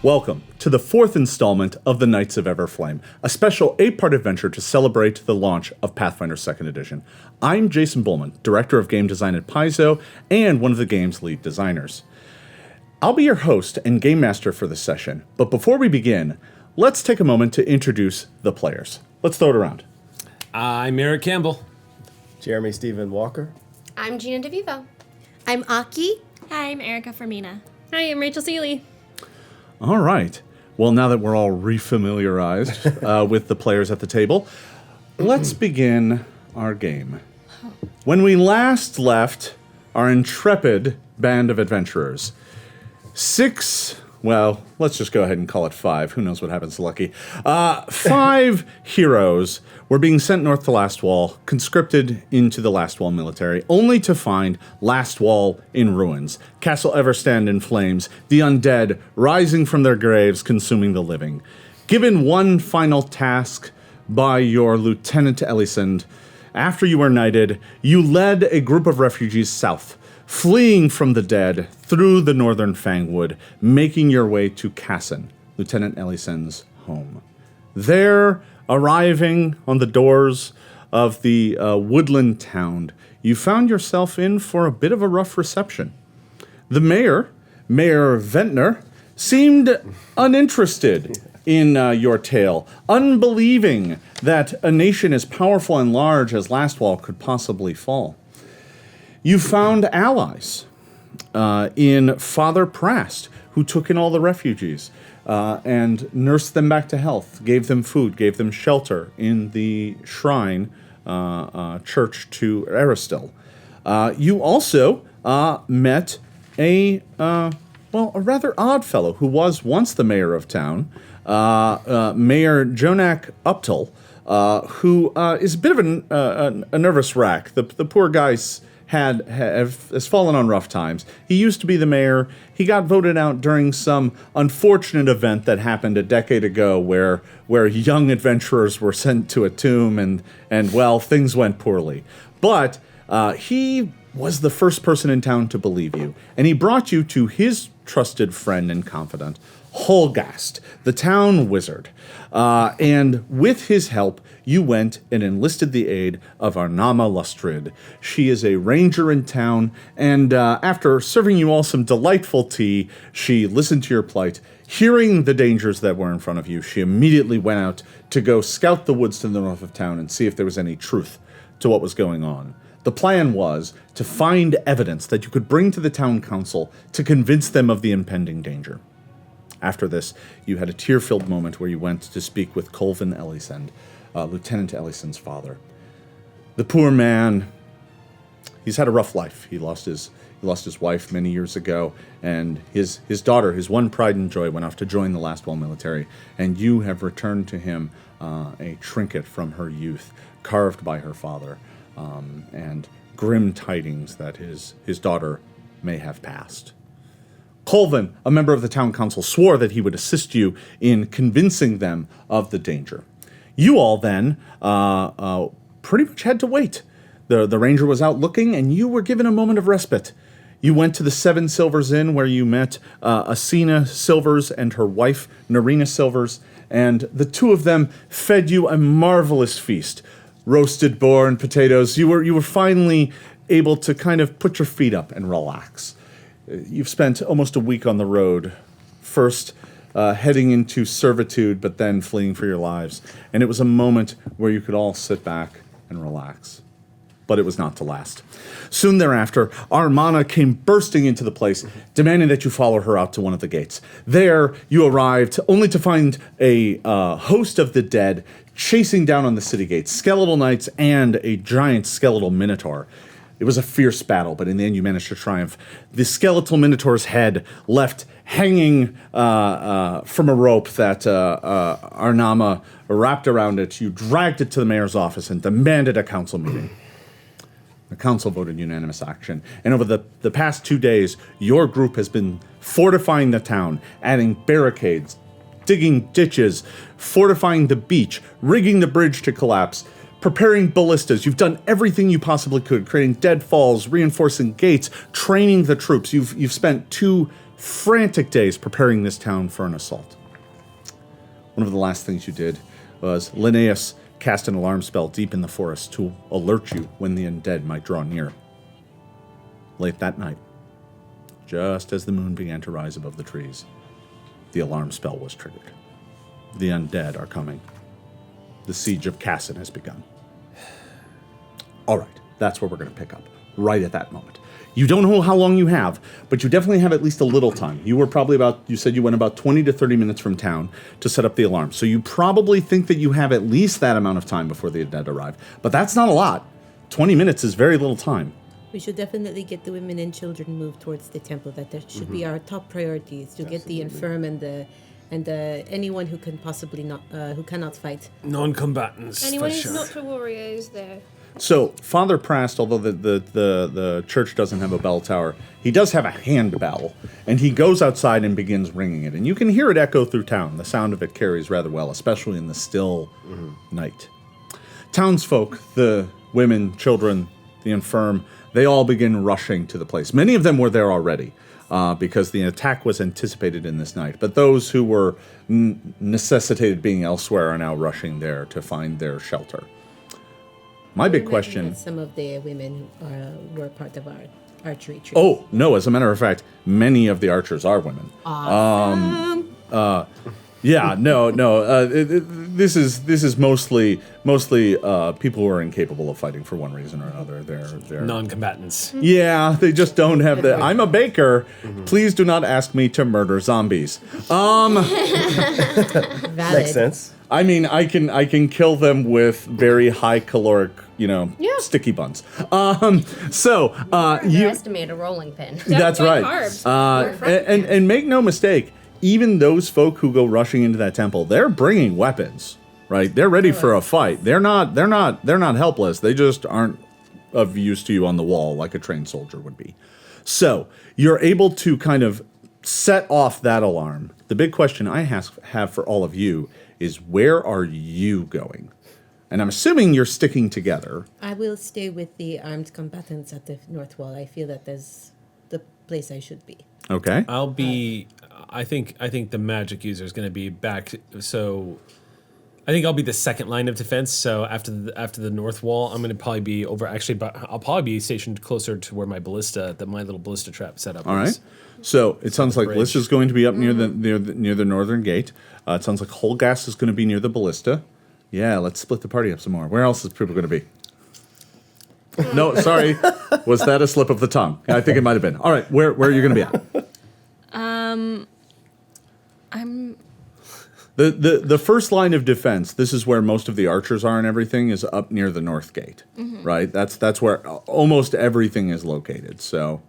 Welcome to the fourth installment of the Knights of Everflame, a special 8-part adventure to celebrate the launch of Pathfinder 2nd Edition. I'm Jason Bulmahn, Director of Game Design at Paizo and one of the game's lead designers. I'll be your host and Game Master for this session, but before we begin, let's take a moment to introduce the players. Let's throw it around. I'm Eric Campbell. Jeremy Stephen Walker. I'm Gina DeVivo. I'm Aki. Hi, I'm Erika Fermina. Hi, I'm Rachel Seeley. All right. Well, now that we're all refamiliarized with the players at the table, let's begin our game. When we last left our intrepid band of adventurers, let's just go ahead and call it 5. Who knows what happens to Lucky? 5 heroes were being sent north to Lastwall, conscripted into the Lastwall military, only to find Lastwall in ruins, Castle Everstand in flames, the undead rising from their graves, consuming the living. Given one final task by your Lieutenant Elisand, after you were knighted, you led a group of refugees south, fleeing from the dead through the northern Fangwood, making your way to Cassen, Lieutenant Elisand's home. There, arriving on the doors of the woodland town, you found yourself in for a bit of a rough reception. The Mayor Ventnor, seemed uninterested in your tale, unbelieving that a nation as powerful and large as Lastwall could possibly fall. You found allies in Father Prast, who took in all the refugees and nursed them back to health, gave them food, gave them shelter in the shrine church to Aristil. You also met a rather odd fellow who was once the mayor of town, Mayor Jonak Uptill, who is a bit of a nervous wreck. The poor guy's has fallen on rough times. He used to be the mayor. He got voted out during some unfortunate event that happened a decade ago where young adventurers were sent to a tomb and things went poorly. But he was the first person in town to believe you, and he brought you to his trusted friend and confidant, Holgast, the town wizard. And with his help, you went and enlisted the aid of Arnama Lustrid. She is a ranger in town, and after serving you all some delightful tea, she listened to your plight. Hearing the dangers that were in front of you, she immediately went out to go scout the woods to the north of town and see if there was any truth to what was going on. The plan was to find evidence that you could bring to the town council to convince them of the impending danger. After this, you had a tear-filled moment where you went to speak with Colvin Elisand, Lieutenant Elisand's father. The poor man, he's had a rough life. He lost his wife many years ago, and his daughter, his one pride and joy, went off to join the Lastwall military, and you have returned to him a trinket from her youth, carved by her father, and grim tidings that his daughter may have passed. Colvin, a member of the town council, swore that he would assist you in convincing them of the danger. You all then pretty much had to wait. The ranger was out looking, and you were given a moment of respite. You went to the 7 Silvers Inn, where you met Asina Silvers and her wife, Narina Silvers, and the two of them fed you a marvelous feast. Roasted boar and potatoes. You were finally able to kind of put your feet up and relax. You've spent almost a week on the road, first heading into servitude, but then fleeing for your lives. And it was a moment where you could all sit back and relax. But it was not to last. Soon thereafter, Armana came bursting into the place, demanding that you follow her out to one of the gates. There, you arrived only to find a host of the dead chasing down on the city gates, skeletal knights and a giant skeletal minotaur. It was a fierce battle, but in the end you managed to triumph. The skeletal minotaur's head left hanging from a rope that Arnama wrapped around it. You dragged it to the mayor's office and demanded a council meeting. The council voted unanimous action, and over the past 2 days, your group has been fortifying the town, adding barricades, digging ditches, fortifying the beach, rigging the bridge to collapse, preparing ballistas. You've done everything you possibly could, creating deadfalls, reinforcing gates, training the troops. You've spent two frantic days preparing this town for an assault. One of the last things you did was Linnaeus cast an alarm spell deep in the forest to alert you when the undead might draw near. Late that night, just as the moon began to rise above the trees, the alarm spell was triggered. The undead are coming. The siege of Cassen has begun. All right, that's where we're going to pick up, right at that moment. You don't know how long you have, but you definitely have at least a little time. You said you went about 20 to 30 minutes from town to set up the alarm. So you probably think that you have at least that amount of time before the undead arrive. But that's not a lot. 20 minutes is very little time. We should definitely get the women and children moved towards the temple. That should be our top priorities to get the infirm and anyone who can possibly not who cannot fight. Non-combatants. Anyone for who's sure. not a warrior is there. So Father Prast, although the church doesn't have a bell tower, he does have a hand bell, and he goes outside and begins ringing it. And you can hear it echo through town. The sound of it carries rather well, especially in the still night. Townsfolk, the women, children, the infirm, they all begin rushing to the place. Many of them were there already, because the attack was anticipated in this night. But those who were necessitated being elsewhere are now rushing there to find their shelter. My big question... Some of the women were part of our archery troop. Oh, no, as a matter of fact, many of the archers are women. Yeah, no. This is mostly people who are incapable of fighting for one reason or another. They're Non-combatants. Yeah, they just don't have the. I'm a baker. Please do not ask me to murder zombies. Valid. Makes sense. I mean, I can kill them with very high caloric, sticky buns. So you Underestimate a rolling pin. That's right. Carbs. And make no mistake, even those folk who go rushing into that temple, they're bringing weapons, right? They're ready for a fight. They're not helpless. They just aren't of use to you on the wall like a trained soldier would be. So you're able to kind of set off that alarm. The big question I have for all of you is, where are you going? And I'm assuming you're sticking together. I will stay with the armed combatants at the north wall. I feel that that's the place I should be. Okay. I'll be. I think the magic user is going to be back. So, I think I'll be the second line of defense. So after the north wall, I'm going to probably be over. Actually, but I'll probably be stationed closer to where my little ballista trap setup. All right. So it sounds like bridge. Ballista's going to be up near the northern gate. It sounds like Holgas is going to be near the ballista. Yeah, let's split the party up some more. Where else is people going to be? No, sorry. Was that a slip of the tongue? I think it might have been. All right, where are you going to be at? I'm The first line of defense, this is where most of the archers are and everything, is up near the north gate. Right? That's where almost everything is located. So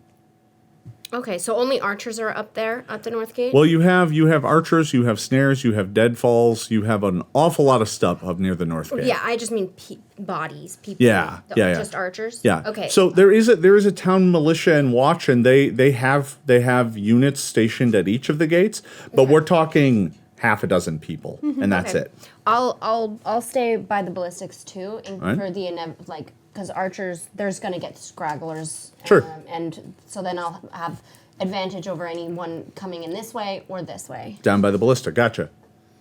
Okay, so only archers are up there at the north gate? well, you have archers, you have snares, you have deadfalls, you have an awful lot of stuff up near the north gate. Yeah, I just mean bodies, people. Yeah. Just archers? Yeah. Okay. So there is a town militia and watch, and they have units stationed at each of the gates, but we're talking half a dozen people, and that's Okay. it. I'll stay by the ballistics too, Right. for the because archers, there's gonna get scragglers. Sure. And so then I'll have advantage over anyone coming in this way or this way. Down by the ballista. Gotcha.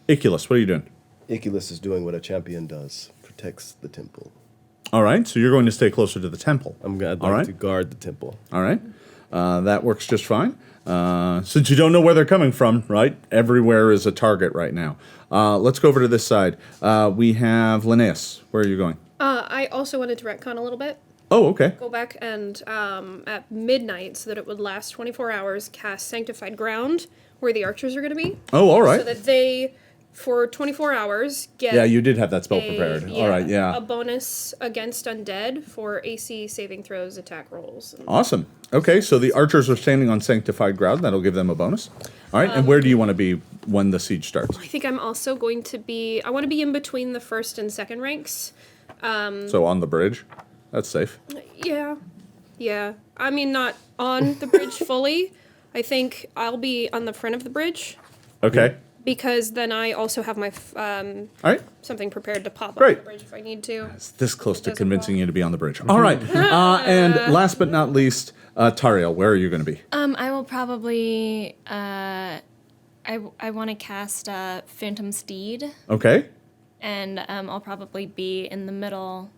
Iculus, what are you doing? Iculus is doing what a champion does, protects the temple. All right. So you're going to stay closer to the temple. I'd All like right. to guard the temple. All right. That works just fine. Since you don't know where they're coming from, right? Everywhere is a target right now. Let's go over to this side. We have Linnaeus. Where are you going? I also wanted to retcon a little bit. Oh, okay. Go back and at midnight, so that it would last 24 hours, cast Sanctified Ground, where the archers are going to be. Oh, all right. So that they, for 24 hours, get Yeah, you did have that spell prepared. All right, a yeah. bonus against undead for AC saving throws, attack rolls. Awesome. Okay, so the archers are standing on sanctified ground. That'll give them a bonus. All right, and where do you want to be when the siege starts? I think I'm also going to be, I want to be in between the first and second ranks. So on the bridge. That's safe. Yeah. I mean, not on the bridge fully. I think I'll be on the front of the bridge. Okay. Because then I also have my All right. something prepared to pop Great. up the bridge if I need to. It's this close to doesn't convincing fall. you to be on the bridge. All right. And last but not least, Tariel, where are you going to be? I will probably I want to cast Phantom Steed, Okay. and I'll probably be in the middle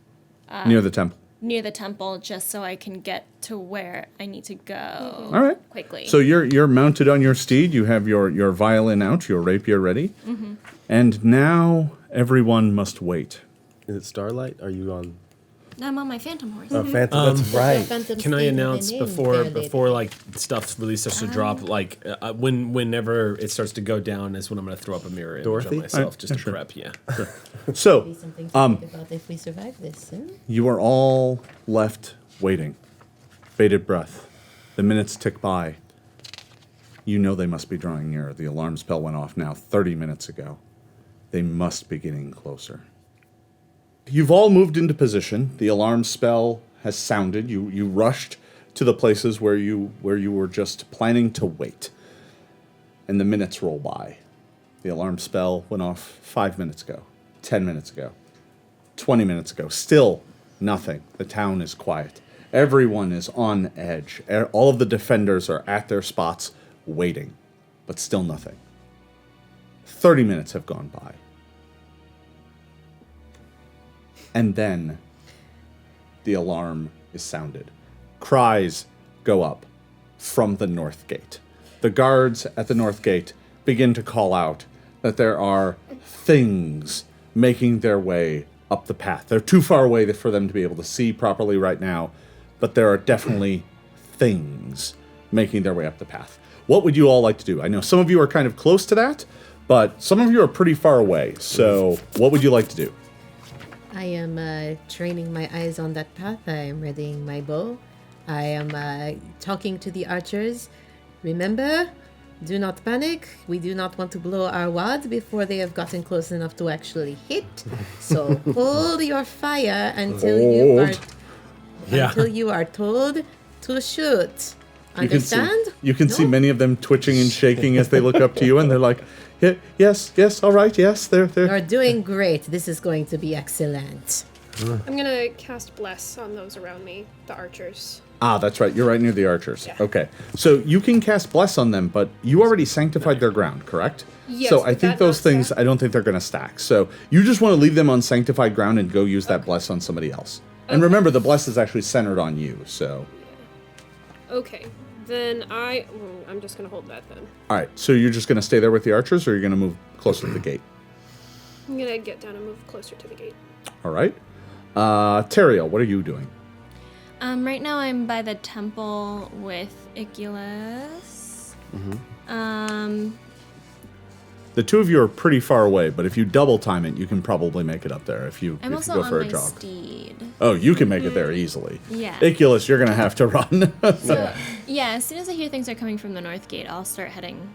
Near the temple. near the temple, just so I can get to where I need to go All right. quickly. So you're mounted on your steed. You have your violin out, your rapier ready. And now everyone must wait. Is it Starlight? Are you on? I'm on my Phantom horse. Oh, Phantom. That's right. Can I announce before like stuff really starts to drop, like whenever it starts to go down is when I'm going to throw up a mirror image Dorothy? of myself just to sure. prep. Yeah. So Something to think about if we survive this. you are all left waiting. Bated breath. The minutes tick by. You know they must be drawing nearer. The alarm spell went off now 30 minutes ago. They must be getting closer. You've all moved into position. The alarm spell has sounded. You rushed to the places where you were just planning to wait. And the minutes roll by. The alarm spell went off 5 minutes ago, 10 minutes ago, 20 minutes ago. Still nothing. The town is quiet. Everyone is on edge. All of the defenders are at their spots waiting, but still nothing. 30 minutes have gone by. And then the alarm is sounded. Cries go up from the north gate. The guards at the north gate begin to call out that there are things making their way up the path. They're too far away for them to be able to see properly right now, but there are definitely things making their way up the path. What would you all like to do? I know some of you are kind of close to that, but some of you are pretty far away. So what would you like to do? I am training my eyes on that path. I am readying my bow. I am talking to the archers. Remember, do not panic. We do not want to blow our wad before they have gotten close enough to actually hit. So hold your fire until you are told to shoot. Understand? You can see many of them twitching and shaking as they look up to you, and they're like, yeah, yes, all right, yes, they're. You're doing great. This is going to be excellent. I'm gonna cast Bless on those around me, the archers. Ah, that's right. You're right near the archers. Yeah. Okay. So you can cast Bless on them, but you already sanctified their ground, correct? Yes, So I but think that those not things, stack? I don't think they're going to stack. So you just want to leave them on sanctified ground and go use that Bless on somebody else. And remember, the Bless is actually centered on you, so. Okay, then I'm just gonna hold that then. All right. So you're just going to stay there with the archers, or you're going to move closer to the gate? I'm gonna get down and move closer to the gate. All right. Teriel, what are you doing? Right now I'm by the temple with Iculus. The two of you are pretty far away, but if you double time it, you can probably make it up there if you, I'm if you also go on for a my jog. steed. Oh, you can make it there easily. Yeah. Iculus, you're going to have to run. So, yeah, as soon as I hear things are coming from the north gate, I'll start heading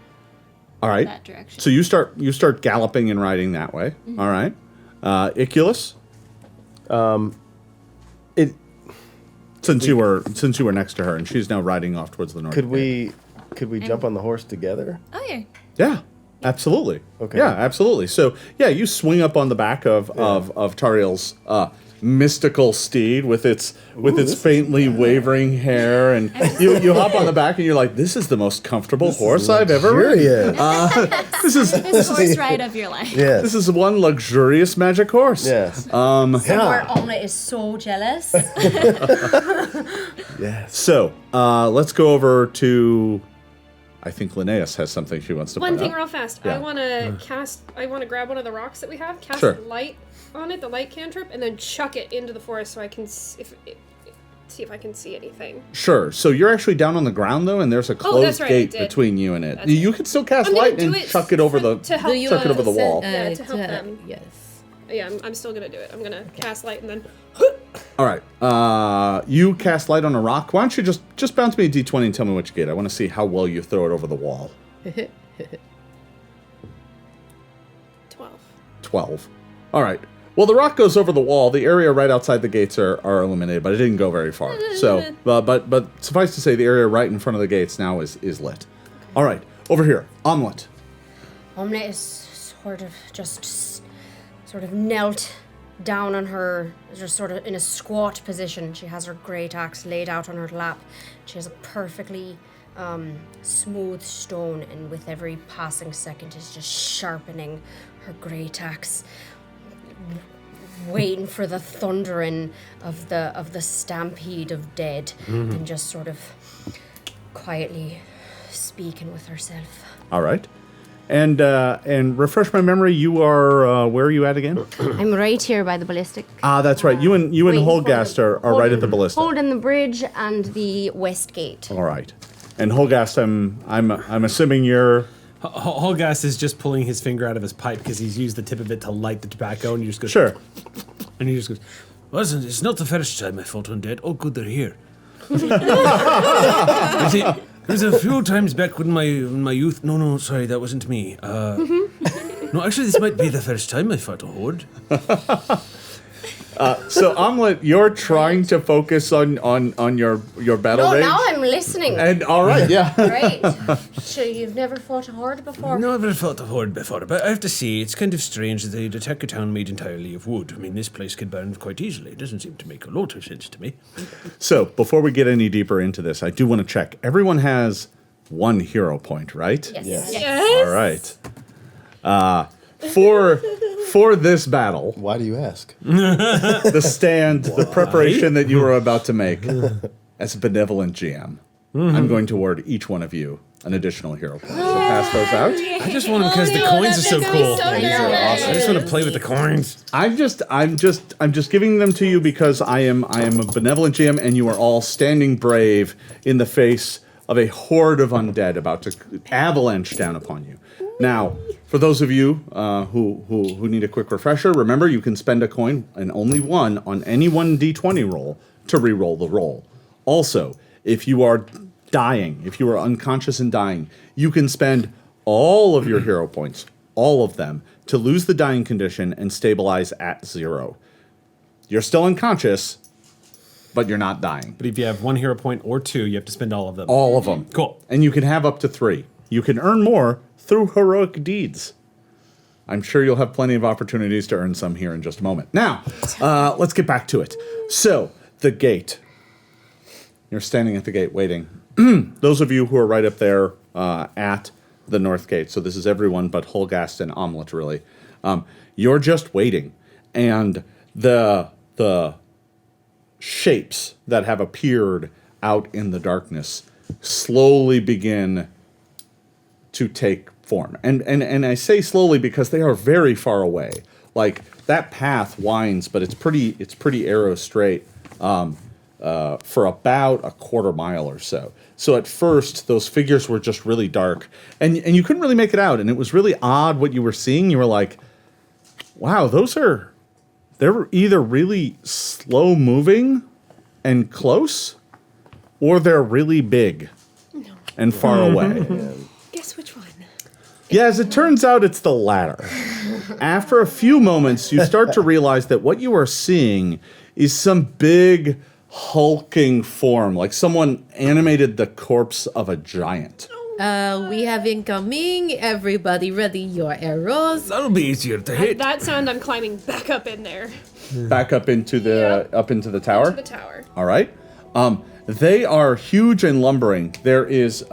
All right. that direction. So you start galloping and riding that way. All right. Iculus, It. since you were next to her and she's now riding off towards the north. Could we jump on the horse together? Oh, yeah. Yeah. Absolutely. Okay. Yeah, absolutely. So yeah, you swing up on the back of Tariel's mystical steed with its faintly wavering hair, and you hop on the back and you're like, this is the most comfortable horse I've ever ridden. Luxurious. This is This horse ride of your life. Yes. this is one luxurious magic horse. Yes. Our omelet is so jealous. Yes. So let's go over to. I think Linnaeus has something she wants to One point thing out. real fast. Yeah. I want to grab one of the rocks that we have, cast Sure. light on it, the light cantrip, and then chuck it into the forest so I can see if I can see anything. Sure. So you're actually down on the ground though, and there's a closed that's right, I gate did. between you and it. That's You can still cast I'm gonna light do and it chuck it over the to help Do you chuck it over the send, wall. Yeah, to help them. Yes. Yeah, I'm still gonna do it. I'm gonna cast light and then. All right. You cast light on a rock. Why don't you just bounce me a d20 and tell me what you get? I want to see how well you throw it over the wall. 12. 12. All right. Well, the rock goes over the wall. The area right outside the gates are illuminated, but it didn't go very far. So, but suffice to say, the area right in front of the gates now is lit. All right. Over here, Omelet. Omnis sort of knelt down on her, just sort of in a squat position. She has her great axe laid out on her lap. She has a perfectly smooth stone, and with every passing second is just sharpening her great axe, waiting for the thundering of the stampede of dead, and just sort of quietly speaking with herself. All right. And refresh my memory, you are, where are you at again? I'm right here by the ballistic. Ah, that's right. You and waiting for Holgast are right at the ballista. Holding the bridge and the west gate. All right. And Holgast, I'm assuming you're... Holgast is just pulling his finger out of his pipe because he's used the tip of it to light the tobacco, and he just goes... Sure. And he just goes, well, it's not the first time I fought undead. Oh, good, they're here. You see, there's a few times back when my youth... No, sorry, that wasn't me. No, actually, this might be the first time I fought a horde. So, Omelet, you're trying to focus on your battle No, rage? now I'm listening. And, all right, yeah. Right. So you've never fought a horde before? No, I've never fought a horde before, but I have to say, it's kind of strange that they'd attack a town made entirely of wood. I mean, this place could burn quite easily. It doesn't seem to make a lot of sense to me. So, before we get any deeper into this, I do want to check. Everyone has 1 hero point, right? Yes. All right. For this battle, Why do you ask? the stand, the preparation that you are about to make, as a benevolent GM, I'm going to award each one of you an additional hero point. So pass those out. I just want them because the coins are so cool. I just want to play with the coins. I'm just giving them to you because I am a benevolent GM, and you are all standing brave in the face of a horde of undead about to avalanche down upon you. Now, for those of you who need a quick refresher, remember you can spend a coin, and only one, on any 1d20 roll to re-roll the roll. Also, if you are dying, if you are unconscious and dying, you can spend all of your hero points, all of them, to lose the dying condition and stabilize at 0. You're still unconscious, but you're not dying. But if you have 1 hero point or 2, you have to spend all of them. All of them. Cool. And you can have up to 3. You can earn more through heroic deeds. I'm sure you'll have plenty of opportunities to earn some here in just a moment. Now, let's get back to it. So, the gate. You're standing at the gate waiting. Those of you who are right up there at the north gate, so this is everyone but Holgast and Omelet, really. You're just waiting. And the shapes that have appeared out in the darkness slowly begin to take form. And I say slowly because they are very far away. Like, that path winds, but it's pretty arrow straight for about a quarter mile or so. So at first, those figures were just really dark. And you couldn't really make it out. And it was really odd what you were seeing. You were like, wow, they're either really slow moving and close, or they're really big and far away. Guess which one? Yeah, as it turns out, it's the latter. After a few moments, you start to realize that what you are seeing is some big, hulking form, like someone animated the corpse of a giant. We have incoming. Everybody ready your arrows. That'll be easier to hit. At that sound, I'm climbing back up in there. Back up into the tower. To the tower. All right. They are huge and lumbering. There is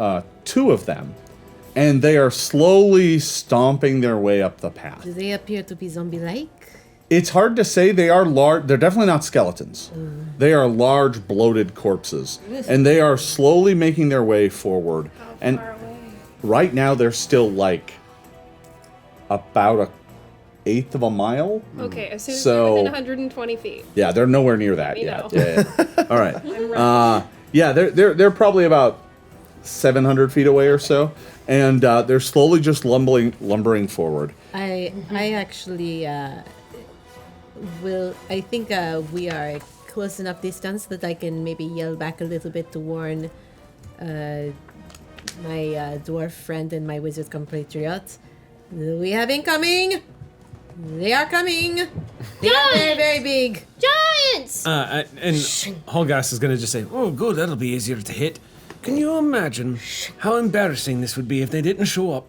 2 of them, and they are slowly stomping their way up the path. Do they appear to be zombie-like? It's hard to say. They are large. They're definitely not skeletons. They are large, bloated corpses, and they are slowly making their way forward. And Far away. right now, they're still like about a 1/8 of a mile. Okay, as soon as So- they're within 120 feet. Yeah, they're nowhere near that me yet. know. Yeah. All right. I'm ready. Yeah, they're probably about 700 feet away or so, and they're slowly just lumbering forward. I actually will. I think we are close enough distance that I can maybe yell back a little bit to warn my dwarf friend and my wizard compatriot. We have incoming. They are coming. They are very, very big. Giants! And Holgast is going to just say, oh, good, that'll be easier to hit. Can you imagine how embarrassing this would be if they didn't show up?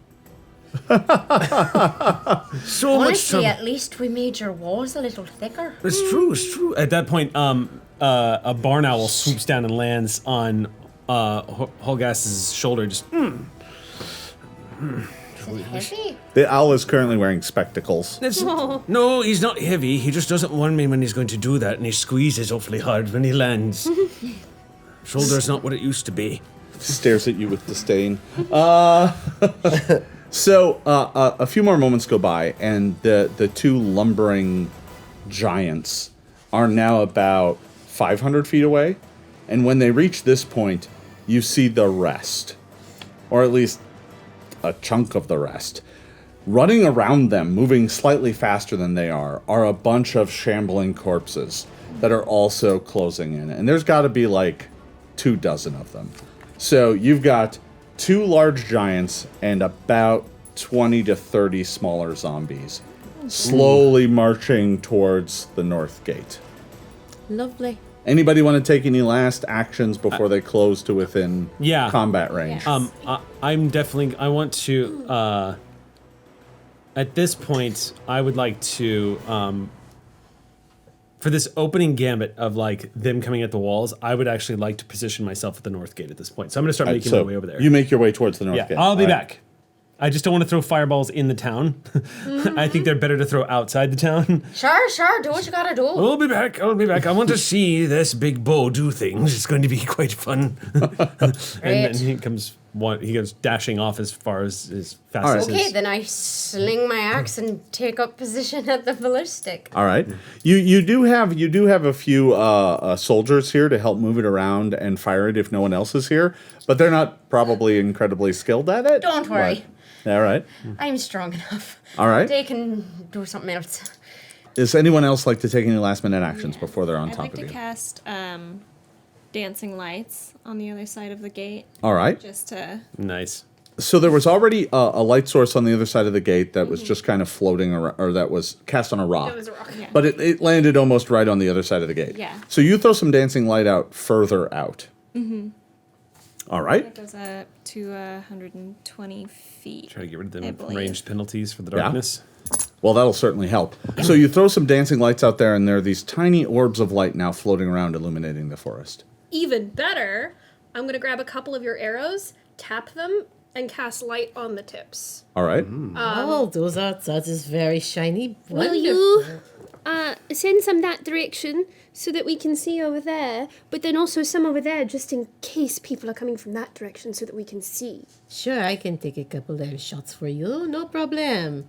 So much Honestly, trouble. at least we made your walls a little thicker. It's true. It's true. At that point, a barn owl swoops down and lands on Holgas's shoulder. Just Is it heavy? The owl is currently wearing spectacles. no, he's not heavy. He just doesn't warn me when he's going to do that, and he squeezes awfully hard when he lands. Shoulder's not what it used to be. Stares at you with disdain. So a few more moments go by, and the two lumbering giants are now about 500 feet away. And when they reach this point, you see the rest, or at least a chunk of the rest. Running around them, moving slightly faster than they are a bunch of shambling corpses that are also closing in. And there's got to be like 24 of them. So you've got 2 large giants and about 20 to 30 smaller zombies slowly marching towards the north gate. Lovely. Anybody want to take any last actions before they close to within Yeah. combat range? Yes. I want to, at this point, I would like to, for this opening gambit of like them coming at the walls, I would actually like to position myself at the north gate at this point. So I'm going to start making my way over there. You make your way towards the north Yeah, gate. I'll be All right. back. I just don't want to throw fireballs in the town. I think they're better to throw outside the town. Sure, do what you gotta do. I'll be back. I want to see this big bow do things. It's going to be quite fun. And then he goes dashing off as far as fast All as right. Okay, his. then I sling my axe and take up position at the ballistic. All right. You do have a few soldiers here to help move it around and fire it if no one else is here, but they're not probably incredibly skilled at it. Don't worry. But- all right. I'm strong enough. All right. They can do something else. Does anyone else like to take any last minute actions before they're on I'd top like of to you? cast dancing lights on the other side of the gate, All right. just to. Nice. So there was already a light source on the other side of the gate that was just kind of floating around, or that was cast on a rock. It was a rock. Yeah. But it landed almost right on the other side of the gate. Yeah. So you throw some dancing light out further out. Mm-hmm. All right. It goes up to 120 feet. Try to get rid of I them believe. ranged penalties for the Yeah. darkness. Well, that'll certainly help. So you throw some dancing lights out there, and there are these tiny orbs of light now floating around, illuminating the forest. Even better, I'm going to grab a couple of your arrows, tap them, and cast light on the tips. All right. Oh, that is very shiny. Will you send some that direction so that we can see over there, but then also some over there just in case people are coming from that direction so that we can see? Sure, I can take a couple of shots for you. No problem.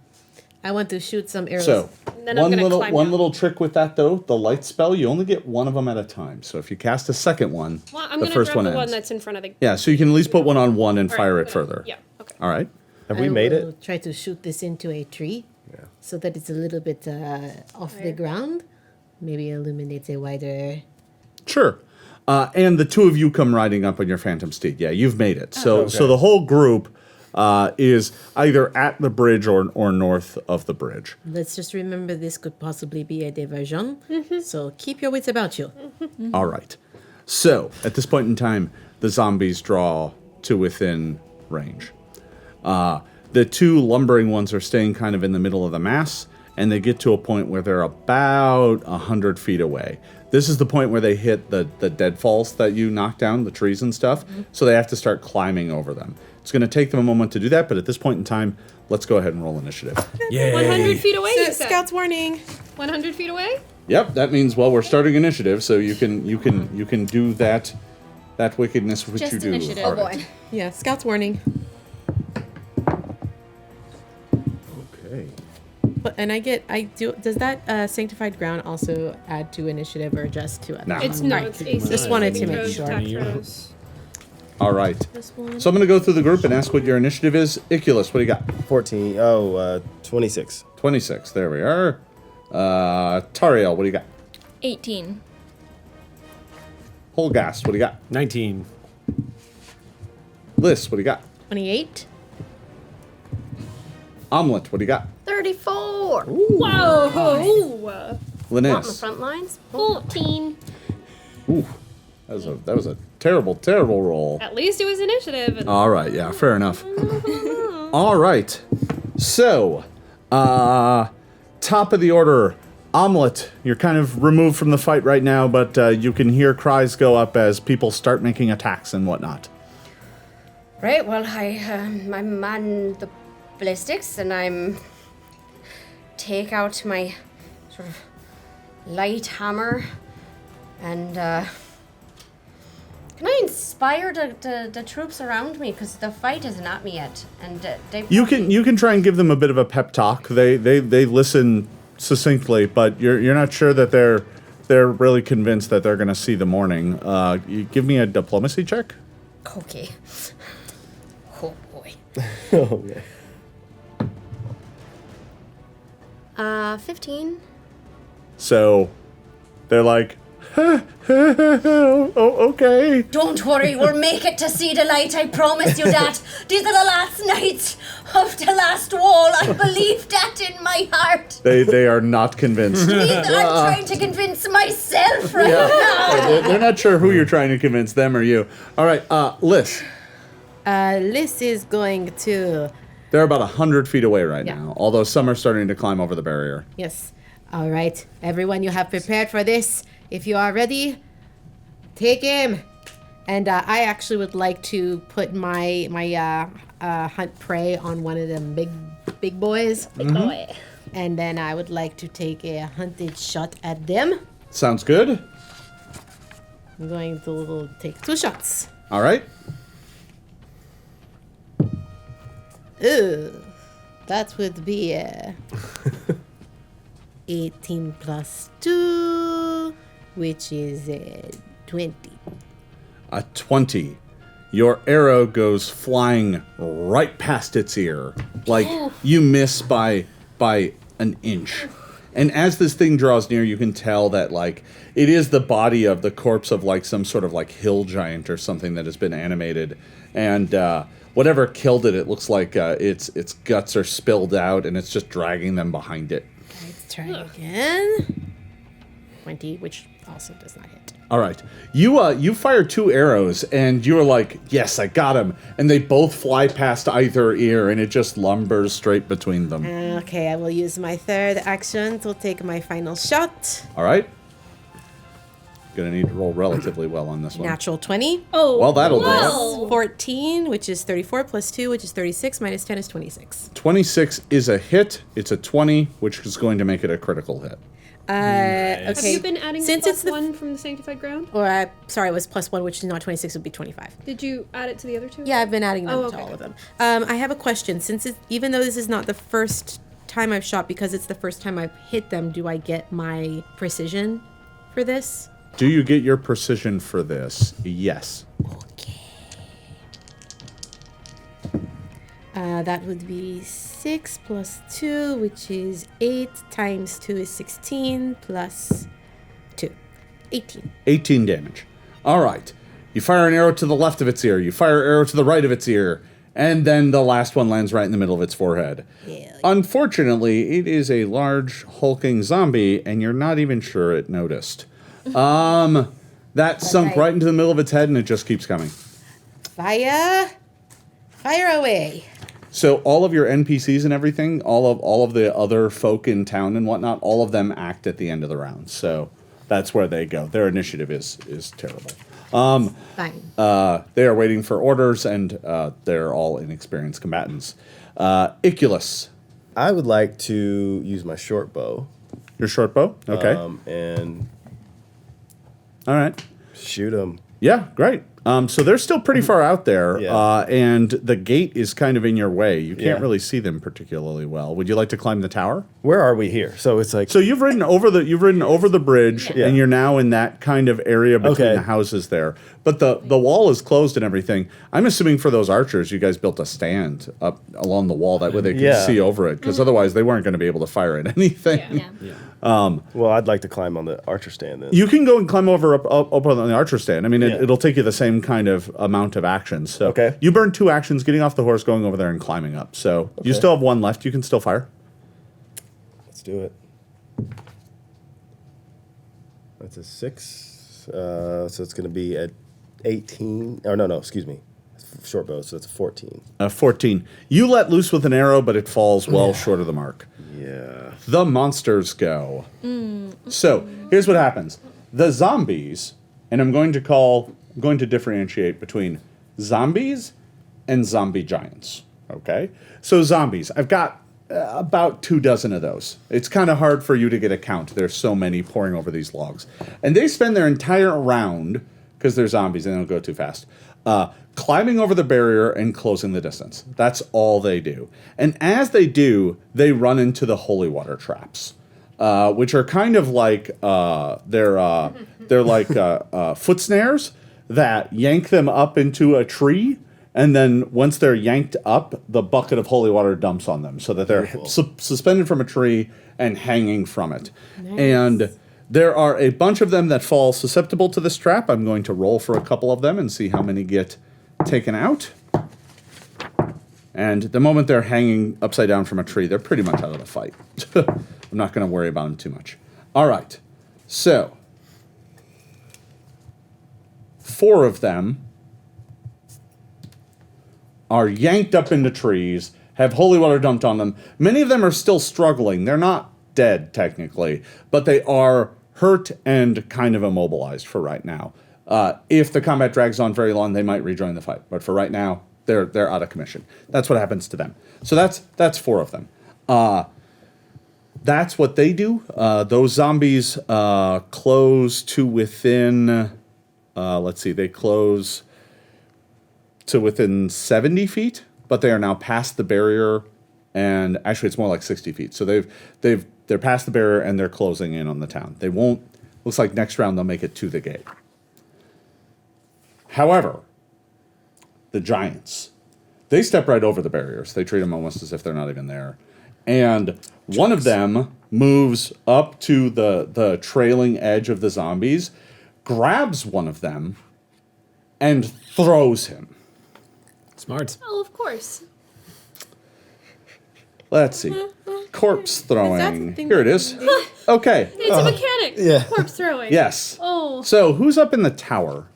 I want to shoot some arrows. So then I'm gonna climb one down. little trick with that though, the light spell, you only get one of them at a time. So if you cast a second one, Well, I'm the going to first grab one the one ends. that's in front of the... Yeah, so you can at least put one on one and All right, fire it good. further. Yeah, okay. All right. Have we made will it? Try to shoot this into a tree. Yeah. So that it's a little bit off the ground. Maybe illuminates a wider. Sure. And the two of you come riding up on your phantom steed. Yeah, you've made it. So Okay. so the whole group is either at the bridge or north of the bridge. Let's just remember this could possibly be a diversion. So keep your wits about you. All right. So at this point in time, the zombies draw to within range. The two lumbering ones are staying kind of in the middle of the mass, and they get to a point where they're about 100 feet away. This is the point where they hit the deadfalls that you knocked down, the trees and stuff, so they have to start climbing over them. It's going to take them a moment to do that, but at this point in time, let's go ahead and roll initiative. 100 feet away, you said? Scouts warning. 100 feet away? Yep, that means, well, we're starting initiative, so you can do that wickedness which Just you do. initiative. Oh Alright. boy. Yeah, scouts warning. Okay. And does that sanctified ground also add to initiative or just to it? No. It's Alright. AC. Just wanted to saving make throws, sure. attack throws. All right. This one. So I'm going to go through the group and ask what your initiative is. Iculus, what do you got? 14. 26. 26. There we are. Tariel, what do you got? 18. Holgast, what do you got? 19. Liz, what do you got? 28. Omelet, what do you got? 34. Whoa! Not in the Linus. front lines. 14. Ooh, that was a terrible roll. At least it was initiative. And All right, yeah, fair enough. All right. So, top of the order, Omelet. You're kind of removed from the fight right now, but you can hear cries go up as people start making attacks and whatnot. Right, well, I'm on the ballistics, and I'm take out my sort of light hammer, and can I inspire the troops around me? Because the fight isn't at me yet, and they... You can try and give them a bit of a pep talk. They listen succinctly, but you're not sure that they're really convinced that they're going to see the morning. You give me a diplomacy check. Okay. Oh, boy. Oh, yeah. 15. So they're like, oh, okay. Don't worry, we'll make it to see the light, I promise you that. These are the last nights of the Lastwall. I believe that in my heart. They are not convinced. I'm trying to convince myself right now. They're not sure who you're trying to convince, them or you. All right, Liz. Liz is going to... They're about 100 feet away right Yeah. now, although some are starting to climb over the barrier. Yes. All right. Everyone, you have prepared for this. If you are ready, take him. And I actually would like to put my hunt prey on one of them big boys. Big boy. And then I would like to take a hunted shot at them. Sounds good. I'm going to take 2 shots. All right. Ooh, that would be 18 plus 2, which is 20. A 20. Your arrow goes flying right past its ear. Like, you miss by an inch. And as this thing draws near, you can tell that, like, it is the body of the corpse of, like, some sort of, like, hill giant or something that has been animated. And whatever killed it, it looks like its guts are spilled out, and it's just dragging them behind it. Let's try again. 20, which also does not hit. All right. You fire 2 arrows, and you are like, yes, I got him. And they both fly past either ear, and it just lumbers straight between them. Okay, I will use my third action to take my final shot. All right. Gonna need to roll relatively well on this one. Natural 20. Oh. Well, that'll do it. whoa. 14, which is 34, plus 2, which is 36, minus 10 is 26. 26 is a hit. It's a 20, which is going to make it a critical hit. Okay. Have you been adding Since plus it's the one from the sanctified ground? Or sorry, it was plus 1, which is not 26, it would be 25. Did you add it to the other 2? Yeah, I've been adding them Oh, to okay, all of good. them. I have a question. Since even though this is not the first time I've shot, because it's the first time I've hit them, do I get my precision for this? Do you get your precision for this? Yes. That would be 6 plus 2, which is 8 times 2 is 16 plus 2. 18. 18 damage. All right. You fire an arrow to the left of its ear. You fire an arrow to the right of its ear. And then the last one lands right in the middle of its forehead. Yeah. Unfortunately, it is a large, hulking zombie, and you're not even sure it noticed. That sunk right into the middle of its head, and it just keeps coming. Fire away. So all of your NPCs and everything, all of the other folk in town and whatnot, all of them act at the end of the round. So that's where they go. Their initiative is terrible. Fine. They are waiting for orders, and they're all inexperienced combatants. Iculus, I would like to use my short bow. your short bow? Okay. And All right. shoot them. Yeah, great. So they're still pretty far out there, Yeah. and the gate is kind of in your way. You can't Yeah. really see them particularly well. Would you like to climb the tower? Where are we here? So it's like So you've ridden over the bridge, Yeah. and you're now in that kind of area between Okay. the houses there. But the wall is closed and everything. I'm assuming for those archers, you guys built a stand up along the wall that way they could Yeah. see over it, because otherwise they weren't going to be able to fire at anything. Yeah. well, I'd like to climb on the archer stand then. You can go and climb over up on the archer stand. I mean, Yeah. it'll take you the same kind of amount of actions. So Okay. you burn 2 actions, getting off the horse, going over there, and climbing up. So you Okay. still have 1 left. You can still fire. Let's do it. That's a 6. So it's going to be at 18. Or no, excuse me. Short bow, so it's a 14. 14. You let loose with an arrow, but it falls well short of the mark. Yeah. The monsters go. So here's what happens. The zombies, and I'm going to differentiate between zombies and zombie giants. Okay? So zombies, I've got about 24 of those. It's kind of hard for you to get a count. There's so many pouring over these logs. And they spend their entire round, because they're zombies and they don't go too fast, climbing over the barrier and closing the distance. That's all they do. And as they do, they run into the holy water traps, which are kind of like they're like foot snares that yank them up into a tree. And then once they're yanked up, the bucket of holy water dumps on them so that they're suspended from a tree and hanging from it. Nice. And there are a bunch of them that fall susceptible to this trap. I'm going to roll for a couple of them and see how many get taken out. And the moment they're hanging upside down from a tree, they're pretty much out of the fight. I'm not going to worry about them too much. All right. So 4 of them are yanked up into trees, have holy water dumped on them. Many of them are still struggling. They're not dead, technically, but they are hurt and kind of immobilized for right now. If the combat drags on very long, they might rejoin the fight. But for right now, they're out of commission. That's what happens to them. So that's 4 of them. That's what they do. Those zombies close to within... let's see, they close to within 70 feet, but they are now past the barrier, and actually it's more like 60 feet. So they're past the barrier and they're closing in on the town. They won't, looks like next round they'll make it to the gate. However, the giants, they step right over the barriers. They treat them almost as if they're not even there. And one of them moves up to the trailing edge of the zombies, grabs one of them, and throws him. Smart. Oh, of course. Let's see. Corpse throwing. Here it is. Okay. It's a mechanic. yeah. Corpse throwing. Yes. Oh. So who's up in the tower?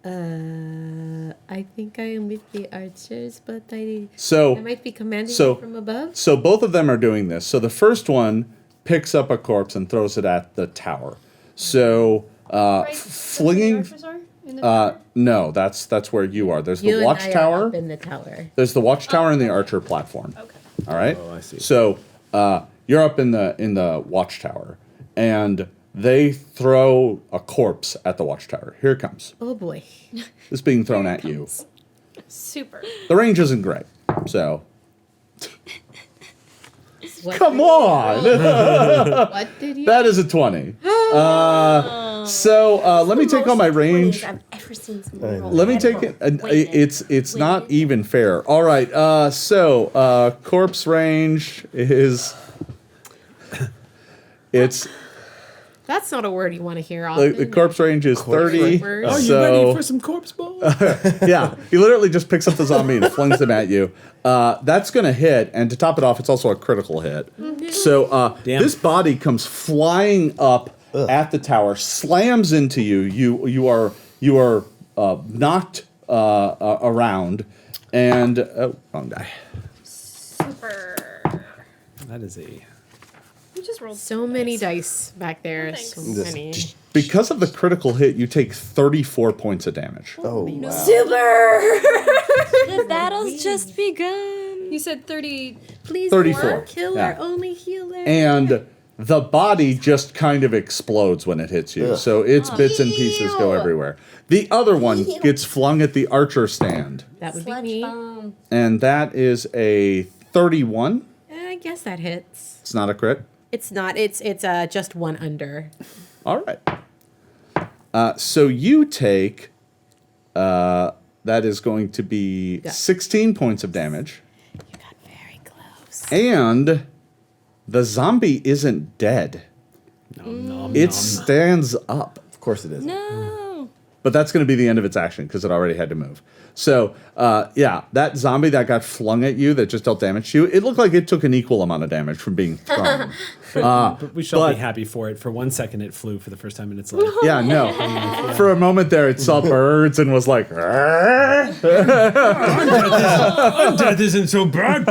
I think I am with the archers, but I So might be commanding so- them from above. so both of them are doing this. So the first one picks up a corpse and throws it at the tower. So Right? flinging. That's where the archers are? In the tower? No, that's where you are. There's You the and I are watchtower. up in the tower. There's the watchtower and the archer platform. Okay. All right. Oh, I see. So you're up in the watchtower, and they throw a corpse at the watchtower. Here it comes. Oh boy. It's being thrown at you. Super. The range isn't great, so What come on. What did you? That is a 20. So let me take all my range. I've ever seen someone roll Let me take ever. it. Wait, It's not even fair. All right. So corpse range is. It's That's not a word you want to hear often. the corpse range is 30. Corpse. Are you so ready for some corpse balls? yeah, he literally just picks up the zombie and flings them at you. That's gonna hit, and to top it off, it's also a critical hit. So Damn. this body comes flying up at the tower, slams into you. You are knocked around, and wrong die. Super. That is a... You just rolled So many dice back there. thanks. So many. Because of the critical hit, you take 34 points of damage. Oh, wow. The battle's just begun. You said 30. Please 34, more killer, yeah. only healer. And the body just kind of explodes when it hits you. Ugh. So its bits and pieces go everywhere. The other one gets flung at the archer stand. That would be Sludge me. bomb. And that is a 31. I guess that hits. It's not a crit. It's not. It's just one under. All right. So you take, that is going to be 16 points of damage. You got very close. And the zombie isn't dead. Nom, nom, It nom. stands up. Of course it is. No. but that's going to be the end of its action because it already had to move. So, that zombie that got flung at you that just dealt damage to you, it looked like it took an equal amount of damage from being thrown. But we shall be happy for it. For 1 second, it flew for the first time in its life. Yeah, no. For a moment there, it saw birds and was like, Death isn't so bad.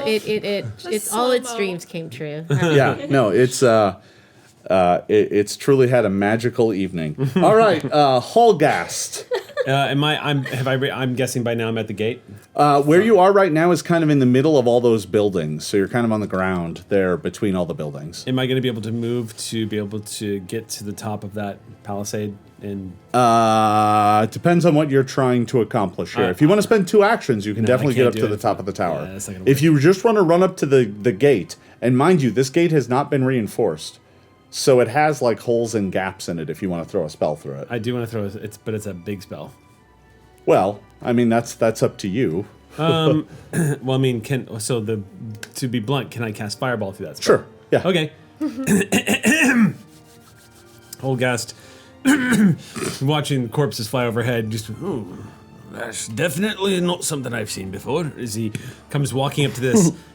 It's all its dreams came true. yeah, no, it's truly had a magical evening. All right, Holgast. I'm guessing by now I'm at the gate. Where you are right now is kind of in the middle of all those buildings, so you're kind of on the ground there between all the buildings. Am I going to be able to move to be able to get to the top of that palisade? And depends on what you're trying to accomplish here. If you want to spend 2 actions, you can definitely get up to the top of the tower. Yeah, that's not gonna if work. you just want to run up to the gate, and mind you, this gate has not been reinforced, so it has like holes and gaps in it. If you want to throw a spell through it, I do want to throw but it's a big spell. well, I mean that's up to you. Well, I mean, to be blunt, can I cast fireball through that spell? Sure. Yeah. Okay. Holgast, watching corpses fly overhead, just, that's definitely not something I've seen before. As he comes walking up to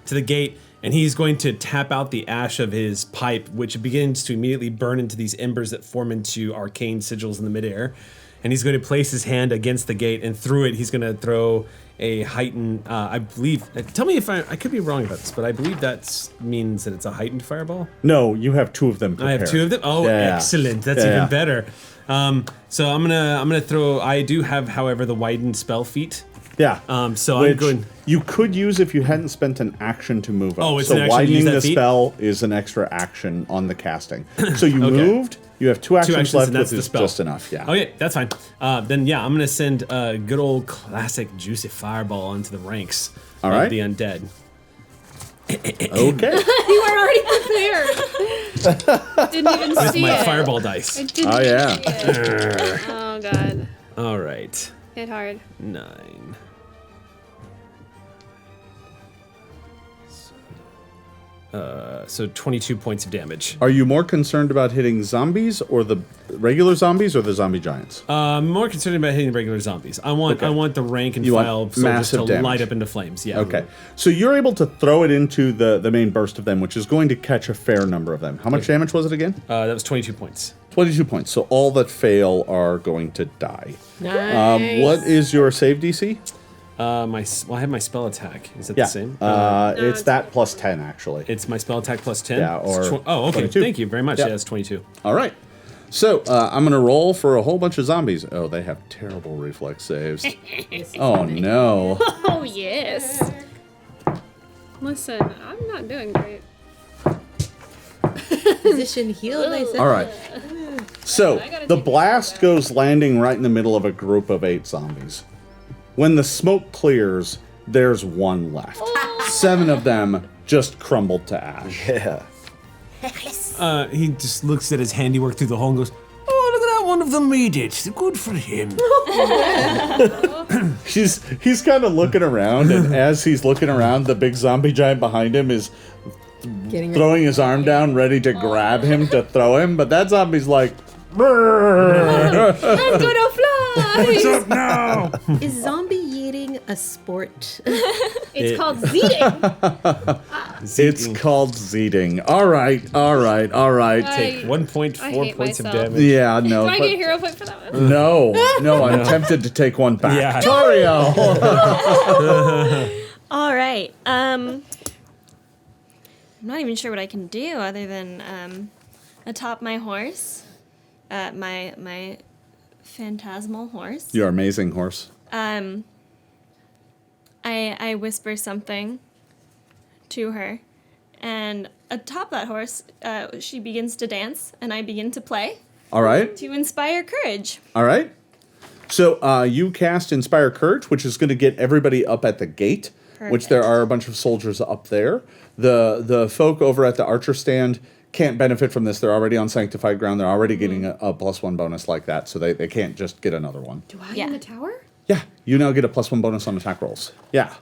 the gate, and he's going to tap out the ash of his pipe, which begins to immediately burn into these embers that form into arcane sigils in the midair. And he's going to place his hand against the gate, and through it, he's going to throw a heightened, I believe, tell me if I could be wrong about this, but I believe that means that it's a heightened fireball. No, you have 2 of them prepared. I have 2 of them? Oh, Yeah. excellent. That's Yeah. even better. So I'm gonna throw, I do have, however, the widened spell feat. Yeah. So Which I'm going. you could use if you hadn't spent an action to move up. Oh, it's so an action to use widening that the feat? spell is an extra action on the casting. So you Okay. moved. You have 2 actions, actions, left, and that's which the is spell. just enough. Yeah. Okay, that's fine. Then yeah, I'm gonna send a good old classic juicy fireball into the ranks All of right. the undead. Okay. You were already prepared. Didn't even With see my it. fireball dice. I didn't Oh, yeah. see it. Oh god. All right, Hit hard. 9. So 22 points of damage. Are you more concerned about hitting zombies or the regular zombies or the zombie giants? I'm more concerned about hitting regular zombies. I want the rank and You want file soldiers massive to damage. light up into flames. Yeah. Okay. So you're able to throw it into the main burst of them, which is going to catch a fair number of them. How much damage was it again? That was 22 points. 22 points. So all that fail are going to die. Nice. What is your save DC? I have my spell attack. Is that Yeah. the same? It's that plus 10, actually. It's my spell attack plus 10. Yeah, or okay. 22. Thank you very much. Yeah. Yeah, it's 22. All right. So I'm going to roll for a whole bunch of zombies. Oh, they have terrible reflex saves. Oh, no. Oh yes. Listen, I'm not doing great. Position healed. I said. All right. So the blast goes landing right in the middle of a group of 8 zombies. When the smoke clears, there's 1 left. 7 of them just crumbled to ash. Yeah. He just looks at his handiwork through the hole and goes, "Oh, look at that! One of them made it. Good for him." He's kind of looking around, and as he's looking around, the big zombie giant behind him is Getting throwing his arm down, ready to grab him to throw him. But that zombie's like, I'm gonna fly. What's up now? Is zombie eating a sport? It's called zeeting. it's called zeeting. All right. Take I 1.4 hate points of myself. damage. Yeah, no. Do I but- get a hero point for that one? No, I'm tempted to take one back. Yeah. Tario! All right. I'm not even sure what I can do other than atop my horse, my phantasmal horse. Your amazing horse. I whisper something to her, and atop that horse, she begins to dance, and I begin to play All right. to inspire courage. All right. So you cast Inspire Courage, which is going to get everybody up at the gate, which there are a bunch of soldiers up there. The folk over at the archer stand can't benefit from this. They're already on sanctified ground. They're already getting a +1 bonus like that, so they can't just get another one. Do I Yeah. in the tower? Yeah, you now get a +1 bonus on attack rolls. Yeah.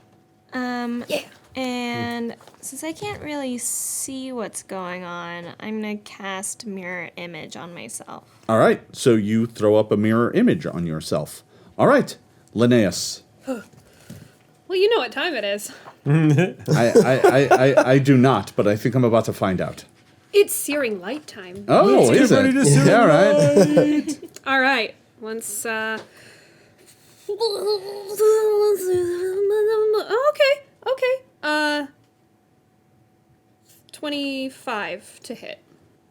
And since I can't really see what's going on, I'm going to cast mirror image on myself. All right, so you throw up a mirror image on yourself. All right, Linnaeus. Well, you know what time it is. I do not, but I think I'm about to find out. It's searing light time. Oh, is it? Yeah, all right. All right. Once, okay. 25 to hit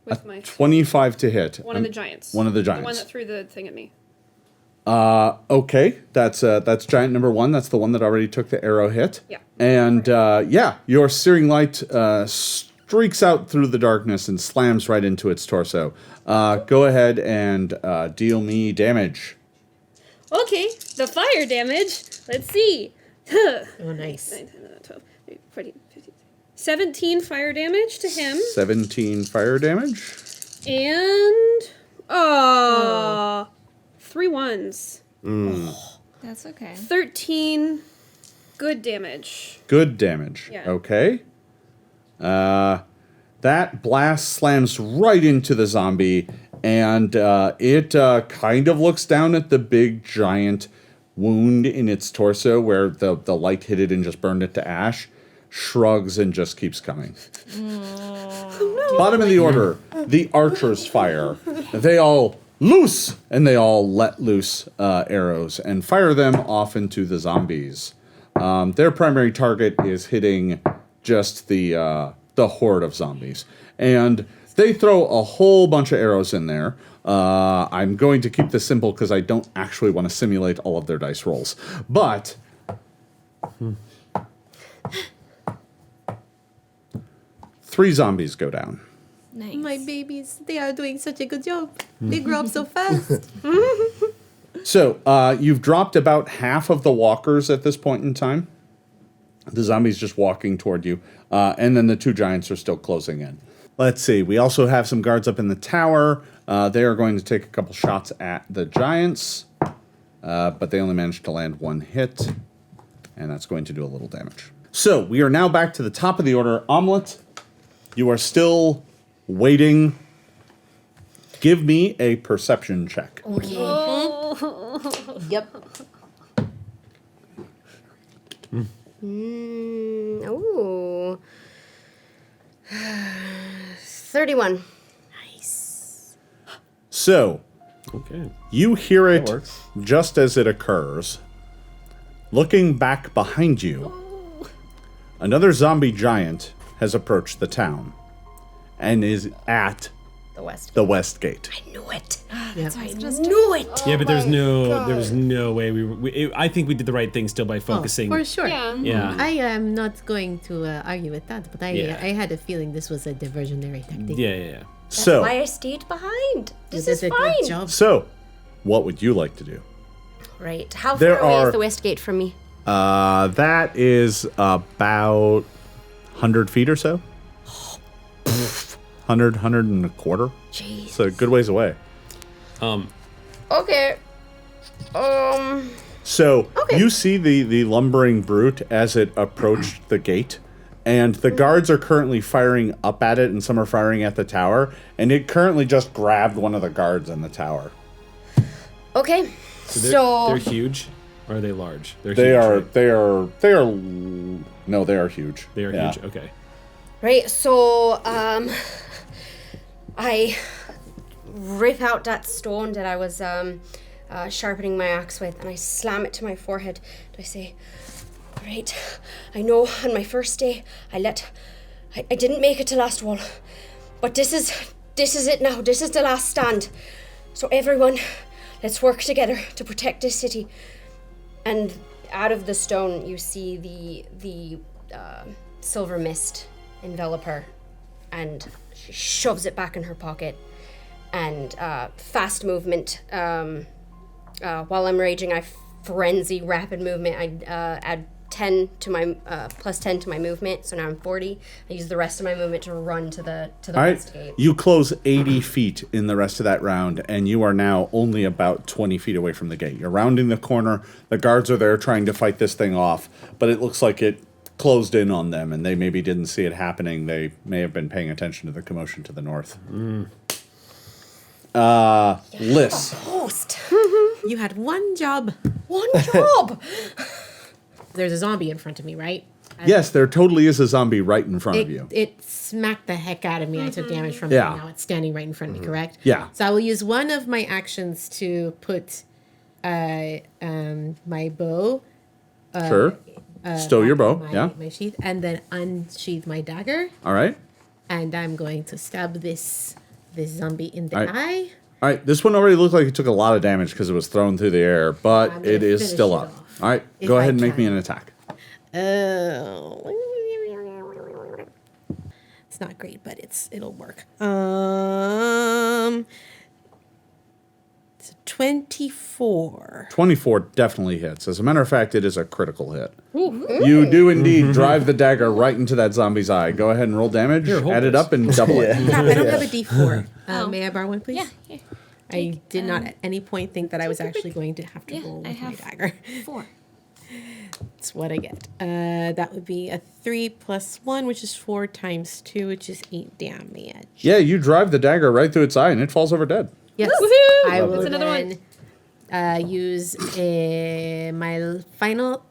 with my 25 to hit. one of the giants. One of the The one giants. that threw the thing at me. Okay, that's giant number 1. That's the one that already took the arrow hit. Yeah. And your searing light streaks out through the darkness and slams right into its torso. Go ahead and deal me damage. Okay, the fire damage. Let's see. Oh, nice. 9, 10, 11, 12, 13, 14, 15, 17 fire damage to him. 17 fire damage. And 3 ones. That's okay. 13 good damage. Good damage. Yeah. Okay. That blast slams right into the zombie, and it kind of looks down at the big giant wound in its torso where the light hit it and just burned it to ash, shrugs and just keeps coming. Bottom of the order, the archers fire. They all loose, and they all let loose arrows and fire them off into the zombies. Their primary target is hitting just the horde of zombies. And they throw a whole bunch of arrows in there. I'm going to keep this simple because I don't actually want to simulate all of their dice rolls. But 3 zombies go down. Nice. My babies, they are doing such a good job. They grow up so fast. So you've dropped about half of the walkers at this point in time. The zombies just walking toward you. And then the 2 giants are still closing in. Let's see. We also have some guards up in the tower. They are going to take a couple shots at the giants. But they only managed to land 1 hit. And that's going to do a little damage. So we are now back to the top of the order. Omelet, you are still waiting. Give me a perception check. Okay. Yep. Ooh. 31. Nice. So, Okay. you hear it works. just as it occurs. Looking back behind you, another zombie giant has approached the town and is at The West. the west gate. I knew it. Yep. I just knew it. Yeah, but there was no way I think we did the right thing still by focusing. For sure. Yeah. Yeah. I am not going to argue with that, but I Yeah. I had a feeling this was a diversionary tactic. Yeah. So, Why I stayed behind. You This is did a fine. good job. what would you like to do? Right. How There far away are- is the West Gate from me? That is about 100 feet or so. 100 and a quarter. Jeez. So, a good ways away. Okay. So Okay. you see the lumbering brute as it approached the gate, and the guards are currently firing up at it, and some are firing at the tower, and it currently just grabbed one of the guards in the tower. Okay. So they're huge, or are they large? They're They huge, are right? they are no, they are huge. They are Yeah. huge. Okay. Right, so I rip out that stone that I was sharpening my axe with, and I slam it to my forehead. And I say, "Right, I know on my first day I didn't make it to Lastwall, but this is it now. This is the last stand. So everyone, let's work together to protect this city." And out of the stone, you see the silver mist envelop her, and she shoves it back in her pocket. And fast movement. While I'm raging, I frenzy rapid movement. I add 10 to my plus 10 to my movement, so now I'm 40. I use the rest of my movement to run to the All right, west gate. you close 80 feet in the rest of that round, and you are now only about 20 feet away from the gate. You're rounding the corner. The guards are there trying to fight this thing off, but it looks like it closed in on them, and they maybe didn't see it happening. They may have been paying attention to the commotion to the north. Liz. Host. You had one job. One job. There's a zombie in front of me, right? Yes, there totally is a zombie right in front of you. It smacked the heck out of me. I took damage from Yeah. it. Now it's standing right in front of me, correct? Yeah. So I will use one of my actions to put my bow. Sure. Stow your bow. My, my sheath, and then unsheath my dagger, All right. and I'm going to stab this zombie in the All right. eye. All right. This one already looked like it took a lot of damage because it was thrown through the air, but I'm it gonna is finish still it up. off. All right. If Go I ahead and make can. me an attack. It's not great, but it'll work. It's a 24. 24 definitely hits. As a matter of fact, it is a critical hit. You do indeed drive the dagger right into that zombie's eye. Go ahead and roll damage, Here, hold add it this. up, and double it. Crap, I don't have a D4. May I borrow one, please? Yeah, here. I did not at any point think that I was actually going to have to Yeah, roll I with my have dagger. 4. That's what I get. That would be a 3 plus 1, which is 4 times 2, which is 8 damage. Yeah, you drive the dagger right through its eye, and it falls over dead. Yes. Woohoo! I will That's another one. then use my final.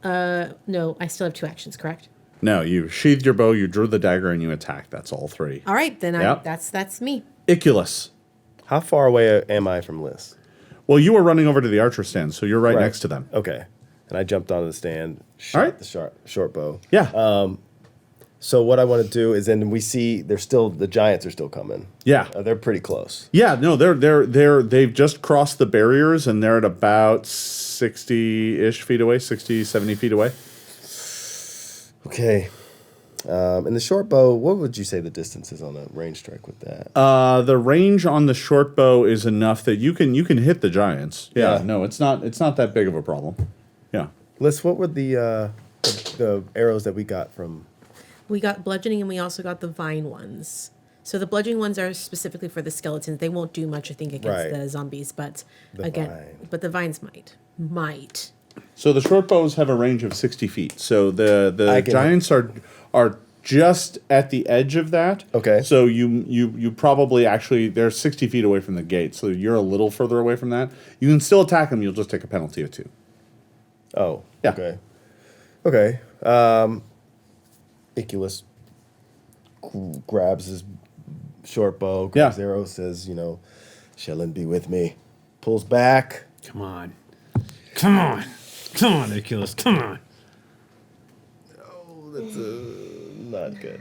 No, I still have 2 actions, correct? No, you sheathed your bow, you drew the dagger, and you attacked. That's all 3. All right, then Yep. that's me. Iculus. How far away am I from Liz? Well, you were running over to the archer stand, so you're right Right. next to them. Okay. And I jumped onto the stand, shot right. the short bow. Yeah. So what I want to do is, then we see the giants are still coming. Yeah. They're pretty close. Yeah, no, they've just crossed the barriers, and they're at about 60-ish feet away, 60, 70 feet away. Okay. And the short bow, what would you say the distance is on a range strike with that? The range on the short bow is enough that you can hit the giants. Yeah, Yeah. no, it's not that big of a problem. Yeah. Liz, what were the arrows that we got from? We got bludgeoning, and we also got the vine ones. So the bludgeoning ones are specifically for the skeletons. They won't do much, I think, against Right. the zombies, but The again, vine. but the vines might. So the short bows have a range of 60 feet. So the I can- giants are just at the edge of that. Okay. So you probably actually they're 60 feet away from the gate. So you're a little further away from that. You can still attack them. You'll just take a penalty of 2. Oh, Yeah. okay. Okay. Iculus grabs his short bow, grabs Yeah. the arrow, says, Shellen be with me. Pulls back. Come on. Come on. Come on, Iculus. Come on. Oh, that's not good.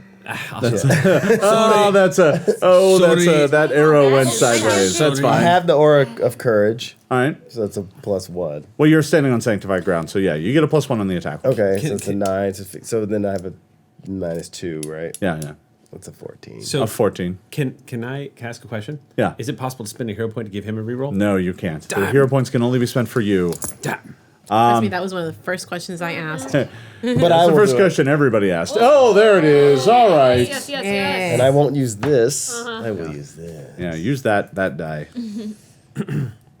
That arrow went sideways. That's I fine. have the aura of courage, All right. so that's a +1. Well, you're standing on sanctified ground, so yeah, you get a +1 on the attack. Okay, Can- so it's a 9. So then I have a -2, right? Yeah. That's a 14. So A 14. can I ask a question? Yeah. Is it possible to spend a hero point to give him a reroll? No, you can't. The Damn. hero points can only be spent for you. Damn. Trust me, that was one of the first questions I asked. But That's I the will first do it. question everybody asked. Oh, there it is. All right. Yes, yes, Yeah. yes. And I won't use this. I will use this. Yeah, use that die.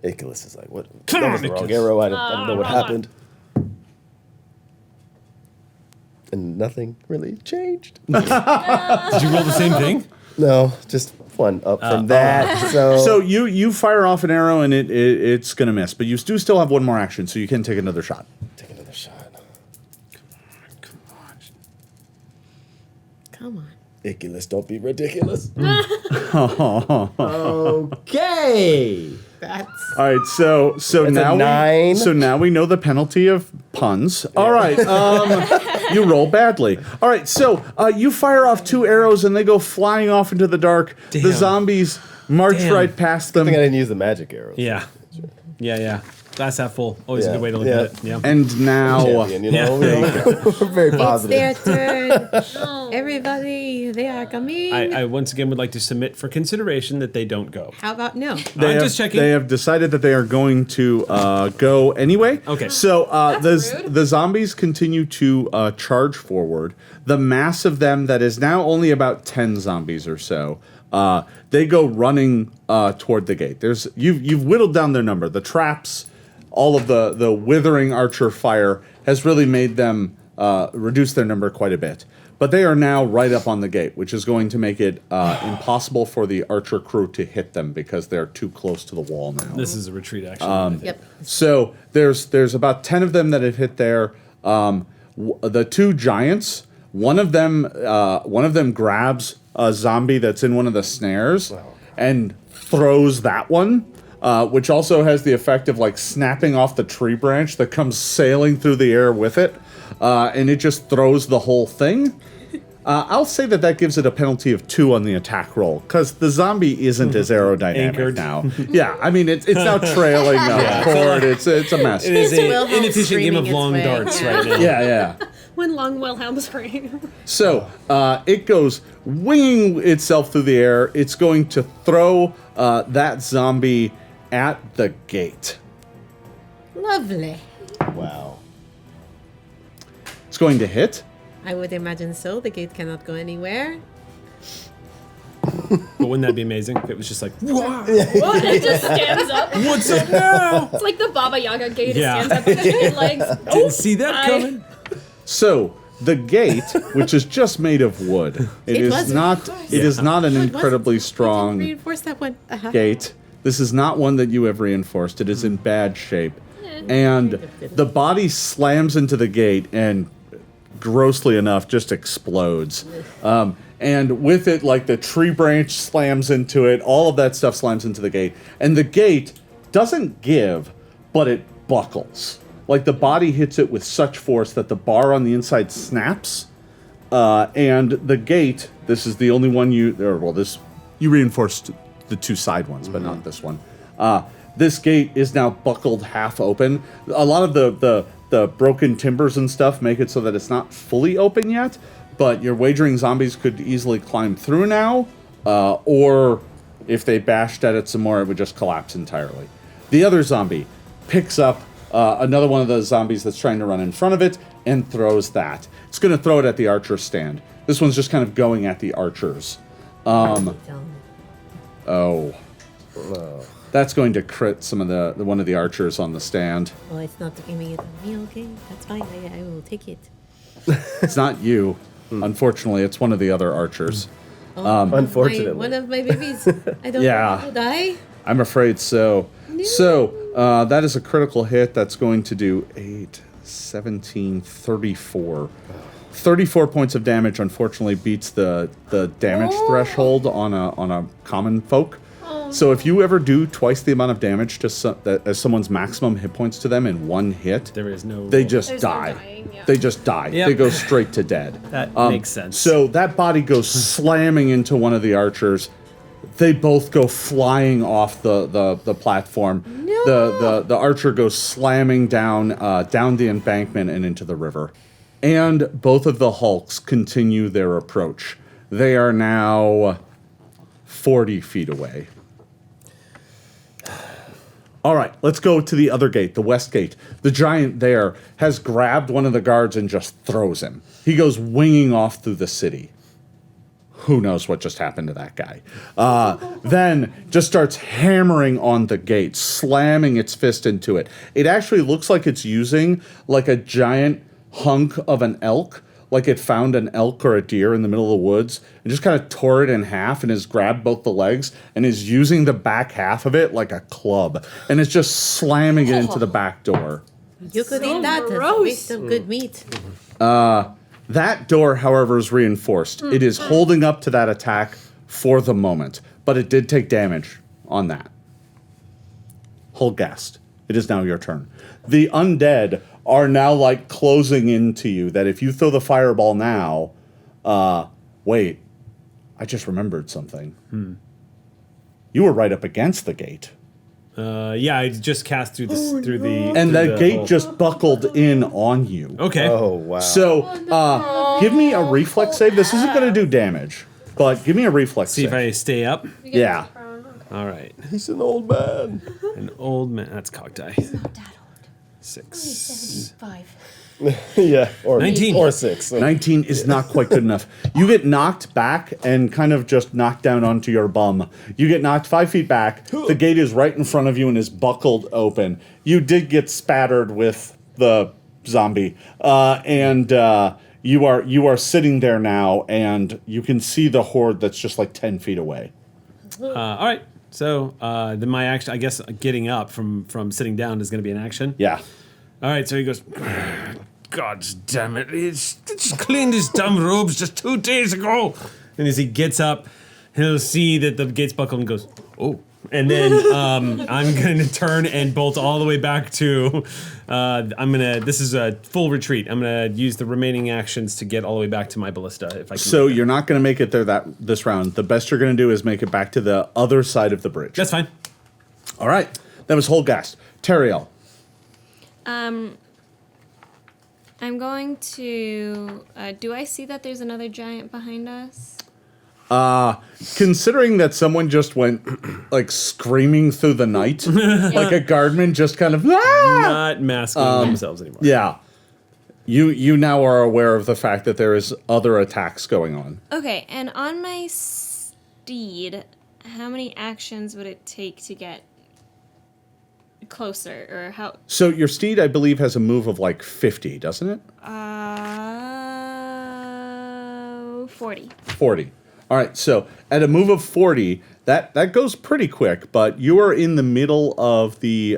Iculus is like, what? Come that on, was the wrong Iculus. arrow. I don't know what wrong one. happened. And nothing really changed. Did you roll the same thing? No, just one up from that. So you fire off an arrow and it's gonna miss, but you do still have one more action, so you can take another shot. take another shot. Come on. Come on. Iculus, don't be ridiculous. Okay. That's All right, so a now 9. so now we know the penalty of puns. All right, you roll badly. All right, so you fire off 2 arrows and they go flying off into the dark. The Damn. zombies march Damn. right past I think I them, didn't use the magic arrows. Yeah. Yeah. Glass half full. Always a Yeah, good way to look yeah. at it. Yeah. and now Champion, you know? We're very it's positive. their turn. Everybody, they are coming. I once again would like to submit for consideration that they don't go. How about no? They I'm have, just checking. They have decided that they are going to go anyway. Okay. So rude. the zombies continue to charge forward. The mass of them that is now only about 10 zombies or so. They go running toward the gate. You've whittled down their number. The traps, all of the withering archer fire has really made them reduce their number quite a bit. But they are now right up on the gate, which is going to make it impossible for the archer crew to hit them because they're too close to the wall now. This is a retreat action. Yep. So there's about 10 of them that have hit there. The two giants, one of them grabs a zombie that's in one of the snares and throws that one, which also has the effect of like snapping off the tree branch that comes sailing through the air with it, and it just throws the whole thing. I'll say that gives it a penalty of 2 on the attack roll, because the zombie isn't as aerodynamic Anchored. now. Yeah, I mean, it's now trailing a cord. It's a mess. It is an Wilhelm inefficient game of screaming its long way. darts right now. Yeah. When long Wilhelm scream. So it goes winging itself through the air. It's going to throw that zombie at the gate. Lovely. Wow. It's going to hit. I would imagine so. The gate cannot go anywhere. But wouldn't that be amazing if it was just like, What? It just stands up. what's up now? It's like the Baba Yaga gate. Yeah. It stands up with chicken legs. Didn't see that Hi. coming. So the gate, which is just made of wood, it is not an incredibly strong Reinforce that one. gate. This is not one that you have reinforced. It is in bad shape. And the body slams into the gate and, grossly enough, just explodes. And with it, like the tree branch slams into it, all of that stuff slams into the gate. And the gate doesn't give, but it buckles. Like the body hits it with such force that the bar on the inside snaps. And the gate, this is the only one you reinforced the 2 side ones, but not this one. This gate is now buckled half open. A lot of the broken timbers and stuff make it so that it's not fully open yet, but you're wagering zombies could easily climb through now, or if they bashed at it some more, it would just collapse entirely. The other zombie picks up another one of the zombies that's trying to run in front of it and throws that. It's going to throw it at the archer stand. This one's just kind of going at the archers. That's going to crit some of the one of the archers on the stand. Well, it's not aiming it on me, okay? That's fine. I will take it. It's not you. Unfortunately, it's one of the other archers. Unfortunately. One of my babies. I don't Yeah. want to die. I'm afraid so. So, that is a critical hit. That's going to do 8, 17, 34. 34 points of damage, unfortunately, beats the damage threshold on a common folk. So if you ever do twice the amount of damage to as someone's maximum hit points to them in one hit, There is no. they just There's no die. dying, yeah. They just die. Yep. They go straight to dead. That makes sense. So that body goes slamming into one of the archers. They both go flying off the platform. The archer goes slamming down the embankment and into the river. And both of the hulks continue their approach. They are now 40 feet away. All right, let's go to the other gate, the west gate. The giant there has grabbed one of the guards and just throws him. He goes winging off through the city. Who knows what just happened to that guy? Then just starts hammering on the gate, slamming its fist into it. It actually looks like it's using like a giant hunk of an elk, like it found an elk or a deer in the middle of the woods and just kind of tore it in half and has grabbed both the legs and is using the back half of it like a club. And it's just slamming it into the back door. You could eat that. That's a gross. waste of good meat. That door, however, is reinforced. It is holding up to that attack for the moment, but it did take damage on that. Holgast, it is now your turn. The undead are now like closing into you, that if you throw the fireball now, wait, I just remembered something. You were right up against the gate. Yeah, I just cast through this through the And through that the gate hole. just buckled in on you. Okay. Oh, wow. So, give me a reflex save. This isn't going to do damage, but give me a reflex See save. if I stay up. Yeah. All right. He's an old man. An old man. That's cocked die. Not that old. 6. 75. Yeah. Or 19. Or 6. 19 is not quite good enough. You get knocked back and kind of just knocked down onto your bum. You get knocked 5 feet back. The gate is right in front of you and is buckled open. You did get spattered with the zombie, and you are sitting there now, and you can see the horde that's just like 10 feet away. All right. So then my action, I guess, getting up from sitting down is going to be an action. Yeah. All right. So he goes, God damn it! It's cleaned his dumb robes just 2 days ago. And as he gets up, he'll see that the gate's buckled and goes, oh. And then I'm going to turn and bolt all the way back to. This is a full retreat. I'm going to use the remaining actions to get all the way back to my ballista if I can. So you're not going to make it there this round. The best you're going to do is make it back to the other side of the bridge. That's fine. All right. That was Holgast. Teriel. I'm going to. Do I see that there's another giant behind us? Considering that someone just went like screaming through the night, like a guardman just kind of Not masking themselves anymore. Yeah. You now are aware of the fact that there is other attacks going on. Okay, and on my steed, how many actions would it take to get closer, or how? So your steed, I believe, has a move of like 50, doesn't it? 40. 40. All right, so at a move of 40, that goes pretty quick, but you are in the middle of the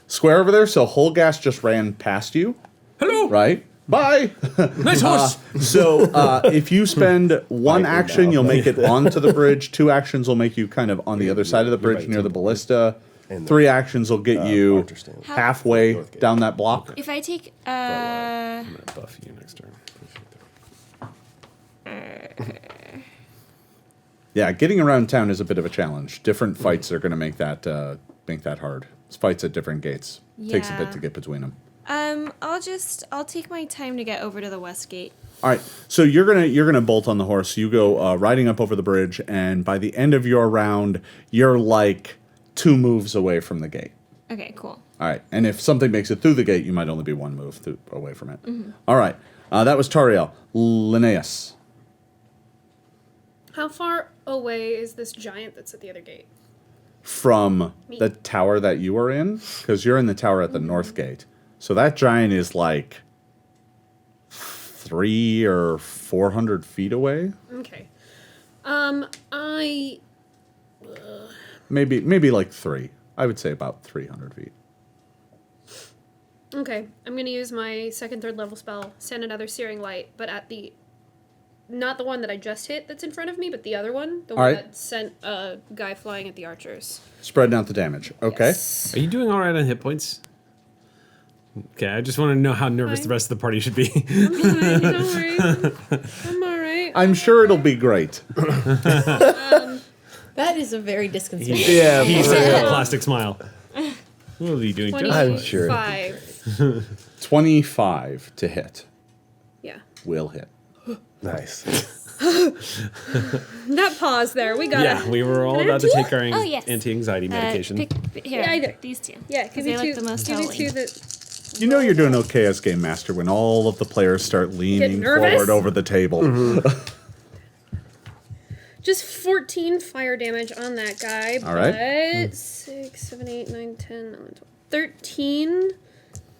square over there, so Holgast just ran past you. Hello. Right? Bye! Nice horse. So if you spend one action, you'll make it onto the bridge. 2 actions will make you kind of on the other side of the bridge near the ballista. 3 actions will get you halfway down that block. If I take I'm going to buff you next turn. Yeah, getting around town is a bit of a challenge. Different fights are going to make that hard. It's fights at different gates. Takes a bit to get between them. I'll take my time to get over to the west gate. All right, so you're gonna bolt on the horse. You go riding up over the bridge, and by the end of your round, you're like 2 moves away from the gate. Okay, cool. All right, and if something makes it through the gate, you might only be 1 move away from it. All right, that was Tariel. Linnaeus. How far away is this giant that's at the other gate? From the tower that you are in, because you're in the tower at the north gate. So that giant is like 300 or 400 feet away. Okay. Maybe like 3. I would say about 300 feet. Okay. I'm going to use my 2nd, 3rd level spell, send another searing light, but at the... Not the one that I just hit that's in front of me, but the other one. The one that sent a guy flying at the archers. Spreading out the damage. Okay. Yes. Are you doing all right on hit points? Okay, I just want to know how nervous the rest of the party should be. I'm fine, don't worry. I'm all right. I'm sure it'll be great. That is a very disconcerting. Yeah, He said with a plastic smile. What are you doing, Joe? I'm sure. 25. 25 to hit. Yeah. Will hit. Nice. That pause there, we got Yeah, it. we were all about to take our Oh, yes. anti-anxiety medication. Here, Yeah, either. these two. Yeah, give they me look two. the most Give me telling. 2 that. You know you're doing okay as game master when all of the players start leaning nervous? forward over the table. Just 14 fire damage on that guy. All right. But 6, 7, 8, 9, 10, 11, 12, 13 good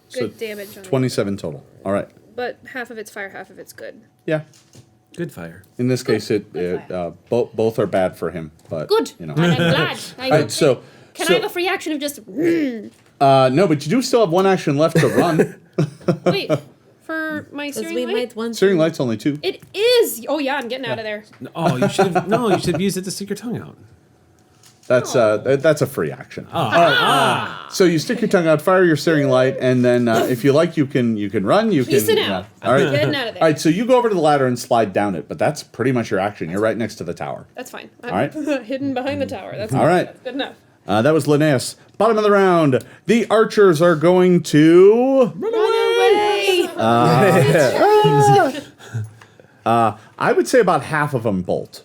So damage on it. 27 total. All right. But half of it's fire, half of it's good. Yeah. Good fire. In this case, both are bad for him. But Good. You know. And I'm glad. All right. So. Can so, I have a free action of just no, but you do still have 1 action left to run. wait for my Because searing we light? might want Searing light's only 2. It is. Oh yeah, I'm getting out of there. Oh, you should have. No, you should have used it to stick your tongue out. That's a free action. All right. So you stick your tongue out, fire your searing light, and then if you like, you can run. You Peace can. it out. All right. Getting out of there. All right. So you go over to the ladder and slide down it, but that's pretty much your action. You're right next to the tower. That's fine. All right. Hidden behind the tower. That's All right. That's good enough. That was Linnaeus. Bottom of the round. The archers are going to run away. I would say about half of them bolt.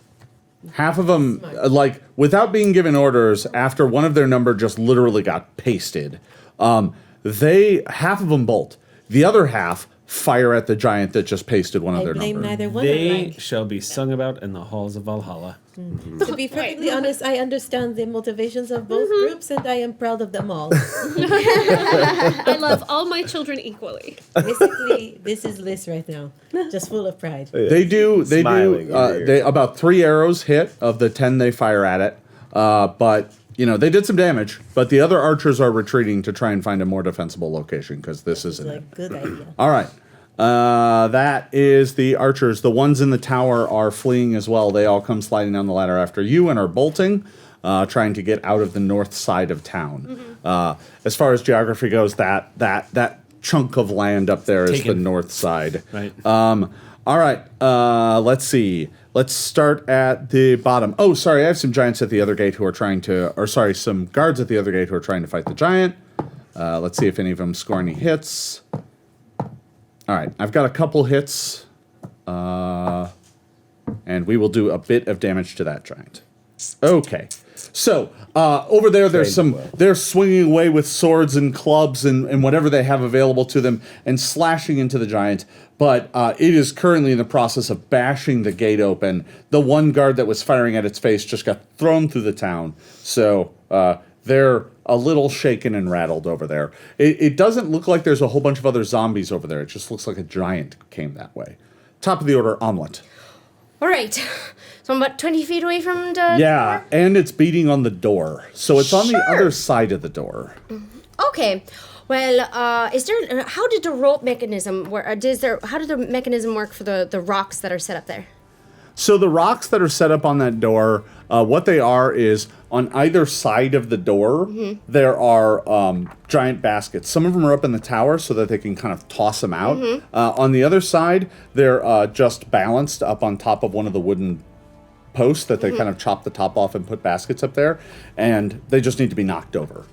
Half of them, like, without being given orders, after one of their number just literally got pasted, half of them bolt. The other half fire at the giant that just pasted one of I their blame number. neither one They of them. shall be sung about in the halls of Valhalla. To be perfectly honest, I understand the motivations of both groups, and I am proud of them all. I love all my children equally. Basically, this is Liz right now, just full of pride. They do. Smiling in your ear. About 3 arrows hit of the 10 they fire at it. But they did some damage. But the other archers are retreating to try and find a more defensible location because this isn't it. Like, good idea. All right. That is the archers. The ones in the tower are fleeing as well. They all come sliding down the ladder after you and are bolting, trying to get out of the north side of town. As far as geography goes, that chunk of land up there is the north side. Right. All right. Let's see. Let's start at the bottom. Oh, sorry. I have some giants at the other gate who are trying to, some guards at the other gate who are trying to fight the giant. Let's see if any of them score any hits. All right, I've got a couple hits, and we will do a bit of damage to that giant. Okay, so over there, they're swinging away with swords and clubs and whatever they have available to them and slashing into the giant, but it is currently in the process of bashing the gate open. The one guard that was firing at its face just got thrown through the town, so they're a little shaken and rattled over there. It doesn't look like there's a whole bunch of other zombies over there. It just looks like a giant came that way. Top of the order, Omelet. All right. So I'm about 20 feet away from the door? And it's beating on the door. So it's on the other side of the door. Okay. Well, how did the rope mechanism work? How did the mechanism work for the rocks that are set up there? So the rocks that are set up on that door, what they are is on either side of the door, there are giant baskets. Some of them are up in the tower so that they can kind of toss them out. On the other side, they're just balanced up on top of one of the wooden posts that they kind of chop the top off and put baskets up there. And they just need to be knocked over.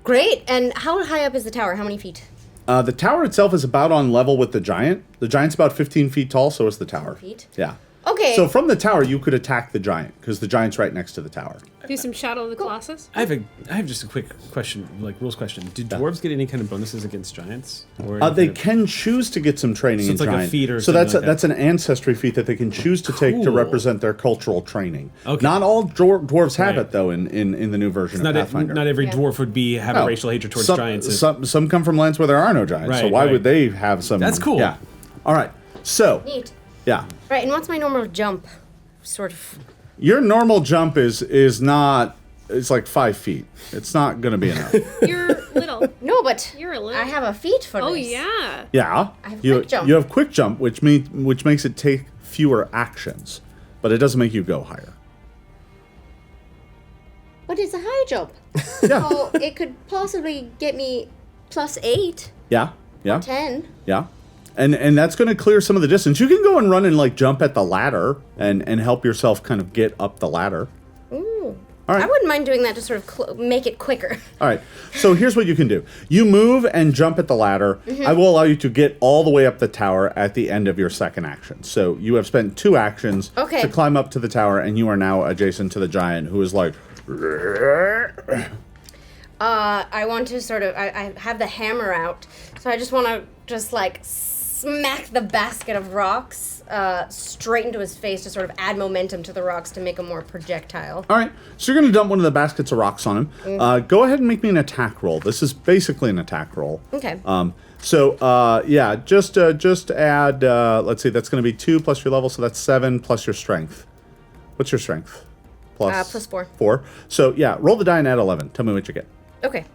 Great. And how high up is the tower? How many feet? The tower itself is about on level with the giant. The giant's about 15 feet tall, so is the tower. 15 feet? Yeah. Okay. So from the tower, you could attack the giant, because the giant's right next to the tower. Do some Shadow of the Colossus. I have just a quick question, like rules question. Do dwarves get any kind of bonuses against giants? Or They can choose to get some training So in it's like a giant. feat or so something that's like that. that's an ancestry feat that they can choose to take to Cool. represent their cultural training. Okay. Not all dwarves have Right. it though in the new version of Pathfinder. not every dwarf would have a No. racial hatred towards some, giants. Some come from lands where there are no giants. So Right, why right. would they have some? That's cool. Yeah. All right. So Neat. yeah, Right, and what's my normal jump? Sort of. your normal jump is not. It's like 5 feet. It's not going to be enough. You're little. No, but You're a little. I have a feat for Oh this. yeah. Yeah. I have you, quick jump. You have quick jump, which makes it take fewer actions, but it doesn't make you go higher. But it's a high jump. Yeah. So it could possibly get me +8, Yeah. Yeah. 10. Yeah. And that's going to clear some of the distance. You can go and run and like jump at the ladder and help yourself kind of get up the ladder. Ooh. All right. I wouldn't mind doing that to sort of make it quicker. All right. So here's what you can do. You move and jump at the ladder. I will allow you to get all the way up the tower at the end of your second action. So you have spent 2 actions to climb up to the tower, and you are now adjacent to the giant who is like... I want to sort of, I have the hammer out, so I just want to just like smack the basket of rocks straight into his face to sort of add momentum to the rocks to make him more projectile. All right. So you're going to dump one of the baskets of rocks on him. Go ahead and make me an attack roll. This is basically an attack roll. Okay. Just add, let's see, that's going to be 2 plus your level, so that's 7 plus your strength. What's your strength? Plus 4. 4. So, yeah, roll the die and add 11. Tell me what you get. Okay.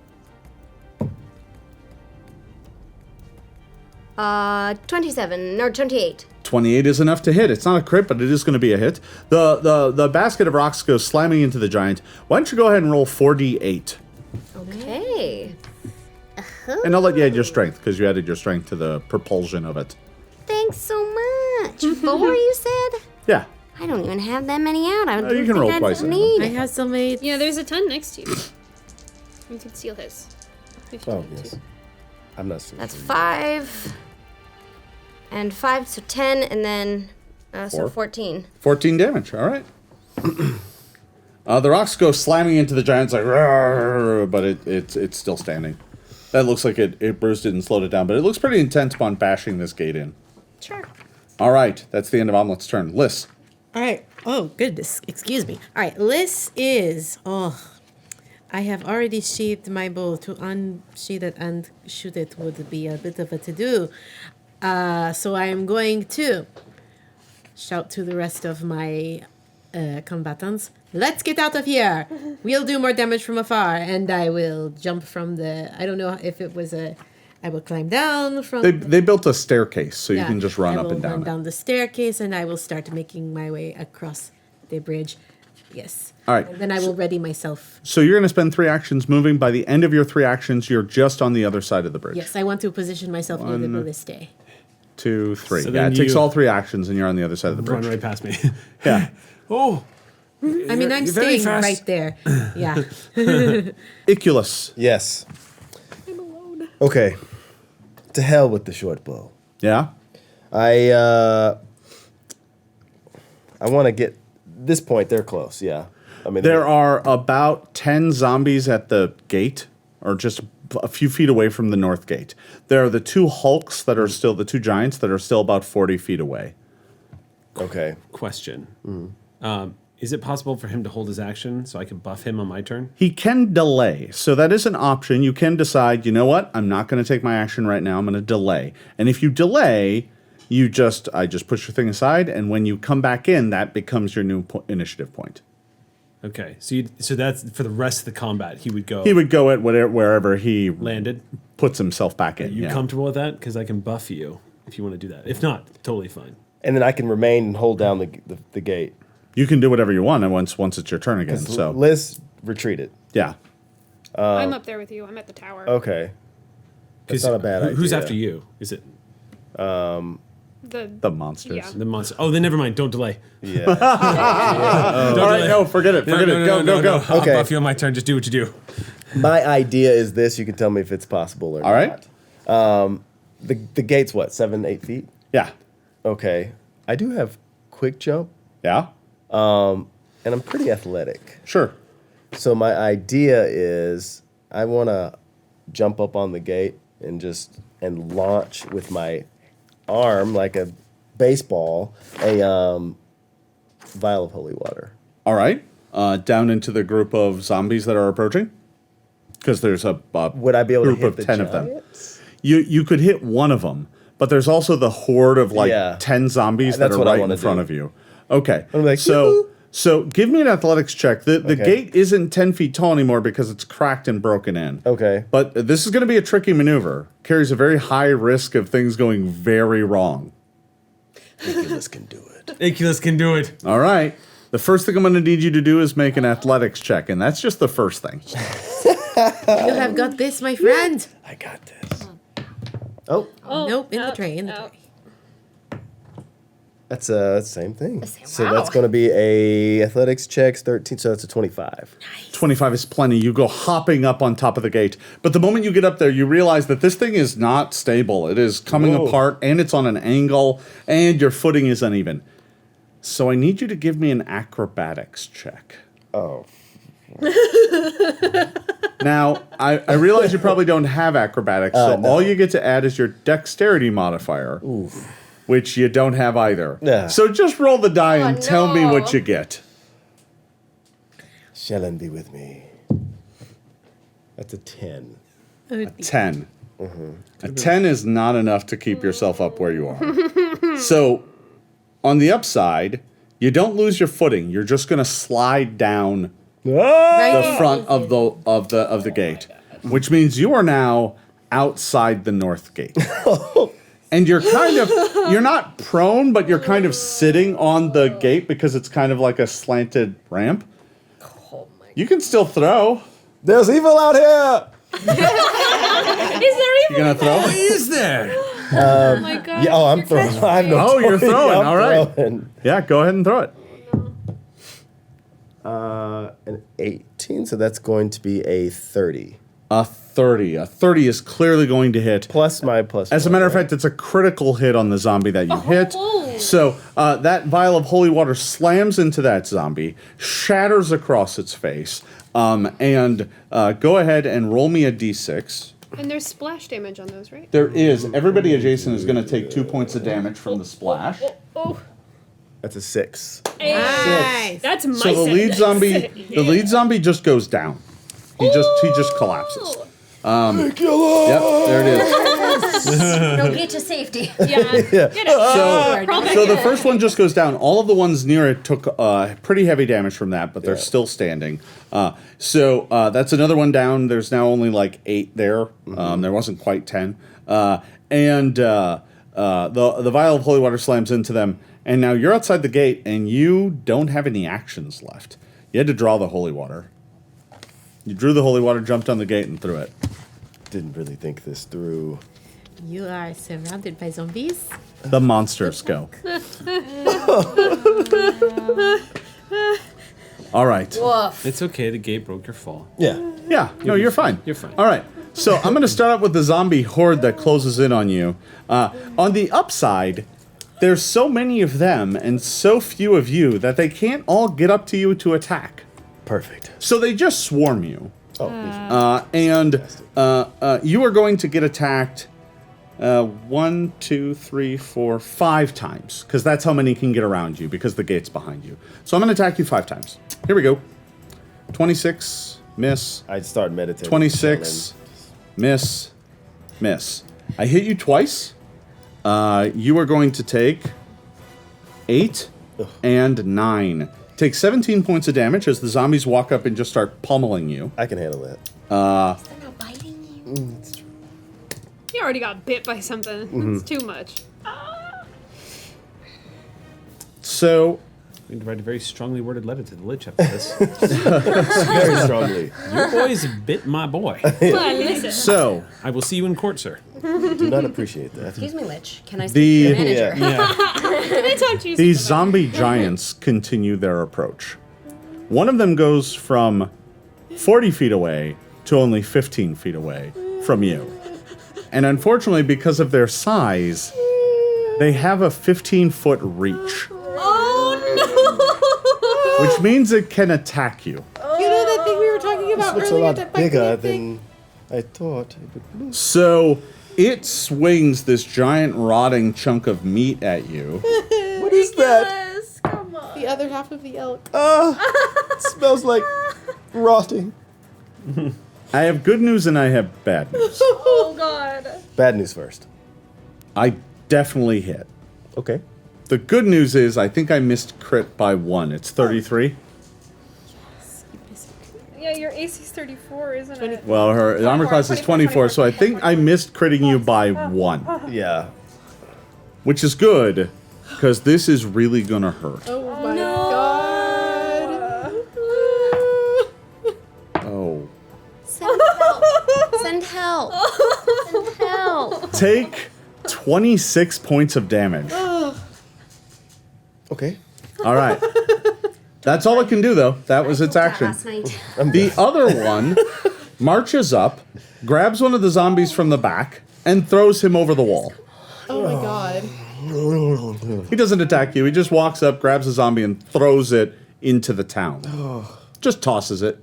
27 or 28. 28 is enough to hit. It's not a crit, but it is going to be a hit. The basket of rocks goes slamming into the giant. Why don't you go ahead and roll 4d8? Okay. And I'll let you add your strength, because you added your strength to the propulsion of it. Thanks so much. 4, you said? Yeah. I don't even have that many out. I don't you can roll twice. I have some made. Yeah, there's a ton next to you. You can steal his. If you Oh, want yes. to. I'm not seeing That's 5. And 5, so 10, and then so 4. 14. 14 damage. All right. The rocks go slamming into the giant's like, "Rawr," but it's still standing. That looks like it bruised it and slowed it down, but it looks pretty intent upon bashing this gate in. Sure. All right, that's the end of Omelet's turn. Liz. All right. Oh, goodness. Excuse me. All right. This is. Oh, I have already sheathed my bow. To unsheath it and shoot it would be a bit of a to-do. So I am going to shout to the rest of my combatants. Let's get out of here. We'll do more damage from afar. And I will jump from the... I don't know if it was a... I will climb down from... They built a staircase, so you Yeah, can just run I up will and down run it. down the staircase, and I will start making my way across the bridge. Yes. All right. And then I will ready myself. So you're going to spend 3 actions moving. By the end of your 3 actions, you're just on the other side of the bridge. Yes, I want to position myself near the ballista. 2, 3. So Yeah, then it takes you- all 3 actions, and you're on the other side of the Run bridge. right past me. Yeah. Oh. I mean, I'm You're very staying fast. right there. Yeah. Iculus. Yes. Okay. To hell with the short bow. Yeah? I want to get this point. They're close. Yeah. I mean, There are about 10 zombies at the gate, or just a few feet away from the north gate. There are the 2 hulks that are still, the 2 giants that are still about 40 feet away. Okay. Question. Is it possible for him to hold his action so I can buff him on my turn? He can delay, so that is an option. You can decide, you know what, I'm not going to take my action right now, I'm going to delay. And if you delay, I just push your thing aside, and when you come back in, that becomes your new initiative point. Okay, so that's for the rest of the combat. He would go. He would go at wherever he landed. puts himself back in. You yeah. comfortable with that? Because I can buff you if you want to do that. If not, totally fine. And then I can remain and hold down the gate. You can do whatever you want, and once it's your turn again. So Liz retreated. yeah, I'm up there with you. I'm at the tower. Okay. That's not a bad idea. Who's after you? Is it the monsters. Yeah. the monster? Oh, then never mind. Don't delay. Yeah. Don't All right, delay. no, forget it. Forget it. Go. I'll Okay. buff you on my turn. Just do what you do. My idea is this. You can tell me if it's possible or All right. not. The gate's what, 7, 8 feet? Yeah, Okay. I do have quick jump, yeah, and I'm pretty athletic. sure. So my idea is I want to jump up on the gate and launch with my arm like a baseball a vial of holy water. All right, down into the group of zombies that are approaching, because there's a Would I be able group to hit of the 10 of them. giants? You could hit one of them, but there's also the horde of like Yeah. 10 zombies that That's are what I right wanna in front do. of you. Okay, I'm like, so "Yoo-hoo." so give me an athletics check. The Okay. gate isn't 10 feet tall anymore because it's cracked and broken in. Okay. But this is going to be a tricky maneuver. Carries a very high risk of things going very wrong. Nicholas can do it. Iculus can do it. All right. The first thing I'm going to need you to do is make an athletics check, and that's just the first thing. You have got this, my friend. I got this. Oh, Nope, in the out, tray, in the out. tray. that's the same thing. So wow. that's going to be a athletics checks 13. So that's a 25. 25 is plenty. You go hopping up on top of the gate. But the moment you get up there, you realize that this thing is not stable. It is coming Whoa. apart, and it's on an angle, and your footing is uneven. So I need you to give me an acrobatics check. Oh. Now, I realize you probably don't have acrobatics, so No. all you get to add is your dexterity modifier, which you don't have either. Yeah. So just roll the die and tell me what you get. Shellen be with me. That's a 10. 10. A 10 is not enough to keep yourself up where you are. So, on the upside, you don't lose your footing. You're just going to slide down the front of the gate, which means you are now outside the north gate. And you're not prone, but you're kind of sitting on the gate because it's kind of like a slanted ramp. You can still throw. There's evil out here! Is there You gonna throw? Is there? Oh my god. Yeah, I'm throwing. I have no Oh, you're choice. throwing, I'm all right. throwing. Yeah, go ahead and throw it. An 18, so that's going to be a 30. A 30. A 30 is clearly going to hit. Plus my plus As a one, matter of right? fact, it's a critical hit on the zombie that you hit. Oh. So that vial of holy water slams into that zombie, shatters across its face, and go ahead and roll me a d6. And there's splash damage on those, right? There is. Everybody adjacent is going to take 2 points of damage from the splash. Oh. That's a 6. Hey, that's my So the lead zombie just goes down. He just collapses. Yep, there it is. No, get to safety. So the first one just goes down. All of the ones near it took pretty heavy damage from that, but they're still standing. So that's another one down. There's now only like 8 there. There wasn't quite 10. And the vial of holy water slams into them. And now you're outside the gate, and you don't have any actions left. You had to draw the holy water. You drew the holy water, jumped on the gate, and threw it. Didn't really think this through. You are surrounded by zombies. The monsters go. All right. Woof. It's okay. The gate broke your fall. Yeah. Yeah, no, you're fine. You're fine. All right. So I'm going to start out with the zombie horde that closes in on you. On the upside, there's so many of them and so few of you that they can't all get up to you to attack. Perfect. So they just swarm you. Oh, And you are going to get attacked 1, 2, 3, 4, 5 times. Because that's how many can get around you, because the gate's behind you. So I'm going to attack you 5 times. Here we go. 26, miss. I'd start meditating. 26, miss, miss. I hit you twice. You are going to take 8 and 9. Take 17 points of damage as the zombies walk up and just start pummeling you. I can handle that. They're not biting you. It's true. You already got bit by something. That's too much. So, We need to write a very strongly worded letter to the Lich after this. Very strongly. Your boys bit my boy. Listen. so I will see you in court, sir. Do not appreciate that. Excuse me, Lich. Can I speak to the your manager? Can I talk to you? these zombie giants continue their approach. One of them goes from 40 feet away to only 15 feet away from you. And unfortunately, because of their size, they have a 15-foot reach. Which means it can attack you. You know that thing we were talking about Looks a earlier? lot that bigger biking thing? than I thought it would look. So it swings this giant rotting chunk of meat at you. What is that? Yes, come on. The other half of the elk. It smells like rotting. I have good news and I have bad news. Oh God. Bad news first. I definitely hit. Okay. The good news is I think I missed crit by 1. It's 33. Yeah, your AC's 34, isn't it? Well, her armor class is 24, so I think I missed critting you by 1. Yeah. Which is good, because this is really going to hurt. Oh my god. Oh. Send help. Send help. Send help. Take 26 points of damage. Okay. All right. That's all it can do, though. That was its action. Last night. The other one marches up, grabs one of the zombies from the back, and throws him over the wall. Oh my god. He doesn't attack you. He just walks up, grabs a zombie, and throws it into the town. Just tosses it.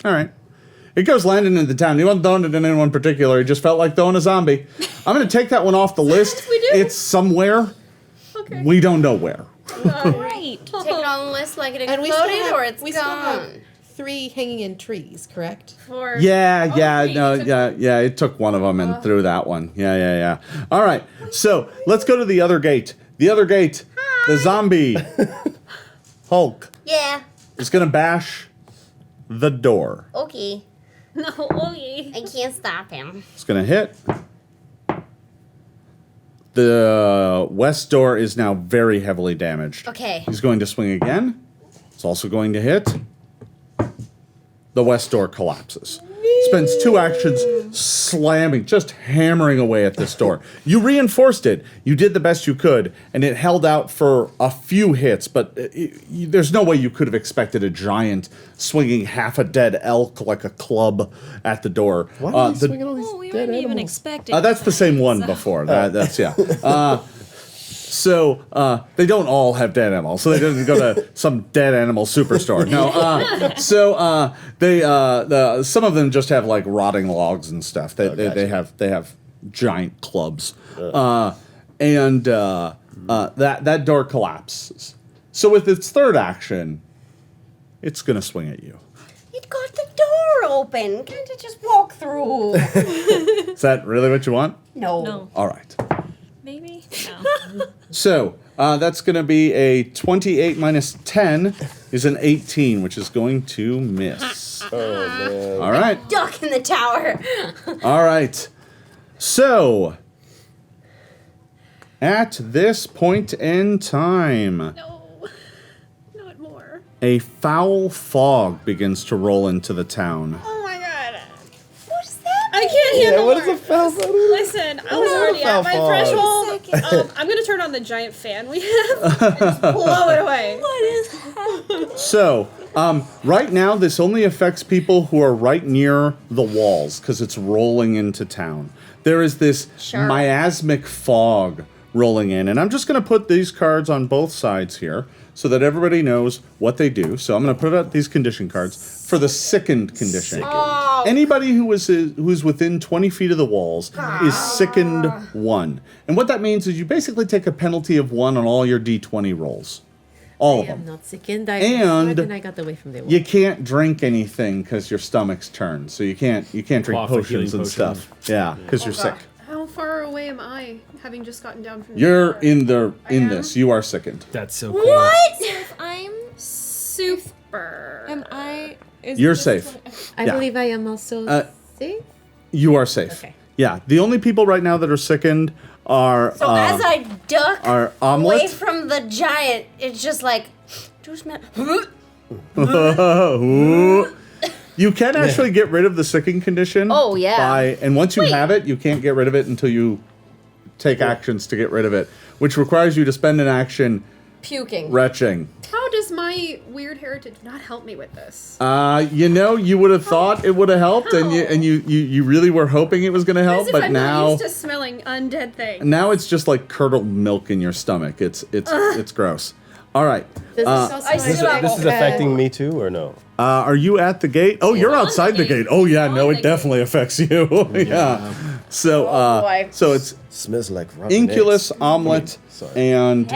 All right. It goes landing in the town. He wasn't throwing it in anyone particular. He just felt like throwing a zombie. I'm going to take that one off the list. we do? It's somewhere. Okay. We don't know where. Right. Take it on the list like it And exploded, or it's we still have gone. 3 hanging in trees, correct? For Yeah, okay, no, you took- yeah. It took one of them and threw that one. Yeah. All right. So let's go to the other gate. The other gate. The zombie Hulk Yeah. is going to bash the door. Okay. No, okay. I can't stop him. It's going to hit. The west door is now very heavily damaged. Okay. He's going to swing again. It's also going to hit. The west door collapses. Spends 2 actions slamming, just hammering away at this door. You reinforced it. You did the best you could, and it held out for a few hits, but there's no way you could have expected a giant swinging half a dead elk like a club at the door. Why are you swinging all these Oh, we dead weren't even animals? expecting. That's the same one before. That's yeah. So they don't all have dead animals. So they didn't go to some dead animal superstore. No. Some of them just have like rotting logs and stuff. They gotcha. have giant clubs. And that door collapses. So with its third action, it's going to swing at you. It got the door open. Can't it just walk through? Is that really what you want? No. All right. Maybe? No. So that's going to be a 28 minus 10 is an 18, which is going to miss. Oh, man. All right. Duck in the tower. All right. So at this point in time, No, not more. a foul fog begins to roll into the town. Oh my god. What's that? I can't handle What is more. a foul sound? Listen, I was already at my foul fog. threshold. I'm gonna turn on the giant fan we have and just blow it away. What is happening? So, right now, this only affects people who are right near the walls because it's rolling into town. There is this miasmic fog rolling in, and I'm just going to put these cards on both sides here so that everybody knows what they do. So I'm going to put out these condition cards for the sickened condition. Oh. Anybody who's within 20 feet of the walls is sickened 1. And what that means is you basically take a penalty of 1 on all your D20 rolls. All of I am them. not sickened. And I got away from the wall. You can't drink anything because your stomach's turned. So you can't drink Quaff a potions healing and potion. stuff. Yeah, because you're sick. How far away am I, having just gotten down from the You're tower? in am? this. You are sickened. That's so cool. What? If I'm... Super. Am I... Is You're this safe. I Yeah. believe I am also safe. You are safe. Okay. Yeah. The only people right now that are sickened are So as I duck are away omelet. from the giant, it's just like... Just You can actually get rid of the sicking condition. Oh, yeah. And once you have it, you can't get rid of it until you take actions to get rid of it, which requires you to spend an action puking. retching. How does my weird heritage not help me with this? You would have thought it would have helped, and you really were hoping it was going to help, As if but I'm not now used to smelling undead things. now it's just like curdled milk in your stomach. It's gross. All right. This is affecting me too, or no? Are you at the gate? Oh, you're outside the gate. Oh yeah, no, it definitely affects you. Yeah. So boy. so it's Smells like rotten Inculus, eggs. Omelet, Sorry. and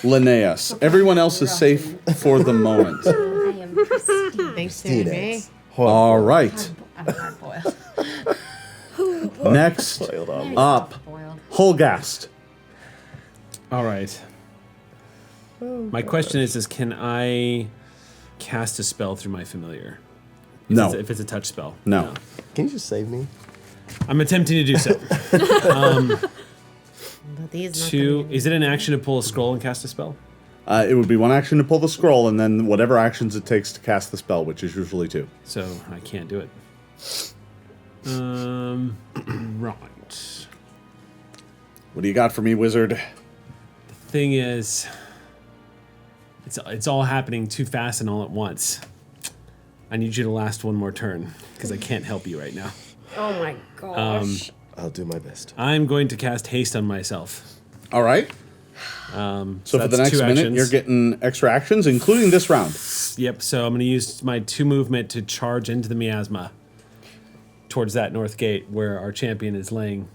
Linnaeus. Everyone else is safe for the moment. I am pristine. Thanks to Teen me. eggs. All right. I'm hard boiled. Next Boiled omelet. up, Holgast. All right. My question is can I cast a spell through my familiar? No. If it's a touch spell. No. Can you just save me? I'm attempting to do so. But he's not Is it an action to pull a scroll and cast a spell? It would be one action to pull the scroll, and then whatever actions it takes to cast the spell, which is usually 2. So I can't do it. Right. What do you got for me, wizard? Thing is, it's all happening too fast and all at once. I need you to last one more turn because I can't help you right now. Oh my gosh. I'll do my best. I'm going to cast haste on myself. All right. So for the that's next 2 minute, actions. you're getting extra actions, including this round. Yep. So I'm going to use my 2 movement to charge into the miasma towards that north gate where our champion is laying,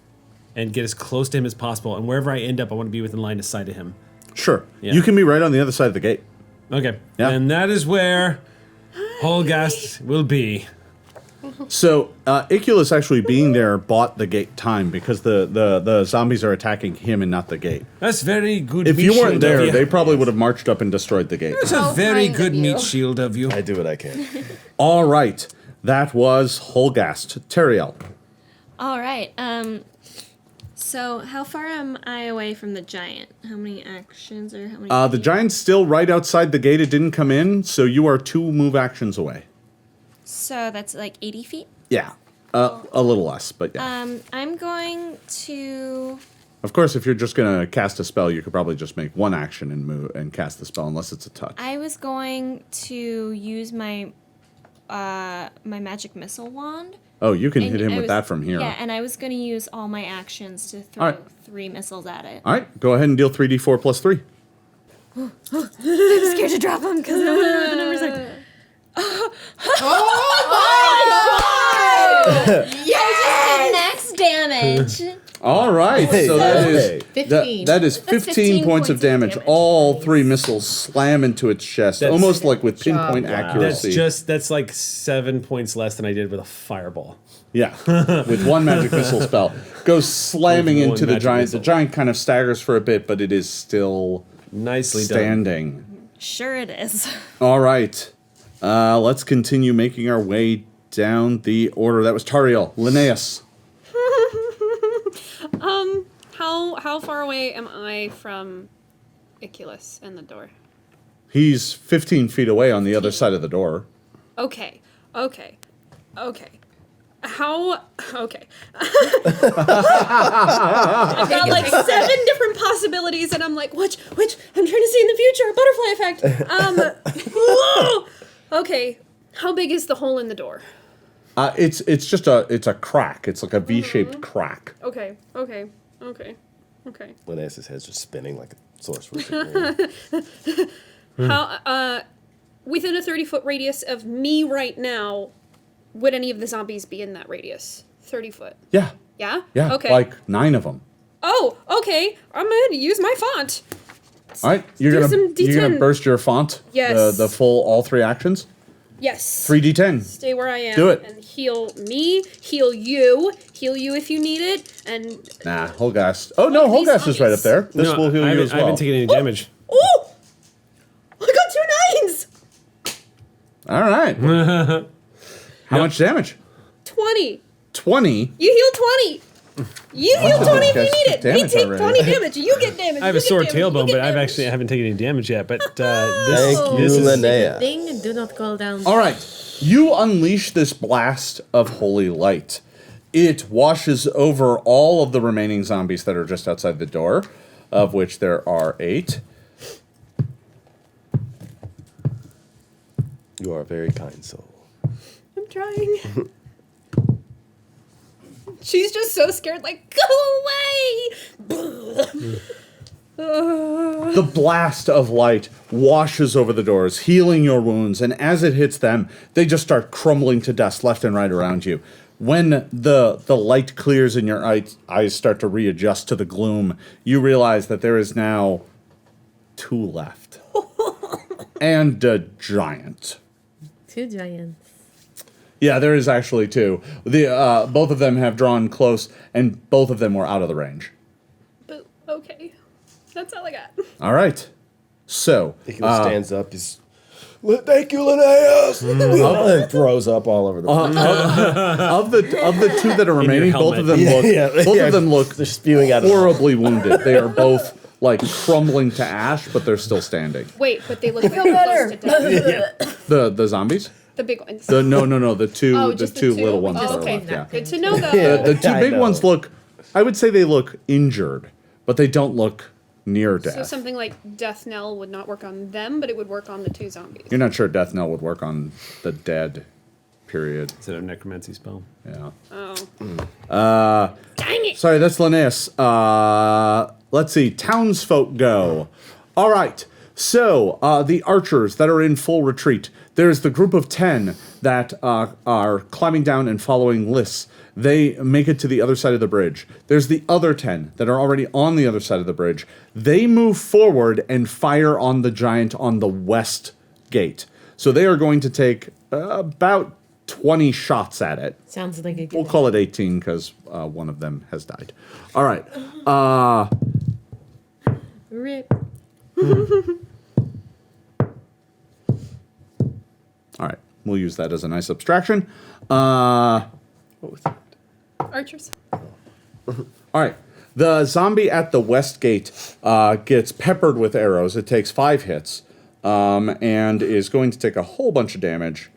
and get as close to him as possible. And wherever I end up, I want to be within line of sight of him. Sure. Yeah. You can be right on the other side of the gate. Okay. Yeah. And that is where Holgast will be. So Iculus actually being there bought the gate time because the zombies are attacking him and not the gate. That's very good. If meat you weren't shield there, of you. they probably would have marched up and destroyed the gate. That's a How very kind good of you. meat shield of you. I do what I can. All right. That was Holgast. Teriel. All right. So how far am I away from the giant? How many actions or how many? The giant's still right outside the gate. It didn't come in, so you are 2 move actions away. So that's like 80 feet. Yeah. A little less, but yeah. I'm going to. Of course, if you're just going to cast a spell, you could probably just make 1 action and move and cast the spell, unless it's a touch. I was going to use my my magic missile wand. Oh, you can And hit him I with was- that from here. Yeah, and I was going to use all my actions to throw All right. 3 missiles at it. All right, go ahead and deal 3d4 plus 3. I'm scared to drop them because I don't know what the numbers are. Yes! Max damage. All right, so that is 15. that is 15 points of damage. All 3 missiles slam into its chest, almost like with pinpoint accuracy. That's like 7 points less than I did with a fireball. Yeah, with 1 magic missile spell. Goes slamming With one into the magic giant. missile. The giant kind of staggers for a bit, but it is still Nicely done. standing. Sure it is. All right, let's continue making our way down the order. That was Tariel. Linnaeus. How far away am I from Iculus and the door? He's 15 feet away on the other side of the door. Okay. Okay. How? Okay. I've got like 7 different possibilities, and I'm like, which? I'm trying to see in the future. Butterfly effect. Okay. How big is the hole in the door? It's just a crack. It's like a V-shaped crack. Okay. Linnaeus' head's just spinning like a sorcerer's. How? Within a 30-foot radius of me right now, would any of the zombies be in that radius? 30 foot. Yeah. Yeah. Yeah. Okay. Like 9 of them. Oh. Okay. I'm gonna use my font. All right. You're Do gonna some D10. burst your font. Yes. The full all 3 actions. Yes. 3d10. Stay where I am. Do it. And heal me. Heal you if you need it. And Nah, Holgast. Oh no, These Holgast is right up zombies. there. This No, will heal I you haven't- as I well. haven't taken any damage. oh, I got 2 9s. All right. How much damage? 20. 20. You heal 20. You heal 20 if you Guys need took it. We damage take already. 20 damage. You get damage. I have you a sword get damage, tailbone, you but get I damage. haven't taken any damage yet. But Thank this you, is Linnea. Thing, do not call down. All right. You unleash this blast of holy light. It washes over all of the remaining zombies that are just outside the door, of which there are 8. You are a very kind soul. I'm trying. She's just so scared, like, go away! The blast of light washes over the doors, healing your wounds, and as it hits them, they just start crumbling to dust left and right around you. When the light clears and your eyes start to readjust to the gloom, you realize that there is now 2 left. And a giant. 2 giants. Yeah, there is actually 2. The both of them have drawn close, and both of them were out of the range. But, okay. That's all I got. All right. So, Iculus stands up. He's, thank you, Linnaeus! And throws up all over the place. of the 2 that are remaining, both of them look They're spewing out of horribly wounded. They are both like crumbling to ash, but they're still standing. Wait, but they look like they're close to death. The zombies? The big ones. No. The 2 Oh, the just the 2 two? little ones Oh, that are okay. left. Yeah. Good to know, though. The 2 I big know. ones look. I would say they look injured, but they don't look near death. So something like Death Knell would not work on them, but it would work on the 2 zombies. You're not sure Death Knell would work on the dead. Period. Instead of necromancy spell. Yeah. Oh. Dang it! Sorry, that's Linnaeus. Let's see. Townsfolk go. All right. So, the archers that are in full retreat. There's the group of 10 that are climbing down and following Liss. They make it to the other side of the bridge. There's the other 10 that are already on the other side of the bridge. They move forward and fire on the giant on the west gate. So they are going to take about 20 shots at it. Sounds like a good We'll call it 18 because one of them has died. All right. Rip. All right. We'll use that as a nice abstraction. What was that? Archers. All right. The zombie at the west gate gets peppered with arrows. It takes 5 hits and is going to take a whole bunch of damage.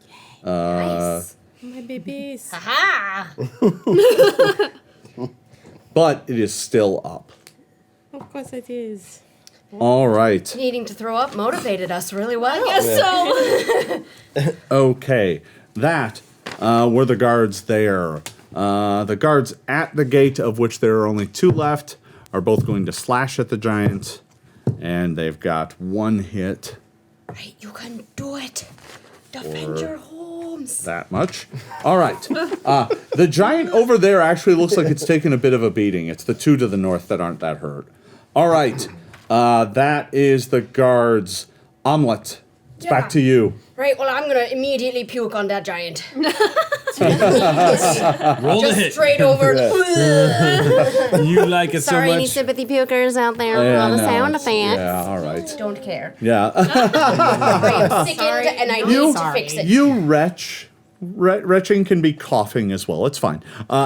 Nice. My babies. But it is still up. Of course it is. All right. Needing to throw up motivated us really well. Yes, so. Okay. That were the guards there. The guards at the gate, of which there are only 2 left, are both going to slash at the giant. And they've got 1 hit. Right, you can do it. Defend your horde. bombs. That much. All right. The giant over there actually looks like it's taken a bit of a beating. It's the two to the north that aren't that hurt. All right. That is the guard's omelet. It's back to you. Right, well, I'm gonna immediately puke on that giant. Roll the Just hit. straight over. You like it Sorry, so any much. sympathy pukers out there with all the sound effects. Yeah, all right. Don't care. Yeah. I am sickened and I need to fix it. You retch. Retching can be coughing as well. It's fine.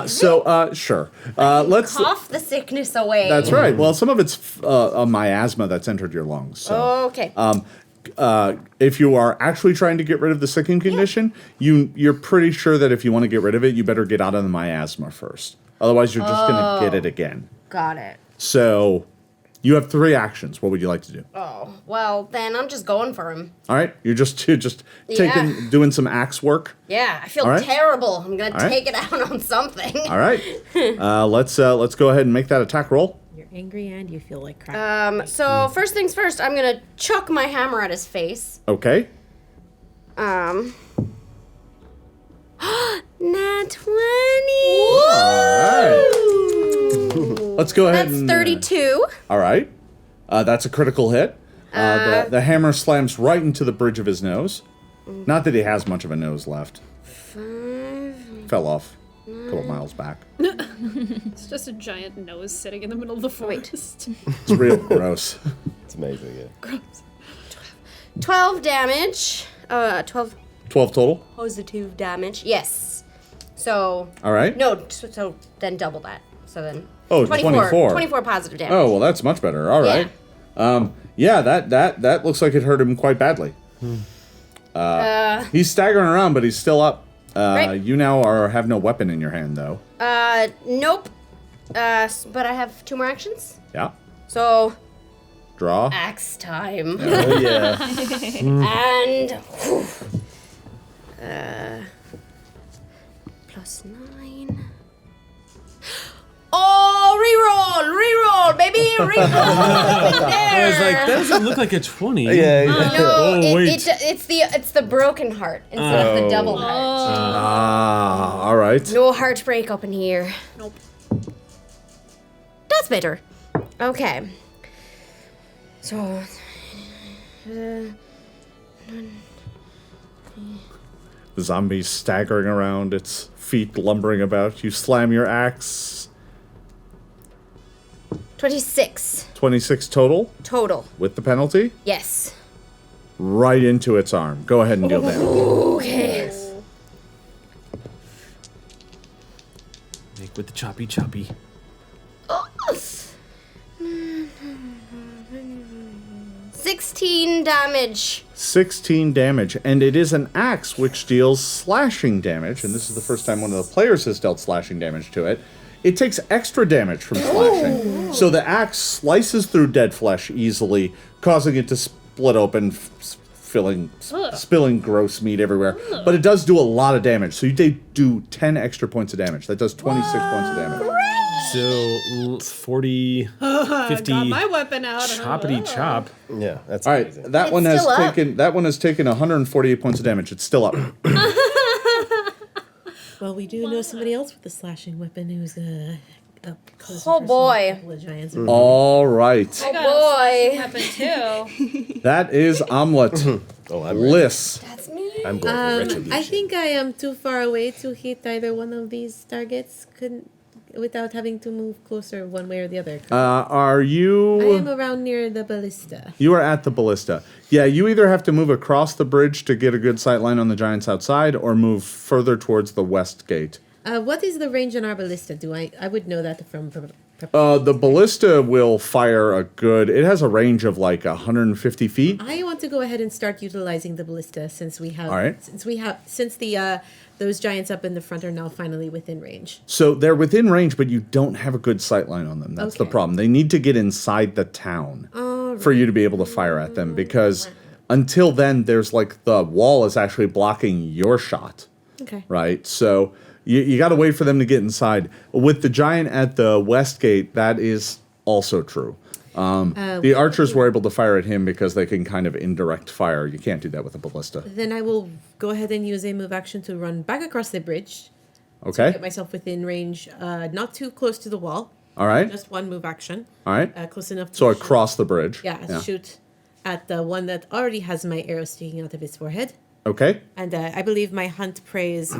Sure. Let's. Cough the sickness away. That's right. Well, some of it's a miasma that's entered your lungs. So. Okay. If you are actually trying to get rid of the sicking condition, you're pretty sure that if you want to get rid of it, you better get out of the miasma first. Otherwise, you're just going to get it again. Got it. So, you have 3 actions. What would you like to do? Oh, well, then I'm just going for him. All right, you're just doing some axe work. Yeah, I feel All right. terrible. I'm gonna All right. take it out on something. All right, let's go ahead and make that attack roll. You're angry and you feel like crap. So first things first, I'm gonna chuck my hammer at his face. Okay. Nat 20. All right. Let's go ahead. That's and 32. All right. That's a critical hit. The hammer slams right into the bridge of his nose. Not that he has much of a nose left. 5. Fell off a couple miles back. It's just a giant nose sitting in the middle of the forest. It's real gross. It's amazing, yeah. 12 damage. 12 12 total. positive damage. Yes. So. All right. No, so then double that. So then. Oh, 24. 24 positive damage. Oh, well, that's much better. All right. That looks like it hurt him quite badly. He's staggering around, but he's still up. Right. You now have no weapon in your hand, though. Nope. But I have 2 more actions. Yeah. So. Draw. Axe time. Oh, yeah. And. Whew, plus 9. Oh, reroll, baby, reroll. I was like, that doesn't look like a 20. Yeah. No, Oh, wait. it's the broken heart instead of the double heart. All right. No heartbreak up in here. Nope. That's better. Okay. So. The zombie's staggering around, its feet lumbering about. You slam your axe. 26 26 total total. with the penalty. Yes. Right into its arm. Go ahead and deal damage. Okay. Make with the choppy. 16 damage. 16 damage, and it is an axe which deals slashing damage, and this is the first time one of the players has dealt slashing damage to it. It takes extra damage from slashing. So the axe slices through dead flesh easily, causing it to split open, spilling gross meat everywhere. But it does do a lot of damage, so you do 10 extra points of damage. That does 26 points of damage. So 40, 50. Got my weapon out. Choppity chop. Yeah, that's All right, amazing. that one has still up. taken 148 points of damage. It's still up. Well, we do know somebody else with a slashing weapon who's up close. Oh, and personal boy. with a couple of giants. All right, Oh boy. Happened too. that is Omelet. Oh, I'm ready. Liss. That's me. I'm going for retribution. I think I am too far away to hit either one of these targets. Without having to move closer one way or the other. Are I you? am around near the ballista. You are at the ballista. Yeah, you either have to move across the bridge to get a good sight line on the giants outside, or move further towards the west gate. What is the range on our ballista? I would know that from. The ballista will fire a good. It has a range of like 150 feet. I want to go ahead and start utilizing the ballista since we have. All right. Since the those giants up in the front are now finally within range. So they're within range, but you don't have a good sight line on them. That's the Okay. problem. They need to get inside the town for you to be able to fire at them, because until then, there's like the wall is actually blocking your shot. Okay. Right? So you got to wait for them to get inside. With the giant at the west gate, that is also true. The archers were able to fire at him because they can kind of indirect fire. You can't do that with a ballista. Then I will go ahead and use a move action to run back across the bridge. Okay. To get myself within range, not too close to the wall. All right. Just one move action. All right. Close enough to So shoot. across the bridge. Yeah, shoot at the one that already has my arrow sticking out of its forehead. Okay. And I believe my hunt prey is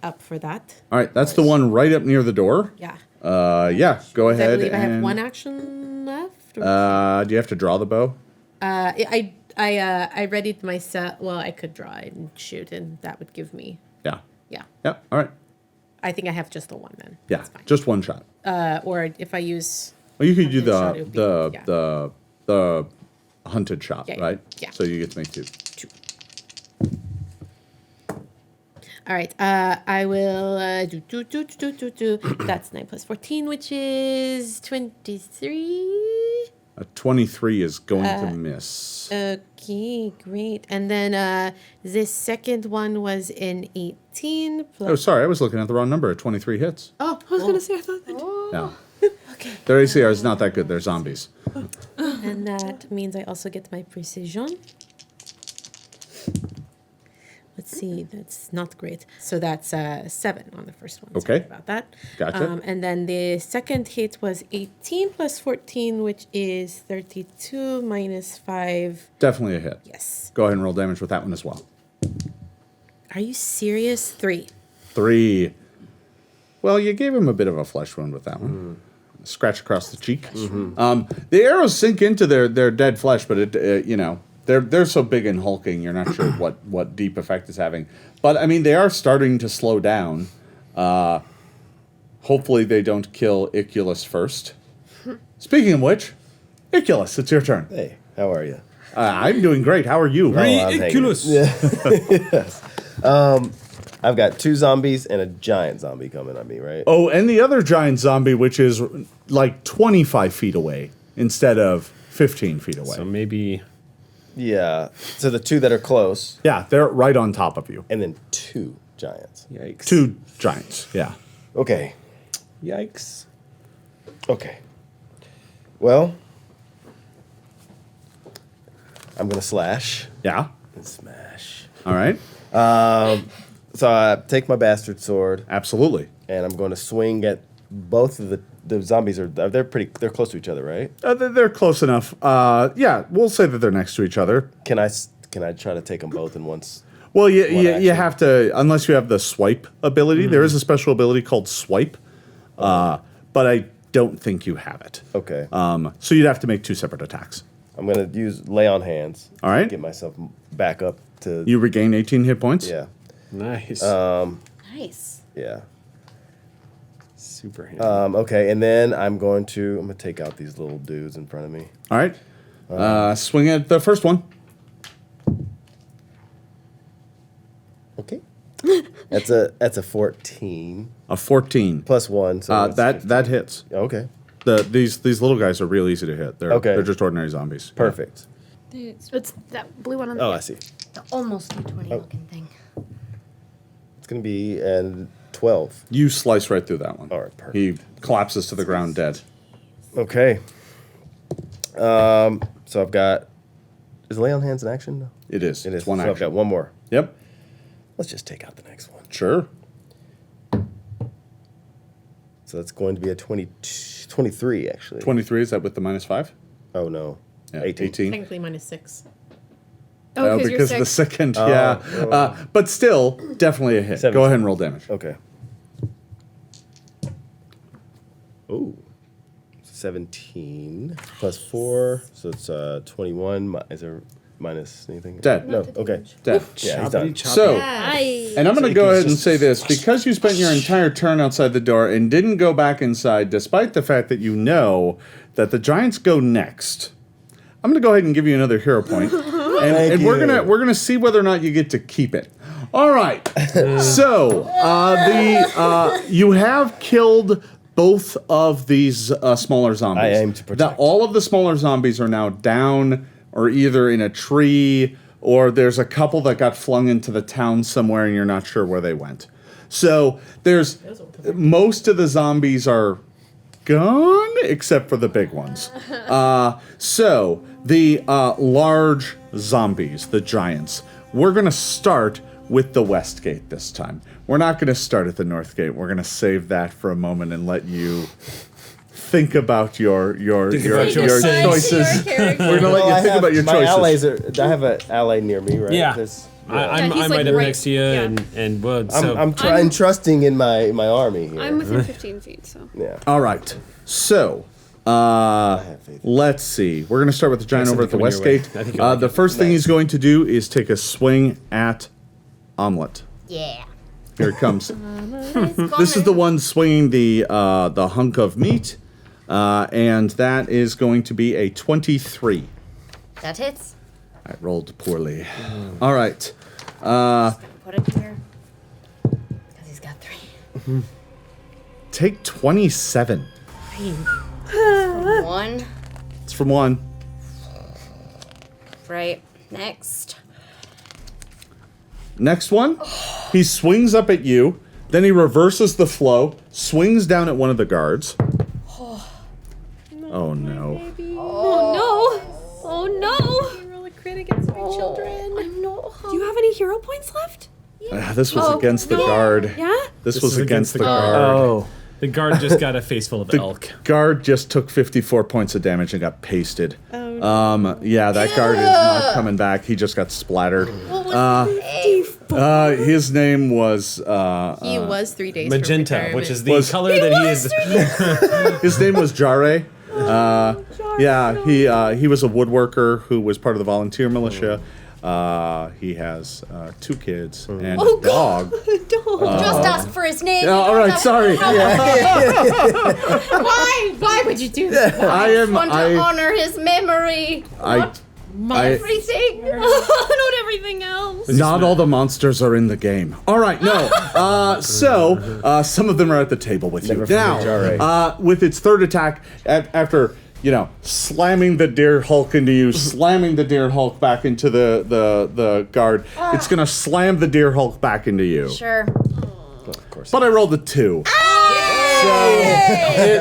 up for that. All right. That's the one right up near the door. Yeah. Yeah. Go I ahead. believe I have and, one action left. Or do you have to draw the bow? I readied myself. Well, I could draw it and shoot, and that would give me. Yeah. Yeah. Yeah. All right. I think I have just the one then. Yeah. That's fine. Just one shot. Or if I use. Well, you could do Hunted shot, it would be- the hunted shot, Yeah, right? yeah. So you get to make 2. All right. I will do. That's 9 plus 14, which is 23. A 23 is going to miss. Okay, great. And then this second one was an 18 plus. Oh, sorry, I was looking at the wrong number. 23 hits. Oh, I was gonna say I thought that. No. Okay. Their ACR is not that good. They're zombies. And that means I also get my precision. Let's see, that's not great. So that's 7 on the first one. Okay. Sorry about that. Gotcha. And then the second hit was 18 plus 14, which is 32 minus 5. Definitely a hit. Yes. Go ahead and roll damage with that one as well. Are you serious? 3. 3. Well, you gave him a bit of a flesh wound with that one. Scratch across the cheek. The arrows sink into their dead flesh, but they're so big and hulking, you're not sure what deep effect is having. But I mean, they are starting to slow down. Hopefully, they don't kill Iculus first. Speaking of which, Iculus, it's your turn. Hey, how are you? I'm doing great. How are you? I'm hanging. Ridiculous. Yes. I've got 2 zombies and a giant zombie coming at me, right? Oh, and the other giant zombie, which is like 25 feet away instead of 15 feet away. So maybe Yeah. So the 2 that are close, Yeah, they're right on top of you. and then 2 giants. yikes. 2 giants. Yeah. Okay. Yikes. Okay. Well, I'm gonna slash Yeah. and smash. All right. So I take my bastard sword Absolutely. and I'm going to swing at both of the zombies. They're close to each other, right? They're close enough. Yeah, we'll say that they're next to each other. Can I try to take them both in once? Well, you action. have to, unless you have the swipe ability. There is a special ability called swipe, but I don't think you have it. Okay. So you'd have to make 2 separate attacks. I'm gonna use lay on hands. All right. Get myself back up to. You regain 18 hit points. Yeah. Nice. Nice. Yeah. Super handy. Okay, and then I'm gonna take out these little dudes in front of me. All right. Swing at the first one. Okay. That's a 14 A 14. plus 1. So it's That hits. okay. These little guys are real easy to hit. They're just ordinary zombies. Perfect. It's that blue one on the Oh, I see. The almost D20 looking thing. It's gonna be a 12. You slice right through that one. All right, perfect. He collapses to the ground dead. Okay. So I've got. Is lay on hands an action? No. It is. It is. It's one so action. I've got one more. Yep. Let's just take out the next one. Sure. So that's going to be a 23, actually. 23, is that with the -5? Oh, no. Yeah, 18. Technically -6. Oh, because you're because of the sick. second, yeah. But still, definitely a hit. 17. Go ahead and roll damage. Okay. Oh. 17 plus 4. So it's 21. Is there minus anything? Dead. No. Okay. Dead. Yeah, he's done. So, Nice. and I'm going to go ahead and say this. Because you spent your entire turn outside the door and didn't go back inside, despite the fact that you know that the giants go next, I'm going to go ahead and give you another hero point. And we're gonna see whether or not you get to keep it. All right. So you have killed both of these smaller zombies. I aim to protect. All of the smaller zombies are now down or either in a tree or there's a couple that got flung into the town somewhere and you're not sure where they went. So there's most of the zombies are gone, except for the big ones. So the large zombies, the giants, we're going to start with the west gate this time. We're not going to start at the north gate. We're going to save that for a moment and let you think about your choices. We're going to let you think about your my choices. allies I have an ally near me, right? Yeah. This- I'm he's, like, right up right- next to you, yeah. and so I'm trusting in my army here. I'm within 15 feet, so. yeah. All right. So, have faith. let's see. We're going to start with the giant Yes, over at the coming west your way. gate. I think you'll like The it. first thing he's going to do is take a swing at Omelet. Yeah. Here it comes. This is the one swinging the hunk of meat, and that is going to be a 23. That hits. I rolled poorly. All right. Put it here. Because he's got 3. Take 27. One. It's from 1. Right. Next. Next one, he swings up at you, then he reverses the flow, swings down at one of the guards. Oh no. Oh no! Oh no! Roll a crit against my children. I'm not. Do you have any hero points left? This was against the guard. Yeah? This was against the guard. Oh, the guard just got a face full of elk. Guard just took 54 points of damage and got pasted. Yeah, that guard is not coming back. He just got splattered. His name was He was 3 days Magenta, from which is retirement. the color that he is. his name was Jare. Yeah, he was a woodworker who was part of the volunteer militia. He has 2 kids and a dog. Just ask for his name. All right, sorry. Why would you do that? Want to honor his memory. Everything. Not everything else. Not all the monsters are in the game. All right, no. So some of them are at the table with you Never forget Jare. now. With its third attack, after slamming the deer hulk into you, slamming the deer hulk back into the guard, it's gonna slam the deer hulk back into you. Sure. Of course. But I rolled a 2. So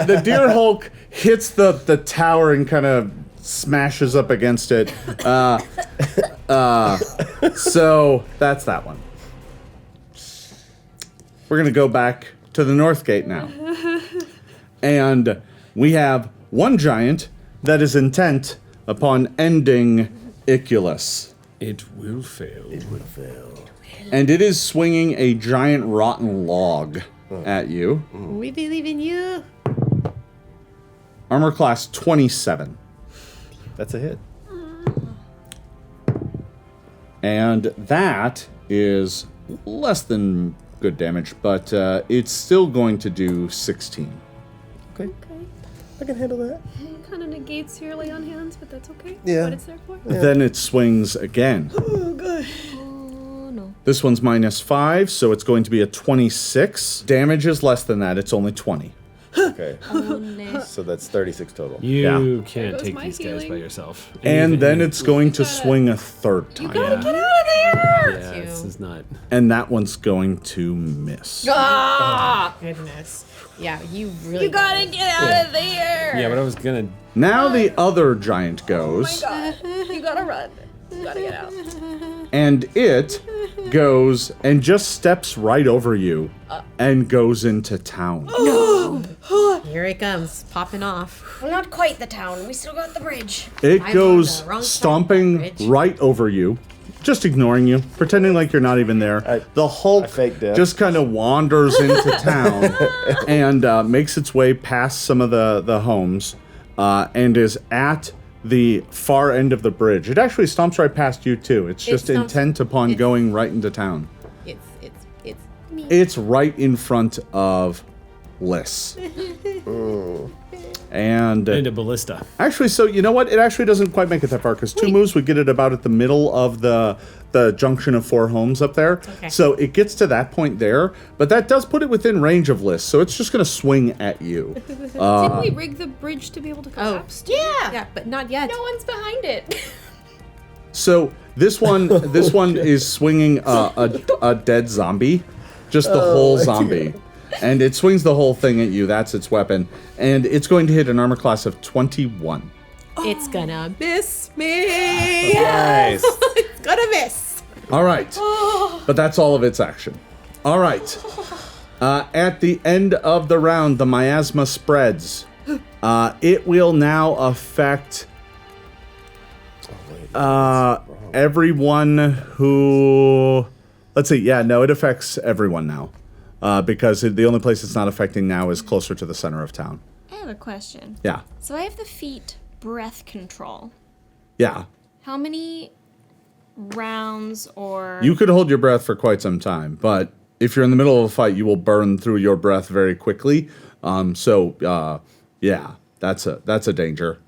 the deer hulk hits the tower and kind of smashes up against it. So that's that one. We're going to go back to the north gate now. And we have one giant that is intent upon ending Iculus. It will fail. And it is swinging a giant rotten log at you. We believe in you. Armor class 27. That's a hit. And that is less than good damage, but it's still going to do 16. Okay. I can handle that. Kind of negates your lay on hands, but that's okay. Yeah. What it's there for. Then it swings again. Oh no. This one's -5, so it's going to be a 26. Damage is less than that, it's only 20. Okay. Only. So that's 36 total. You Yeah. can't goes take my these guys healing. by yourself. And Even then you- it's going to swing a third time. Yeah. Get out of there! Yeah, this is not. And that one's going to miss. Goodness. Yeah, you really. You gotta get out of there. Yeah, but I was gonna. Now the other giant goes, You gotta run. You gotta get out. and it goes and just steps right over you and goes into town. Here it comes, popping off. Well, not quite the town. We still got the bridge. It I'm goes on the wrong side of the stomping bridge. right over you, just ignoring you, pretending like you're not even there. The Hulk fake death. just kind of wanders into town and makes its way past some of the homes and is at the far end of the bridge. It actually stomps right past you too. It's just stomps- intent upon going right into town. It's It's right in front of Liss. And Into ballista. actually, so you know what? It actually doesn't quite make it that far because 2 moves would get it about at the middle of the junction of 4 homes up there. Okay. So it gets to that point there, but that does put it within range of Liss. So it's just going to swing at you. Didn't we rig the bridge to be able to collapse? yeah, but not yet. No one's behind it. So this one is swinging a dead zombie, just the whole zombie. And it swings the whole thing at you. That's its weapon. And it's going to hit an armor class of 21. It's gonna miss me. Nice. It's gonna miss. All right. But that's all of its action. All right. At the end of the round, the miasma spreads. It will now affect everyone who... Let's see. Yeah, no, it affects everyone now. Because the only place it's not affecting now is closer to the center of town. I have a question. Yeah. So I have the feat breath control. Yeah. How many rounds or... You could hold your breath for quite some time, but if you're in the middle of a fight, you will burn through your breath very quickly. Yeah, that's a danger.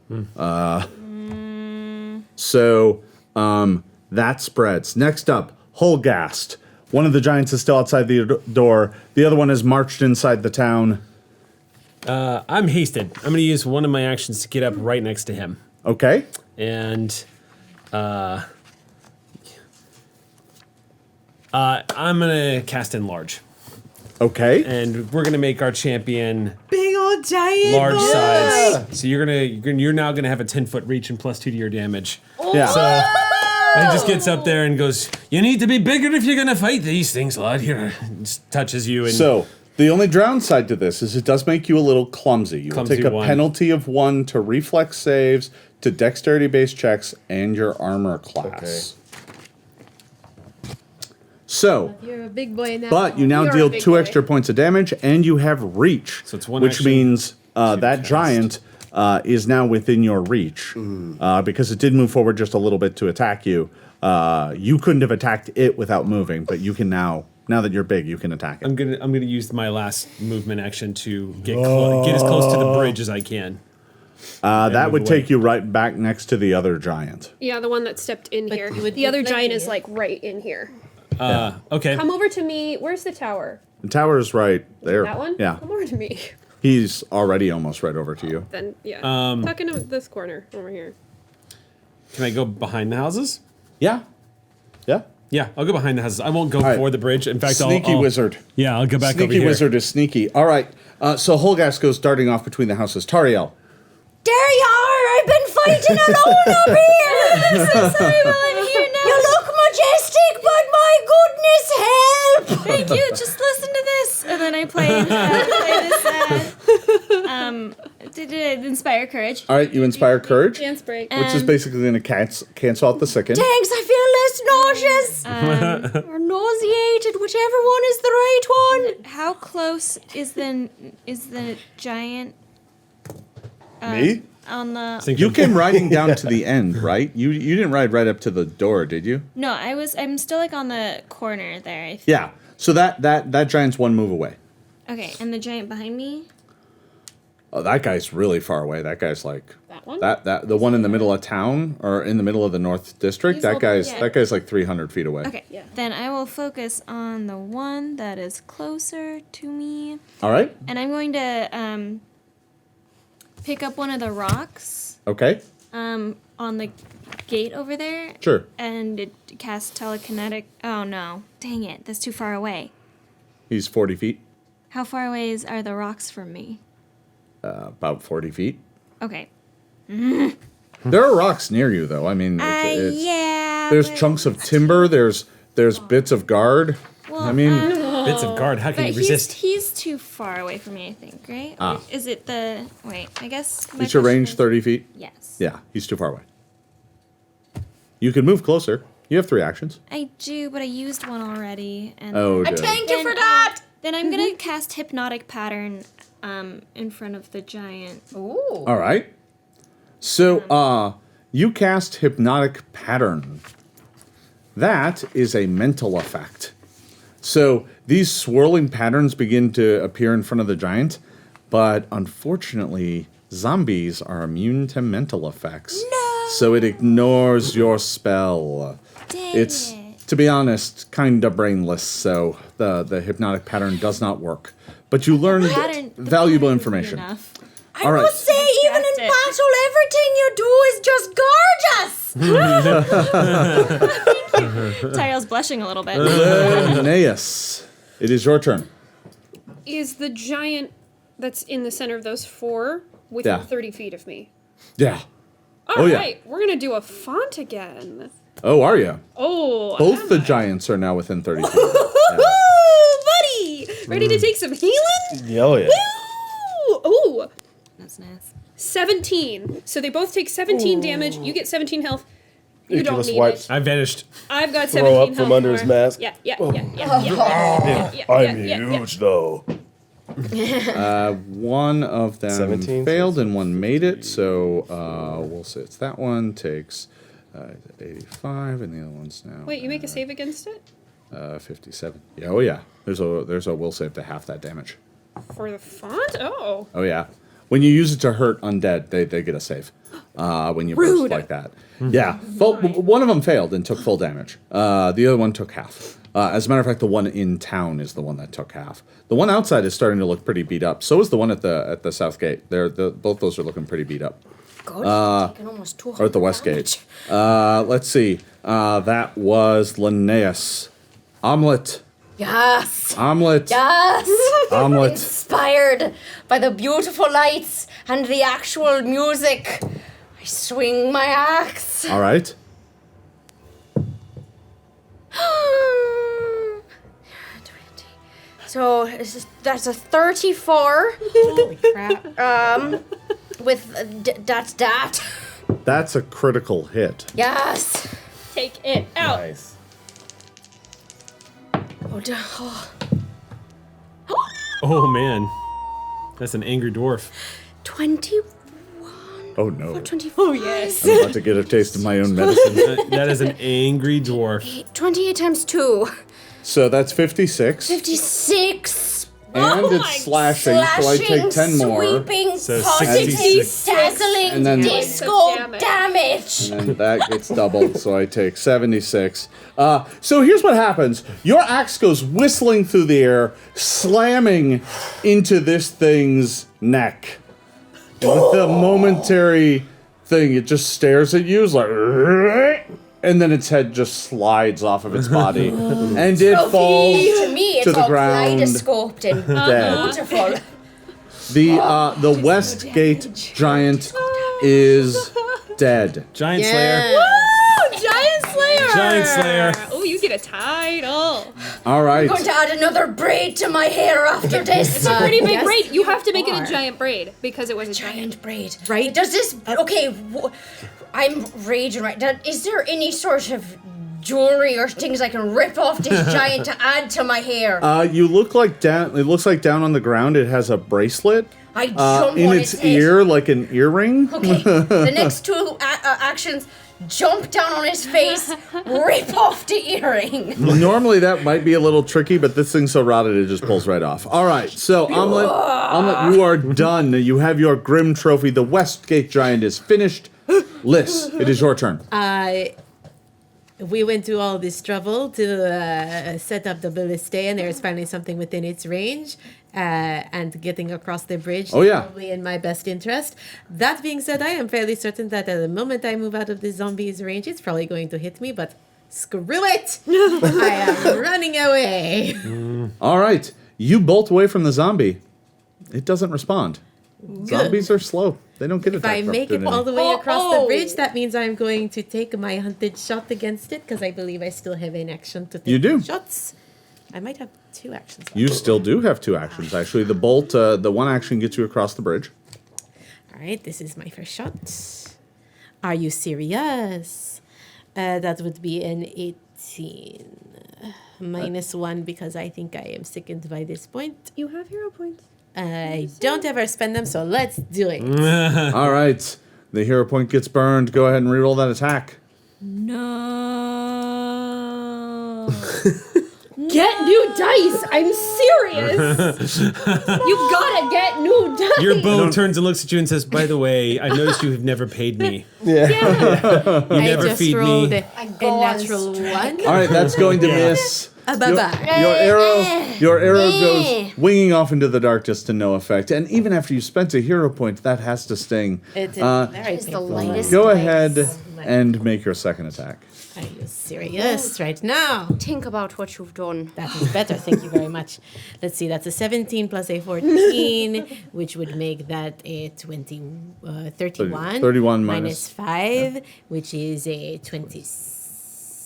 So that spreads. Next up, Holgast. One of the giants is still outside the door. The other one has marched inside the town. I'm hasted. I'm going to use one of my actions to get up right next to him. Okay. And I'm going to cast Enlarge. Okay. And we're going to make our champion Big old giant. large boy. size. So you're now going to have a 10-foot reach and +2 to your damage. Yeah. So he just gets up there and goes, "You need to be bigger if you're going to fight these things, lad." Here, just touches you. And So the only downside to this is it does make you a little clumsy. You will Clumsy take a one. penalty of 1 to reflex saves, to dexterity-based checks, and your armor class. So, You're a big boy now. but you now You're a deal big 2 boy. extra points of damage, and you have reach, So it's one which action means that cast. giant is now within your reach because it did move forward just a little bit to attack you. You couldn't have attacked it without moving, but you can now. Now that you're big, you can attack it. I'm gonna use my last movement action to get as close to the bridge as I can. That move would away. take you right back next to the other giant. Yeah, the one that stepped in But here. you would The other be giant flanking is it. like right in here. Okay. Come over to me. Where's the tower? The tower is right there. That one? Yeah. Come over to me. He's already almost right over to you. Then yeah. Tuck into this corner over here. Can I go behind the houses? Yeah. Yeah. Yeah, I'll go behind the houses. I won't go right. for the bridge. In fact, Sneaky I'll wizard. Yeah, I'll go back over Sneaky here. wizard is sneaky. All right. So Holgast goes darting off between the houses. Tariel. There you are! I've been fighting alone up here! I'm so sorry, well, I'm here now. You look majestic, but my goodness, help! Thank you. Just listen to this, and then I play this. Inspire courage. All right. You inspire courage, Dance break. which is basically going to cancel out the second. Thanks, I feel less nauseous. Or nauseated, whichever one is the right one. How close is the giant Me? on the? You came riding down to the end, right? You didn't ride right up to the door, did you? No, I'm still like on the corner there. I think. Yeah. So that giant's 1 move away. Okay, and the giant behind me. Oh, that guy's really far away. That guy's like That one? that the one in the middle of town or in the middle of the North District. He's That holding- guy's yeah. that guy's like 300 feet away. Okay, Yeah. then I will focus on the one that is closer to me, All right. and I'm going to pick up one of the rocks Okay. on the gate over there. Sure. And it casts telekinetic. Oh no! Dang it! That's too far away. He's 40 feet. How far away are the rocks from me? About 40 feet. Okay. There are rocks near you, though. I mean, it's, Yeah. there's but- chunks of timber. There's bits of guard. Well, I mean, Bits of guard. How can but you resist? he's too far away from me, I think, right? Or Ah. is it the... Wait, I guess... my is your question range is- 30 feet? Yes. Yeah, he's too far away. You can move closer. You have 3 actions. I do, but I used one already. And Oh, dear. Thank you for that. Then I'm going to cast Hypnotic Pattern in front of the giant. Ooh. All right. So, you cast Hypnotic Pattern. That is a mental effect. So, these swirling patterns begin to appear in front of the giant, but unfortunately, zombies are immune to mental effects. No. So it ignores your spell. Dang It's, it. to be honest, kind of brainless, so the hypnotic pattern does not work. But you learn The valuable pattern would be information. enough. I All right. must say, even in Distracted. battle, everything you do is just gorgeous. Tyrael's blushing a little bit. Aeneas, it is your turn. Is the giant that's in the center of those 4 within 30 feet of me? Yeah. All right, we're gonna do a font again. Oh, are you? Oh, Both the giants are now within 30 feet. buddy, ready to take some healing? Oh yeah. Woo! Ooh, That's nice. 17. So they both take 17 damage. You get 17 health. You don't Ridiculous need wipes. it. I vanished. I've got Throw 17 up health from under his more. mask. Yeah. I'm huge though. One of them 17? failed and one made it, so we'll say it's that one. Takes 85, and the other one's now. Wait, you make a save against it? 57. Yeah, oh yeah. There's a will save to half that damage. For the font? Oh. Oh yeah. When you use it to hurt undead, they get a save. When you burst like that. Yeah. One of them failed and took full damage. The other one took half. As a matter of fact, the one in town is the one that took half. The one outside is starting to look pretty beat up. So is the one at the south gate. Both those are looking pretty beat up. God, taken almost 200 Or at the west gate. Let's see. That was Linnaeus. Omelet. Yes. Omelet. Yes. Omelet. Inspired by the beautiful lights and the actual music, I swing my axe. All right. 20. So that's a 34. Holy crap. With that's that. That's a critical hit. Yes. Take it out. Nice. Oh man, that's an angry dwarf. 21. Oh no. 24. Oh, yes. I'm about to get a taste of my own medicine. That is an angry dwarf. 28 times 2. So that's 56. 56. And it's slashing, so I take 10 more. Sweeping, So positive, 66. dazzling, And then- disco Damage. damage. And that gets doubled, so I take 76. So here's what happens. Your axe goes whistling through the air, slamming into this thing's neck. And with the momentary thing, it just stares at you, it's like... And then its head just slides off of its body. And it falls To me, it's to the all ground. kaleidoscoped and Dead. beautiful. The West Gate giant is dead. Giant Slayer. Woo! Giant Slayer! Giant Slayer. Oh, you get a title. All right. I'm going to add another braid to my hair after this. It's a pretty big yes, braid. You have to make it are. a giant braid because it was a giant. Giant braid. Right. Does this... Okay, I'm raging right now. Is there any sort of jewelry or things I can rip off this giant to add to my hair? You look like down. It looks like down on the ground. It has a bracelet I jump in on its head. ear, like an earring. Okay, the next two actions: jump down on his face, rip off the earring. Normally that might be a little tricky, but this thing's so rotted it just pulls right off. All right, so Omelet, you are done. You have your Grim trophy. The Westgate Giant is finished. Liz, it is your turn. We went through all this trouble to set up the ballista, and there's finally something within its range. And getting across the bridge Oh, is yeah. probably in my best interest. That being said, I am fairly certain that at the moment I move out of the zombie's range, it's probably going to hit me, but screw it! I am running away. All right, you bolt away from the zombie. It doesn't respond. Zombies are slow. They don't get If attacked. I for make it all the opportunity. way across the bridge, that means I'm going to take my hunted shot against it, because I believe I still have an action to take You do. shots. I might have 2 actions left. You still do have 2 actions, actually. The bolt, the one action gets you across the bridge. All right, this is my first shot. Are you serious? That would be an 18. -1 because I think I am sickened by this point. You have hero points. I don't ever spend them, so let's do it. All right, the hero point gets burned. Go ahead and reroll that attack. No. Get new dice. I'm serious. You gotta get new dice. Your bow turns and looks at you and says, "By the way, I noticed you have never paid me. Yeah. You I never just feed rolled me." a natural 1. All right, that's going to miss. Your arrow goes winging off into the darkness to no effect. And even after you spent a hero point, that has to sting. It is very It's the painful. lightest. Go dice. ahead and make your second attack. Are you serious right now? Think about what you've done. That is better. Thank you very much. Let's see. That's a 17 plus a 14, which would make that a 31. 31 minus 5, which is a 20.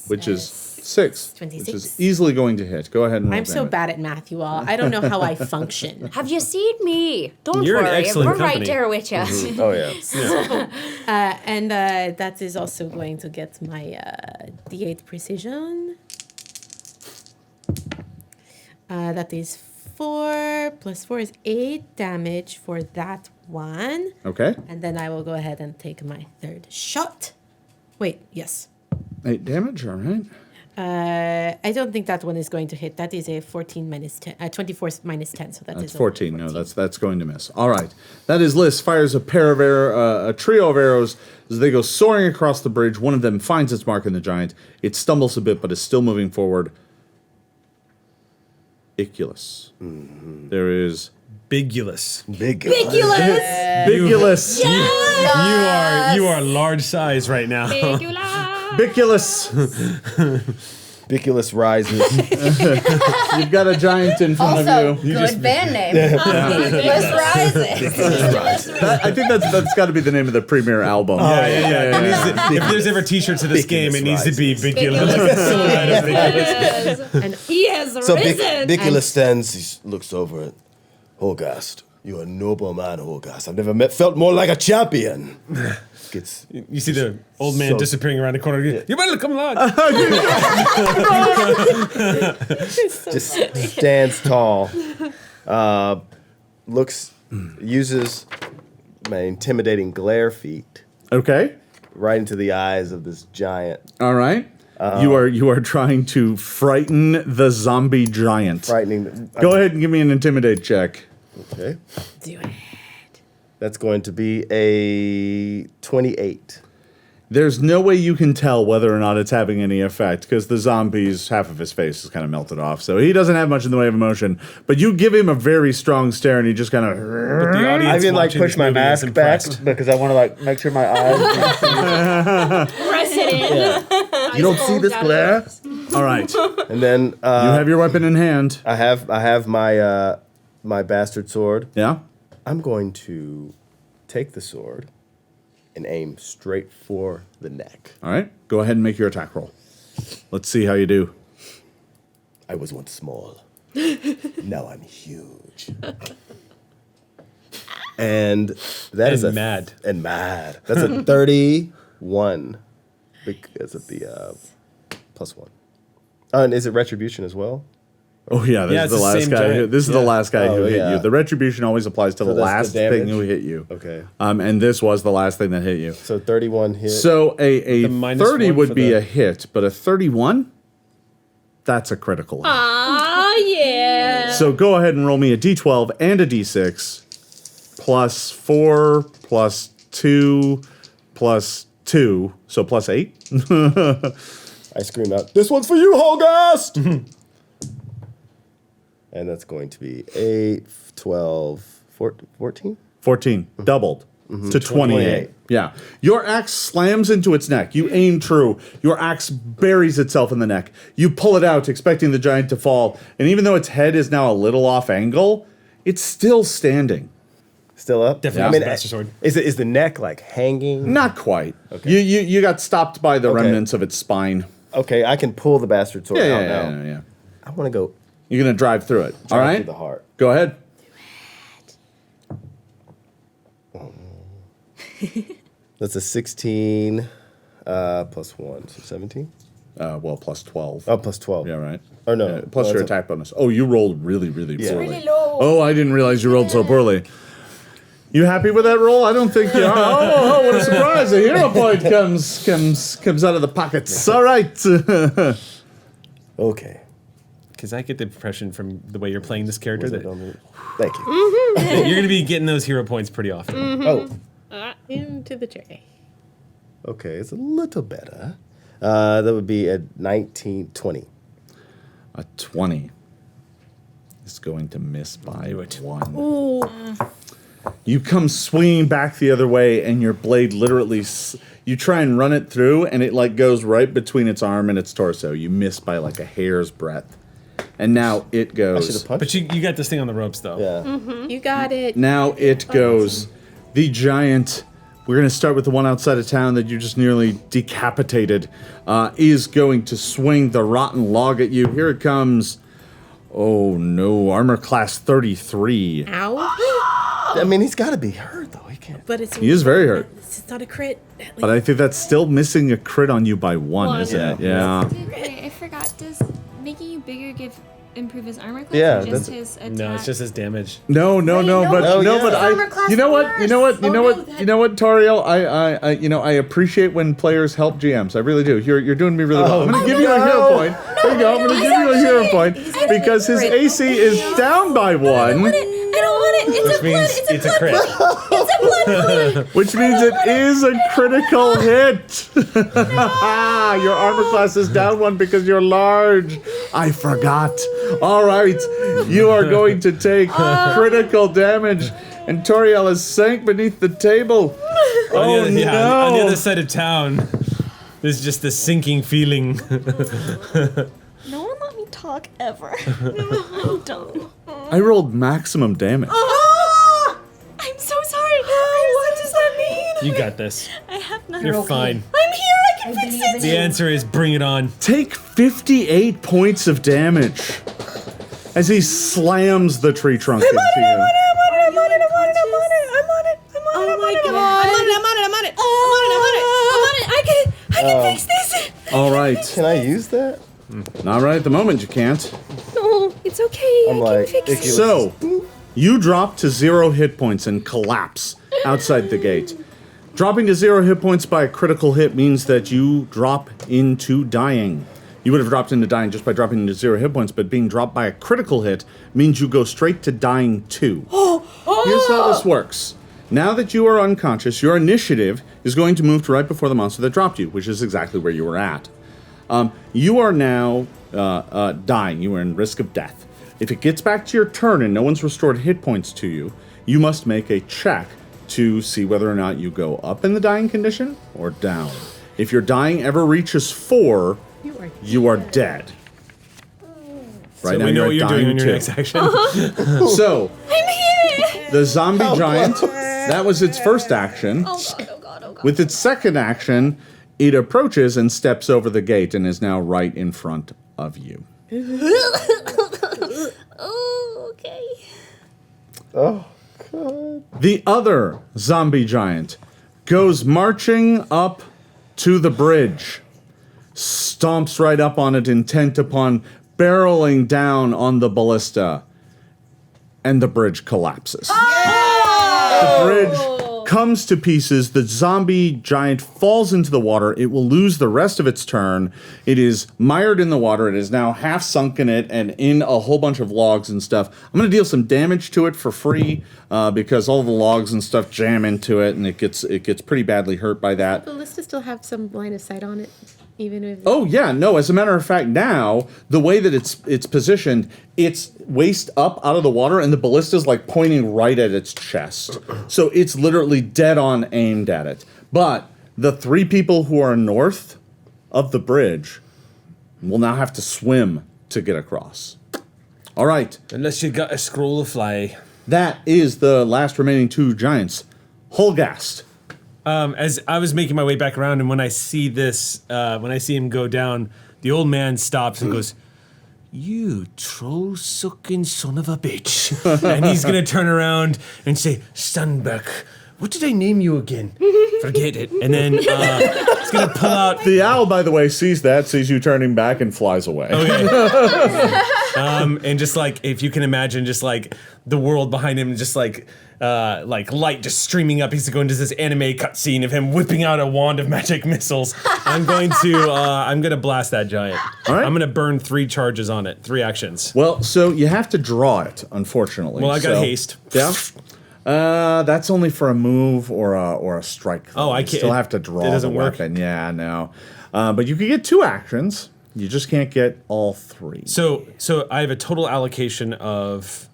Which is 6. 26. Which is easily going to hit. Go ahead and roll I'm so damage. bad at math, you all. I don't know how I function. Have you seen me? Don't You're an worry, excellent we're right company. there with you. Oh yeah. And that is also going to get my D8 precision. That is 4 plus 4 is 8 damage for that one. Okay. And then I will go ahead and take my third shot. Wait, yes. 8 damage, all right. I don't think that one is going to hit. That is a 14 minus 10, 24 minus 10. So that That's is 14. No, that's going to miss. All right. That is Liz fires a trio of arrows as they go soaring across the bridge. One of them finds its mark in the giant. It stumbles a bit, but is still moving forward. Iculus. There is Bigulous. Bigulus. You are large size right now. Bigulus. Biculus rises. You've got a giant in front of you. Good band name. Let's rise it. I think that's got to be the name of the premiere album. Yeah. It needs to- if there's ever T-shirts to this game, it needs to be Bigulous. Silhouette of Bigulus. And He has So risen. Biculus stands, he looks over at Horgast. You're a noble man, Horgast. I've never felt more like a champion. Gets You see the old man So- disappearing around the corner. You better come along. just stands tall. Uses my intimidating glare feat Okay. right into the eyes of this giant. All right. You are trying to frighten the zombie giant. Frightening. Go ahead and give me an intimidate check. Okay. do it. That's going to be a 28. There's no way you can tell whether or not it's having any effect because the zombie's half of his face is kind of melted off, so he doesn't have much in the way of emotion. But you give him a very strong stare, and he just kind of. The audience I even watching push this my movie is mask back impressed. because I want to make sure my eyes. Press it in. You don't see this glare? All right. You And then have your weapon in hand. I have my my bastard sword. Yeah. I'm going to take the sword and aim straight for the neck. All right. Go ahead and make your attack roll. Let's see how you do. I was once small. Now I'm huge. And that is And a mad. And mad. That's a 31 because of the +1. And is it retribution as well? Oh yeah, this Yeah, is it's the the last same guy. giant. This is the Yeah. last guy who Oh, hit yeah. you. The retribution always applies to the that's the last thing damage? who hit you. Okay. And this was the last thing that hit you. So 31 hit. So a The minus 30 one would for be the- a hit, but a 31, that's a critical hit. Ah, yeah. So go ahead and roll me a d12 and a d6 plus 4 plus 2 plus 2, so plus 8. I scream out, "This one's for you, Holgast!" And that's going to be 8, 12, 14? 14, doubled to 28. 28. Yeah. Your axe slams into its neck. You aim true. Your axe buries itself in the neck. You pull it out, expecting the giant to fall. And even though its head is now a little off angle, it's still standing. Still up? Definitely the Master Sword. Is the neck like hanging? Not quite. Okay. You got stopped by the Okay. remnants of its spine. Okay, I can pull the bastard sword out now. Yeah. I want to go You're going to drive through it. All right? through the heart. Go ahead. That's a 16 plus 1, so 17? Well, plus 12. Oh, plus 12. Yeah, right. Oh, no. Plus No, your that's a- attack bonus. Oh, you rolled really, really Yeah. poorly. Really low. Oh, I didn't realize you rolled so poorly. You happy with that roll? I don't think you are. Oh, what a surprise. A hero point comes out of the pockets. All right. Okay. Because I get the impression from the way you're playing this character Was it that on the- Thank you. you're going to be getting those hero points pretty often. Oh, Into the tray. okay. It's a little better. That would be at 19, 20. A 20 is going to miss by Do it. 1. You come swinging back the other way, and your blade literally... You try and run it through, and it like goes right between its arm and its torso. You miss by like a hair's breadth. And now it I should goes... have punched. But you got this thing on the ropes, though. Yeah. You got it. Now it goes. The giant... We're going to start with the one outside of town that you just nearly decapitated. Is going to swing the rotten log at you. Here it comes. Oh no, armor class 33. Ow. I mean, he's got to be hurt though. He can't. But it's He is very hurt. It's not a crit. But I think that's still missing a crit on you by 1, isn't it? Yeah. Wait, I forgot. Does making you bigger improve his armor class? Yeah, or just that's- his attack? No, it's just his damage. No, no, but no, no, yeah. but Armor class you know what, worse. you know what, you Oh, know no, what, that- you know what, Toriel, I appreciate when players help GMs. I really do. You're doing me really well. I'm going to give you a hero point. There you go. I'm going to give you a hero point because his AC is down by 1, I don't want it. It's Which means it's a crit. which means it is a critical hit. Your armor class is down 1 because you're large. I forgot. All right, you are going to take critical damage, and Toriel is sank beneath the table. Oh on the no! other side of town, there's just this sinking feeling. No one let me talk ever. I'm done. I rolled maximum damage. I'm so sorry. What does that mean? You got this. I have nothing. You're fine. I'm here. I can fix it. The answer is bring it on. Take 58 points of damage as he slams the tree trunk into you. I'm on it. Oh my god. I can fix this. All right. Can I use that? Not right at the moment, you can't. No, it's okay. I'm like, So, you drop to 0 hit points and collapse outside the gate. Dropping to 0 hit points by a critical hit means that you drop into dying. You would have dropped into dying just by dropping into 0 hit points, but being dropped by a critical hit means you go straight to dying 2. Here's how this works. Now that you are unconscious, your initiative is going to move to right before the monster that dropped you, which is exactly where you were at. You are now dying. You are in risk of death. If it gets back to your turn and no one's restored hit points to you, you must make a check to see whether or not you go up in the dying condition or down. If your dying ever reaches 4, you are dead. Right So now we know you're what you're dying doing in your 2. next action. So, the zombie giant, that was its first action. Oh god. With its second action, it approaches and steps over the gate and is now right in front of you. Oh, okay. Oh, God. The other zombie giant goes marching up to the bridge, stomps right up on it, intent upon barreling down on the ballista, and the bridge collapses. The bridge comes to pieces. The zombie giant falls into the water. It will lose the rest of its turn. It is mired in the water. It is now half sunk in it and in a whole bunch of logs and stuff. I'm going to deal some damage to it for free because all the logs and stuff jam into it, and it gets pretty badly hurt by that. The list still have some line of sight on it, even if. Oh yeah, no. As a matter of fact, now the way that it's positioned, it's waist up out of the water, and the ballista's like pointing right at its chest. So it's literally dead on aimed at it. But the 3 people who are north of the bridge will now have to swim to get across. All right, Unless you got a scroll of fly. that is the last remaining 2 giants. Holgast. As I was making my way back around, and when I see this, when I see him go down, the old man stops and goes, "You troll-sucking son of a bitch!" And he's gonna turn around and say, "Stand back. What did I name you again? Forget it." And then he's gonna pull out. The owl, by the way, sees you turning back and flies away. Okay. And just like, if you can imagine, just like the world behind him, just like light just streaming up. He's going to this anime cutscene of him whipping out a wand of magic missiles. I'm going to blast that giant. All right. I'm going to burn 3 charges on it, 3 actions. Well, so you have to draw it, unfortunately. Well, I got So- haste. Yeah. That's only for a move or a strike. Oh, I You can't- still have to draw it doesn't the work? weapon. Yeah, no. But you could get 2 actions. You just can't get all 3. So I have a total allocation of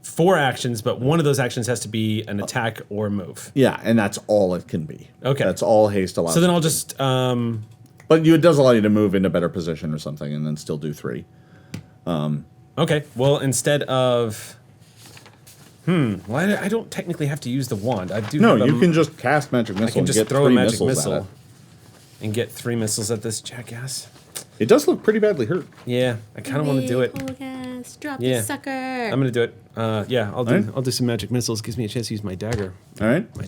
4 actions, but one of those actions has to be an attack or move. Yeah, and that's all it can be. Okay. That's all haste allows. So then it I'll to be. just But it does allow you to move into better position or something, and then still do 3. okay. Well, instead of well, I don't technically have to use the wand. I do. No, have you can just cast magic missile. I can and just get throw a 3 magic missiles at missile it. and get 3 missiles at this jackass. It does look pretty badly hurt. Yeah, I kind of want to do it. Olgas, drop Yeah. the sucker. I'm gonna do it. Yeah, I'll do. Alright. I'll do some magic missiles. Gives me a chance to use my dagger. All right. My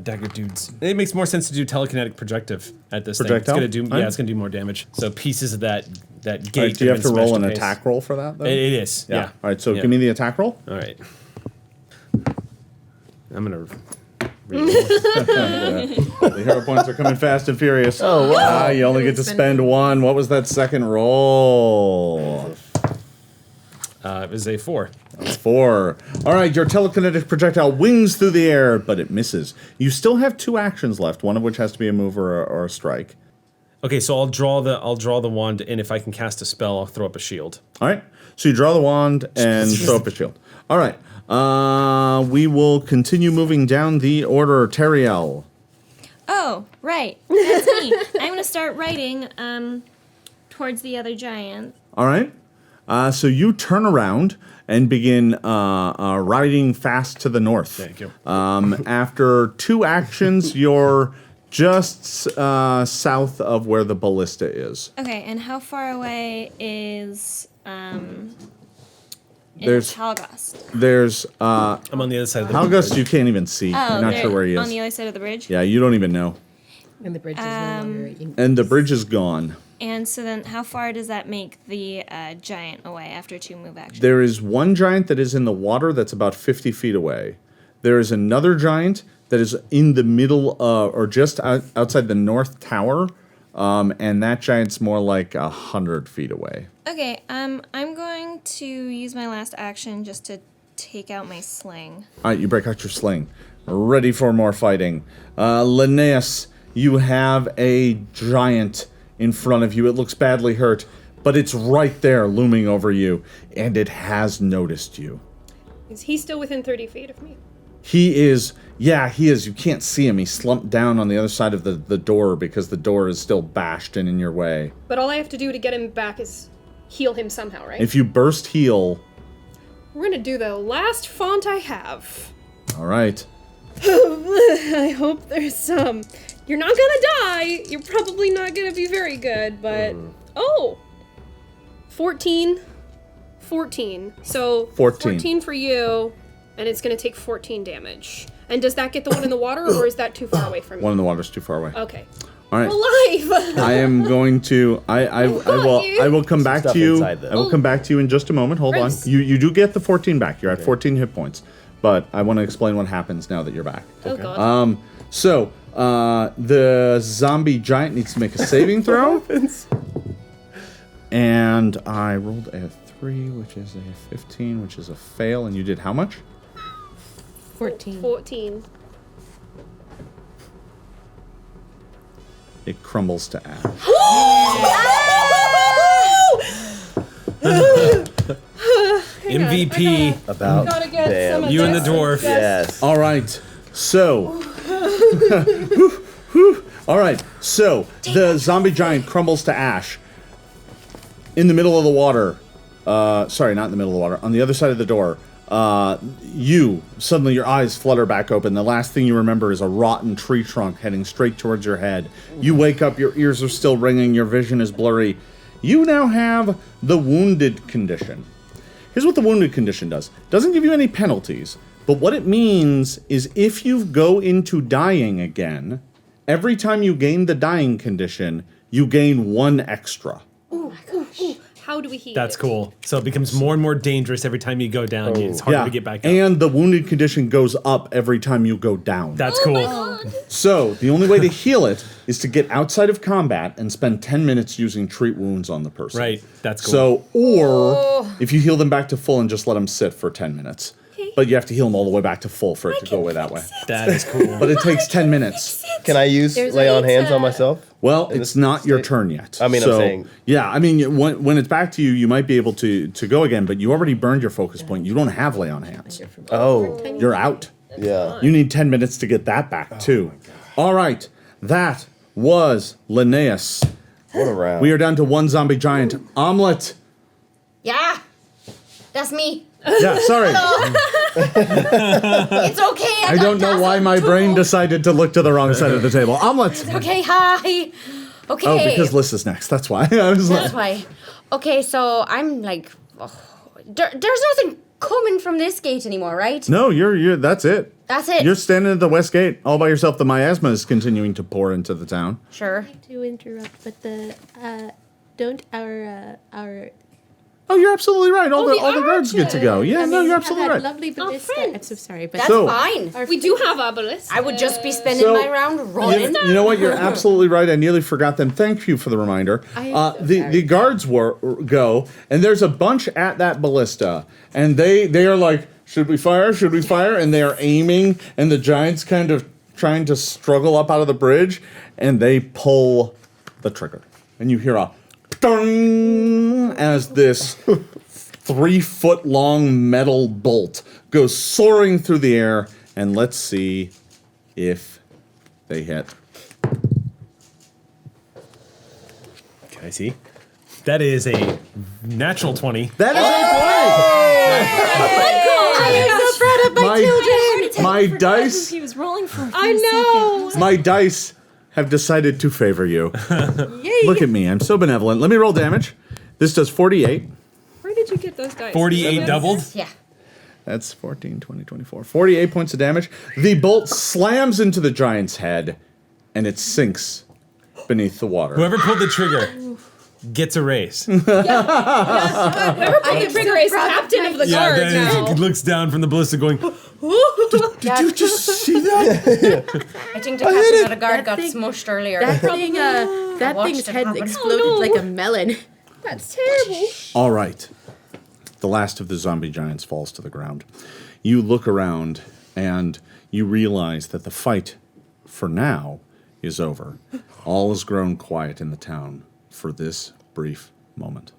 dagger dudes. It makes more sense to do telekinetic projective at this Projectile? thing. It's gonna do. Alright. Yeah, it's gonna do more damage. So pieces of that gate. All right, do you have to been roll smashed an to base. attack roll for that, though? It is. Yeah. All right, so Yeah. give me the attack roll. All right. I'm gonna. The hero points are coming fast and furious. Oh, wow. You only get to spend 1. What was that second roll? It was a 4. 4. All right, your telekinetic projectile wings through the air, but it misses. You still have 2 actions left, one of which has to be a move or a strike. Okay, so I'll draw the wand, and if I can cast a spell, I'll throw up a shield. All right, so you draw the wand and throw up a shield. All right, we will continue moving down the order. Teriel. Oh, right. That's me. I'm going to start writing towards the other giant. All right, so you turn around and begin riding fast to the north. Thank you. After 2 actions, you're just south of where the ballista is. Okay, and how far away is There's- Talgast? There's I'm on the other side of the Halgust you can't even see. Oh, You're not there- sure where he on is. the other side of the bridge? Yeah, you don't even know. And the bridge is no longer in. And the bridge is gone. And so then how far does that make the giant away after 2 move actions? There is one giant that is in the water that's about 50 feet away. There is another giant that is in the middle or just outside the north tower. And that giant's more like 100 feet away. Okay, I'm going to use my last action just to take out my sling. All right, you break out your sling. Ready for more fighting. Linnaeus, you have a giant in front of you. It looks badly hurt, but it's right there looming over you, and it has noticed you. Is he still within 30 feet of me? He is. You can't see him. He's slumped down on the other side of the door because the door is still bashed and in your way. But all I have to do to get him back is heal him somehow, right? If you burst heal, We're gonna do the last font I have. all right. I hope there's some. You're not gonna die. You're probably not gonna be very good, but... Oh! 14. 14. So, 14 for you, and it's gonna take 14 damage. And does that get the one in the water, or is that too far away from me? One in the water's too far away. Okay. All right. Alive! I am going to. I will come back Stuff to you. inside them. I will come back to you in just a moment. Hold on. Gross. You do get the 14 back. You're at 14 hit points. But I want to explain what happens now that you're back. Oh, God. So the zombie giant needs to make a saving throw. And I rolled a 3, which is a 15, which is a fail. And you did how much? 14. 14. It crumbles to ash. MVP. About Gotta get damn. some You and the Jason. dwarf. Yes. All right. So. All right. So the zombie giant crumbles to ash in the middle of the water. Sorry, not in the middle of the water. On the other side of the door. You suddenly your eyes flutter back open. The last thing you remember is a rotten tree trunk heading straight towards your head. You wake up. Your ears are still ringing. Your vision is blurry. You now have the wounded condition. Here's what the wounded condition does. It doesn't give you any penalties, but what it means is if you go into dying again, every time you gain the dying condition, you gain 1 extra. Ooh, ooh, ooh. How do we heal That's it? cool. So it becomes more and more dangerous every time you go down. It's harder to get back up. And the wounded condition goes up every time you go down. That's Oh cool. So the only way to heal it is to get outside of combat and spend 10 minutes using treat wounds on the person. Right. That's cool. So, or if you heal them back to full and just let them sit for 10 minutes. But you have to heal them all the way back to full for it to go away that way. that is cool. But it takes 10 minutes. Can I use There's lay on a- hands on myself? Well, it's not your turn yet. I mean, I'm saying- Yeah, I mean, when it's back to you, you might be able to go again, but you already burned your focus point. You don't have lay on hands. Oh, You're out. yeah. You need 10 minutes to get that back, too. All right, that was Linnaeus. What a round. We are down to one zombie giant. Omelet. Yeah, that's me. Yeah, sorry. It's okay. I don't know why my brain decided to look to the wrong side of the table. Omelet. Okay, hi. Okay. Oh, because Liz is next. That's why. I was That's like, why. Okay, so I'm like, there's nothing coming from this gate anymore, right? no, you're. That's it. That's it. You're standing at the west gate all by yourself. The miasma is continuing to pour into the town. Sure. To interrupt, but the don't our Oh, you're absolutely right. All the the guards get to go. Yeah, no, you're absolutely right. Lovely ballista. friends. I'm so sorry, but That's So- fine. We do have obelisks. I would just be spending So- my round running. You know what? You're absolutely right. I nearly forgot them. Thank you for the reminder. I am so The sorry. guards go, and there's a bunch at that ballista, and they are like, should we fire? Should we fire? And they are aiming, and the giants kind of trying to struggle up out of the bridge, and they pull the trigger, and you hear a dong as this 3-foot-long metal bolt goes soaring through the air, and let's see if they hit. Can I see? That is a natural 20. That is my dice. He was rolling for a few I know. seconds. My dice have decided to favor you. Look at me, I'm so benevolent. Let me roll damage. This does 48. Where did you get those dice? 48 doubled. Yeah. That's 14, 20, 24. 48 points of damage. The bolt slams into the giant's head, and it sinks beneath the water. Whoever pulled the trigger gets a raise. Whoever put the trigger is captain of the guard now. He looks down from the ballista going, Did you just see that? I think the captain of the guard got thing- smushed earlier. that thing, that watched thing's it head happen. exploded Oh, no. like a melon. That's terrible. All right. The last of the zombie giants falls to the ground. You look around and you realize that the fight, for now, is over. All has grown quiet in the town for this brief moment.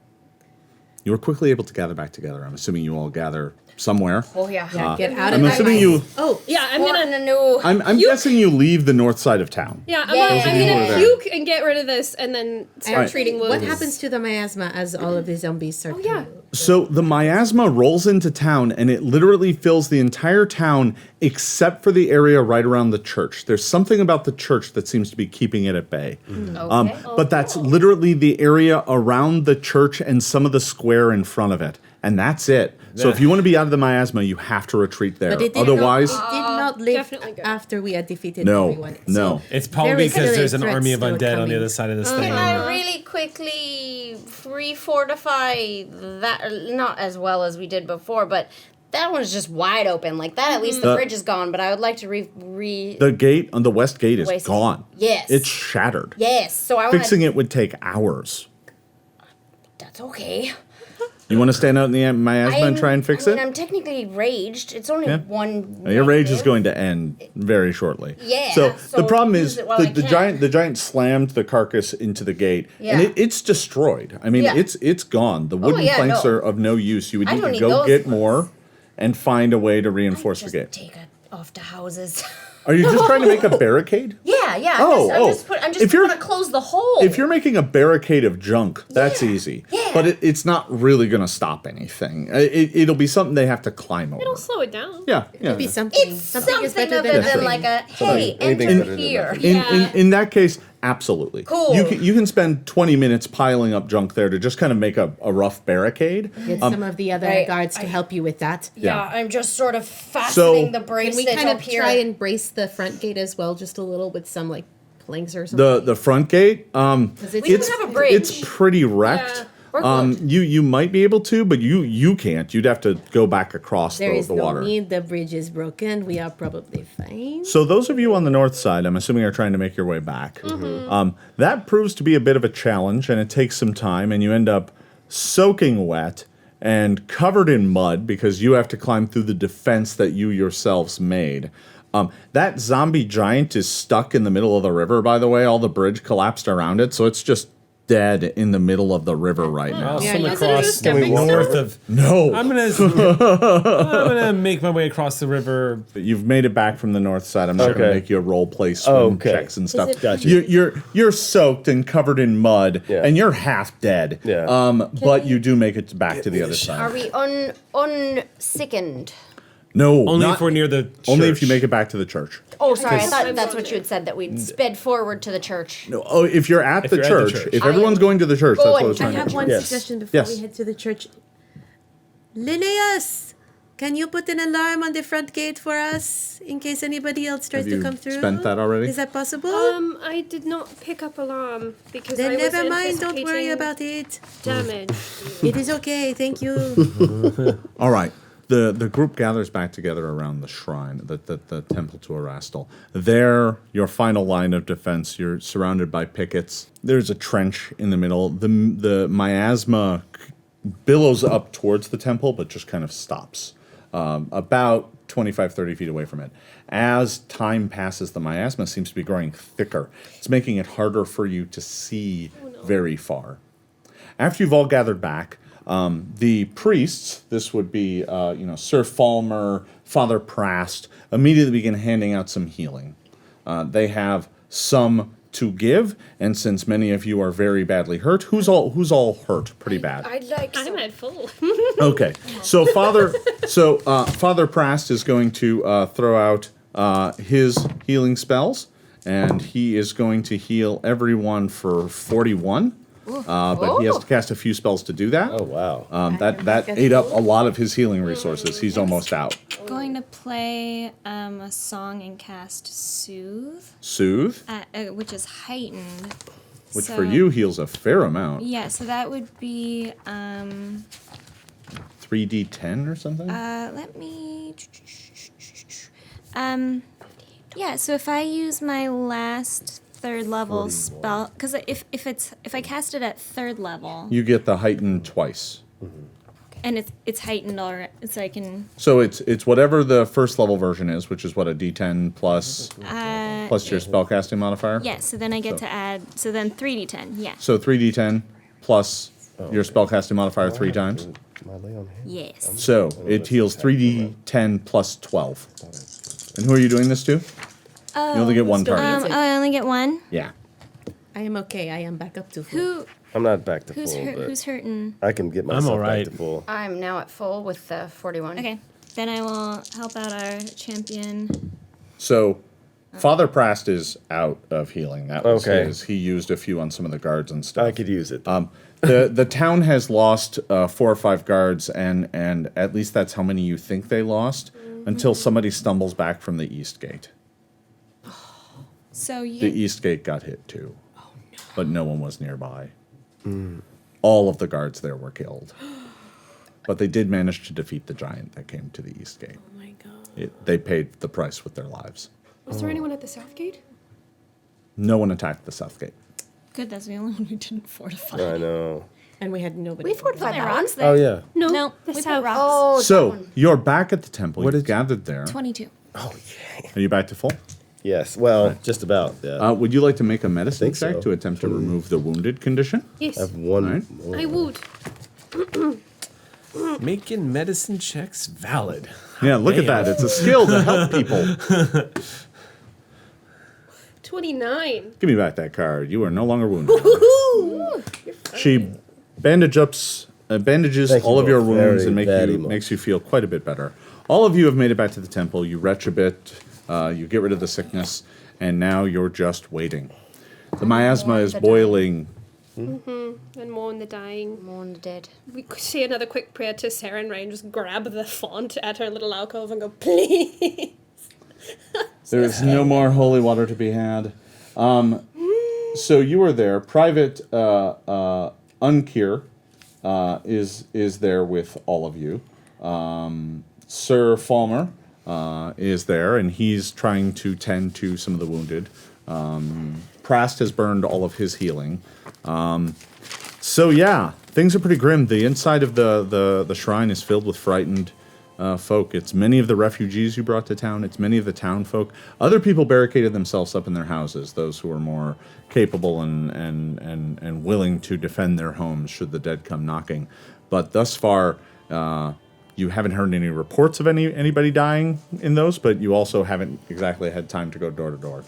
You are quickly able to gather back together. I'm assuming you all gather somewhere. Oh yeah. Yeah, get out I'm of my assuming you. Oh, Yeah, I'm Born gonna. a new. I'm guessing you leave the north side of town. Yeah, I'm Yeah. gonna, Those I'm of you who gonna are there. puke and get rid of this, and then start Alright. treating wounds. what happens to the miasma as all of the zombies start? Oh yeah. to- So the miasma rolls into town and it literally fills the entire town except for the area right around the church. There's something about the church that seems to be keeping it at bay. Okay. But that's literally the area around the church and some of the square in front of it. And that's it. So if you want to be out of the miasma, you have to retreat there. But it did Otherwise, not, it did not live definitely good. after we had defeated no, everyone. no. it's probably There is because still a there's an threat army of still undead on the coming. other side of this thing. Can I really quickly re-fortify that? Not as well as we did before, but that one's just wide open. Like that, at least the The- bridge is gone. But I would like to The gate on the west gate is West- gone. Yes. It's shattered. Yes. So I want Fixing it would take hours. That's okay. You want to stand out in the miasma and I'm- try and fix I mean, it? I'm technically raged. It's only Yeah. one. Your rage is negative. going to end very shortly. Yeah, So the so problem use is it while the, I the can. giant slammed the carcass into the gate, and Yeah. it's destroyed. I mean, Yeah. it's gone. The wooden yeah, planks no. are of no use. You would I need don't to need go those get ones. more, and find a way to reinforce the Just gate. take it off the houses. Are you just trying to make a barricade? yeah. Oh, I'm just if just you're- going to close the hole. If you're making a barricade of junk, that's easy. Yeah. But it's not really going to stop anything. It'll be something they have to climb over. It'll slow it down. Yeah, yeah. Maybe something. it's Something is something better other than than nothing. like a hey, anything's enter better than here. nothing. In that case, absolutely. Cool. You can spend 20 minutes piling up junk there to just kind of make a rough barricade. Get some of the other right, guards to help you with that. Yeah, Yeah. I'm just sort of fastening the Can bracelet we kind up of here. try and brace the front gate as well, just a little with some like planks or something? The front gate, Because We don't have a bridge. it's pretty wrecked. Yeah, we're good. You might be able to, but you can't. You'd have to go back across there is the no water. need. The bridge is broken. We are probably fine. So those of you on the north side, I'm assuming are trying to make your way back. That proves to be a bit of a challenge, and it takes some time, and you end up soaking wet and covered in mud because you have to climb through the defense that you yourselves made. That zombie giant is stuck in the middle of the river, by the way. All the bridge collapsed around it, so it's just dead in the middle of the river right now. I'll Yeah, swim you across can we walk north of. No. I'm gonna make my way across the river. You've made it back from the north side. I'm not going to Okay. make you role play swim Okay. checks and stuff. it- Gotcha. You're soaked and covered in mud, Yeah. and you're half dead. Yeah. But you do make it back to the other side. Are we unsickened? No, Only not- if we're near the. only if church. you make it back to the church. Oh, sorry. I Because- thought that's what you had said, that we'd sped forward to the church. No, oh, if you're at, the, you're at the church, church. if I everyone's am going to the church, that's what I going was to trying I to have do. one Yes. suggestion before Yes. we head to the church. Linnaeus, can you put an alarm on the front gate for us in case anybody else tries Have to you come through? spent that already? Is that possible? I did not pick up alarm because then I was never mind. Don't worry anticipating about it. damage. It is okay. Thank you. All right. The group gathers back together around the shrine, the temple to Erastil. There, your final line of defense. You're surrounded by pickets. There's a trench in the middle. The miasma billows up towards the temple, but just kind of stops about 25, 30 feet away from it. As time passes, the miasma seems to be growing thicker. It's making it harder for you to see very far. After you've all gathered back, the priests, this would be, Sir Falmer, Father Prast, immediately begin handing out some healing. They have some to give, and since many of you are very badly hurt, who's all hurt pretty bad? I'd like I'm some. at full. Okay, so Father Prast is going to throw out his healing spells, and he is going to heal everyone for 41. But he has to cast a few spells to do that. Oh, wow. That ate up a lot of his healing resources. He's almost out. Going to play a song and cast Soothe, Soothe, which is heightened. which So- for you heals a fair amount. Yeah, so that would be 3d10 or something? let me yeah, so if I use my last third level spell, because if I cast it at third level You get the heightened twice. and it's heightened already, so I can So it's whatever the first level version is, which is what, a d10 plus your spellcasting modifier? yeah, so then I get to add, so then 3d10, yeah. So 3d10 plus your spellcasting modifier 3 times. My lay on hand. Yes. So it heals 3d10 plus 12. And who are you doing this to? You only get one target. I only get one. Yeah. I am okay. I am back up to full. Who I'm not back to who's full, hurt, but who's hurting? I can get myself alright. back to full. I'm now at full with the 41. Okay, then I will help out our champion. So Father Prast is out of healing. That was Okay. his. He used a few on some of the guards and stuff. I could use it. The town has lost 4 or 5 guards, and at least that's how many you think they lost, until somebody stumbles back from the east gate. So you The east gate got hit too, but no one was nearby. All of the guards there were killed, but they did manage to defeat the giant that came to the east gate. Oh my god. They paid the price with their lives. Was there anyone at the south gate? No one attacked the south gate. good, that's the only one who didn't fortify. I know. And we had nobody. We fortified There that are one. rocks there. Oh, yeah. No, the we put south. rocks. Oh, that So one. you're back at the temple. What You've did- gathered there. 22. Oh, yeah. Are you back to full? Yes. Well, just about. Yeah. Would you like to make a medicine think check so. to attempt to remove the wounded condition? Yes. I have one. Alright. more. I would. Making medicine checks valid. Yeah, look at that. It's a skill to help people. 29. Give me back that card. You are no longer wounded. She bandages Thank you all of your both wounds very, and very much. makes you feel quite a bit better. All of you have made it back to the temple. You retch a bit. You get rid of the sickness, and now you're just waiting. The miasma is the boiling. And mourn the dying. Mourn the dead. We could say another quick prayer to Sarah and Ryan, just grab the font at her little alcove and go, please. There is no more holy water to be had. So you are there. Private Unkir is there with all of you. Sir Falmer is there, and he's trying to tend to some of the wounded. Prast has burned all of his healing. So yeah, things are pretty grim. The inside of the shrine is filled with frightened folk. It's many of the refugees you brought to town. It's many of the town folk. Other people barricaded themselves up in their houses, those who are more capable and willing to defend their homes should the dead come knocking. But thus far, you haven't heard any reports of anybody dying in those, but you also haven't exactly had time to go door to door.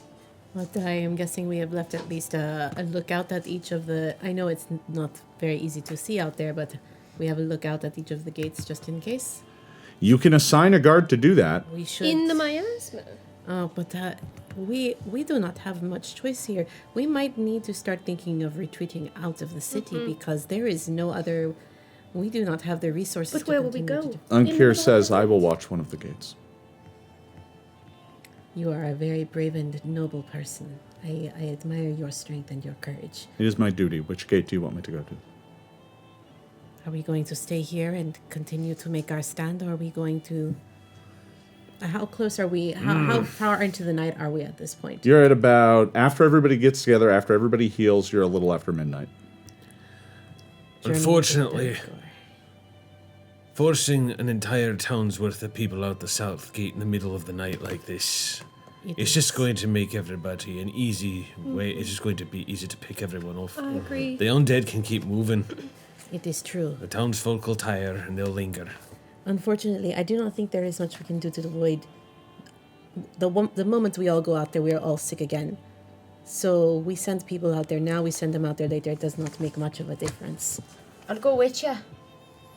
But I am guessing we have left at least a lookout at each of the... I know it's not very easy to see out there, but we have a lookout at each of the gates just in case. You can assign a guard to do that. We should... In the miasma. Oh, but we do not have much choice here. We might need to start thinking of retreating out of the city because there is no other... We do not have the resources But where will we go? Unkir says, I will watch one of the gates. You are a very brave and noble person. I admire your strength and your courage. It is my duty. Which gate do you want me to go to? Are we going to stay here and continue to make our stand, or are we going to... How close are we? How far into the night are we at this point? You're at about, after everybody gets together, after everybody heals, you're a little after midnight. Unfortunately, forcing an entire town's worth of people out the south gate in the middle of the night like this, it's just going to make everybody an easy way. It's just going to be easy to pick everyone off. I agree. The undead can keep moving. It is true. The townsfolk will tire and they'll linger. Unfortunately, I do not think there is much we can do to avoid... The moment we all go out there, we are all sick again. So we send people out there now, we send them out there later. It does not make much of a difference. I'll go with you.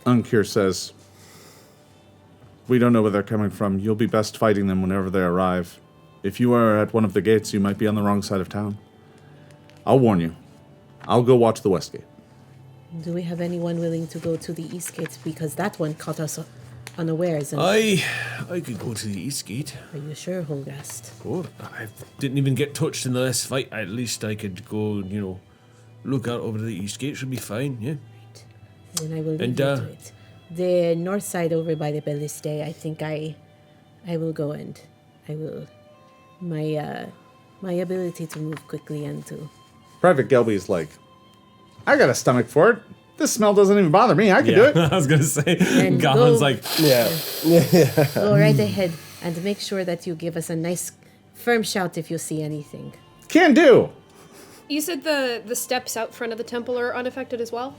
Unkir says, we don't know where they're coming from. You'll be best fighting them whenever they arrive. If you are at one of the gates, you might be on the wrong side of town. I'll warn you. I'll go watch the west gate. Do we have anyone willing to go to the east gate? Because that one caught us unawares. And I could go to the east gate. Are you sure, Holgast? Oh, I didn't even get touched in the last fight. At least I could go, look out over the east gate. Should be fine, yeah. Then I will leave you to it. The north side over by the Balliste, I think I will go and I will... My ability to move quickly and to... Private Gelby's like, I got a stomach for it. This smell doesn't even bother me. I can do it. I was going to say, And Gotham's go- like, Go right ahead and make sure that you give us a nice firm shout if you see anything. Can do. You said the steps out front of the temple are unaffected as well?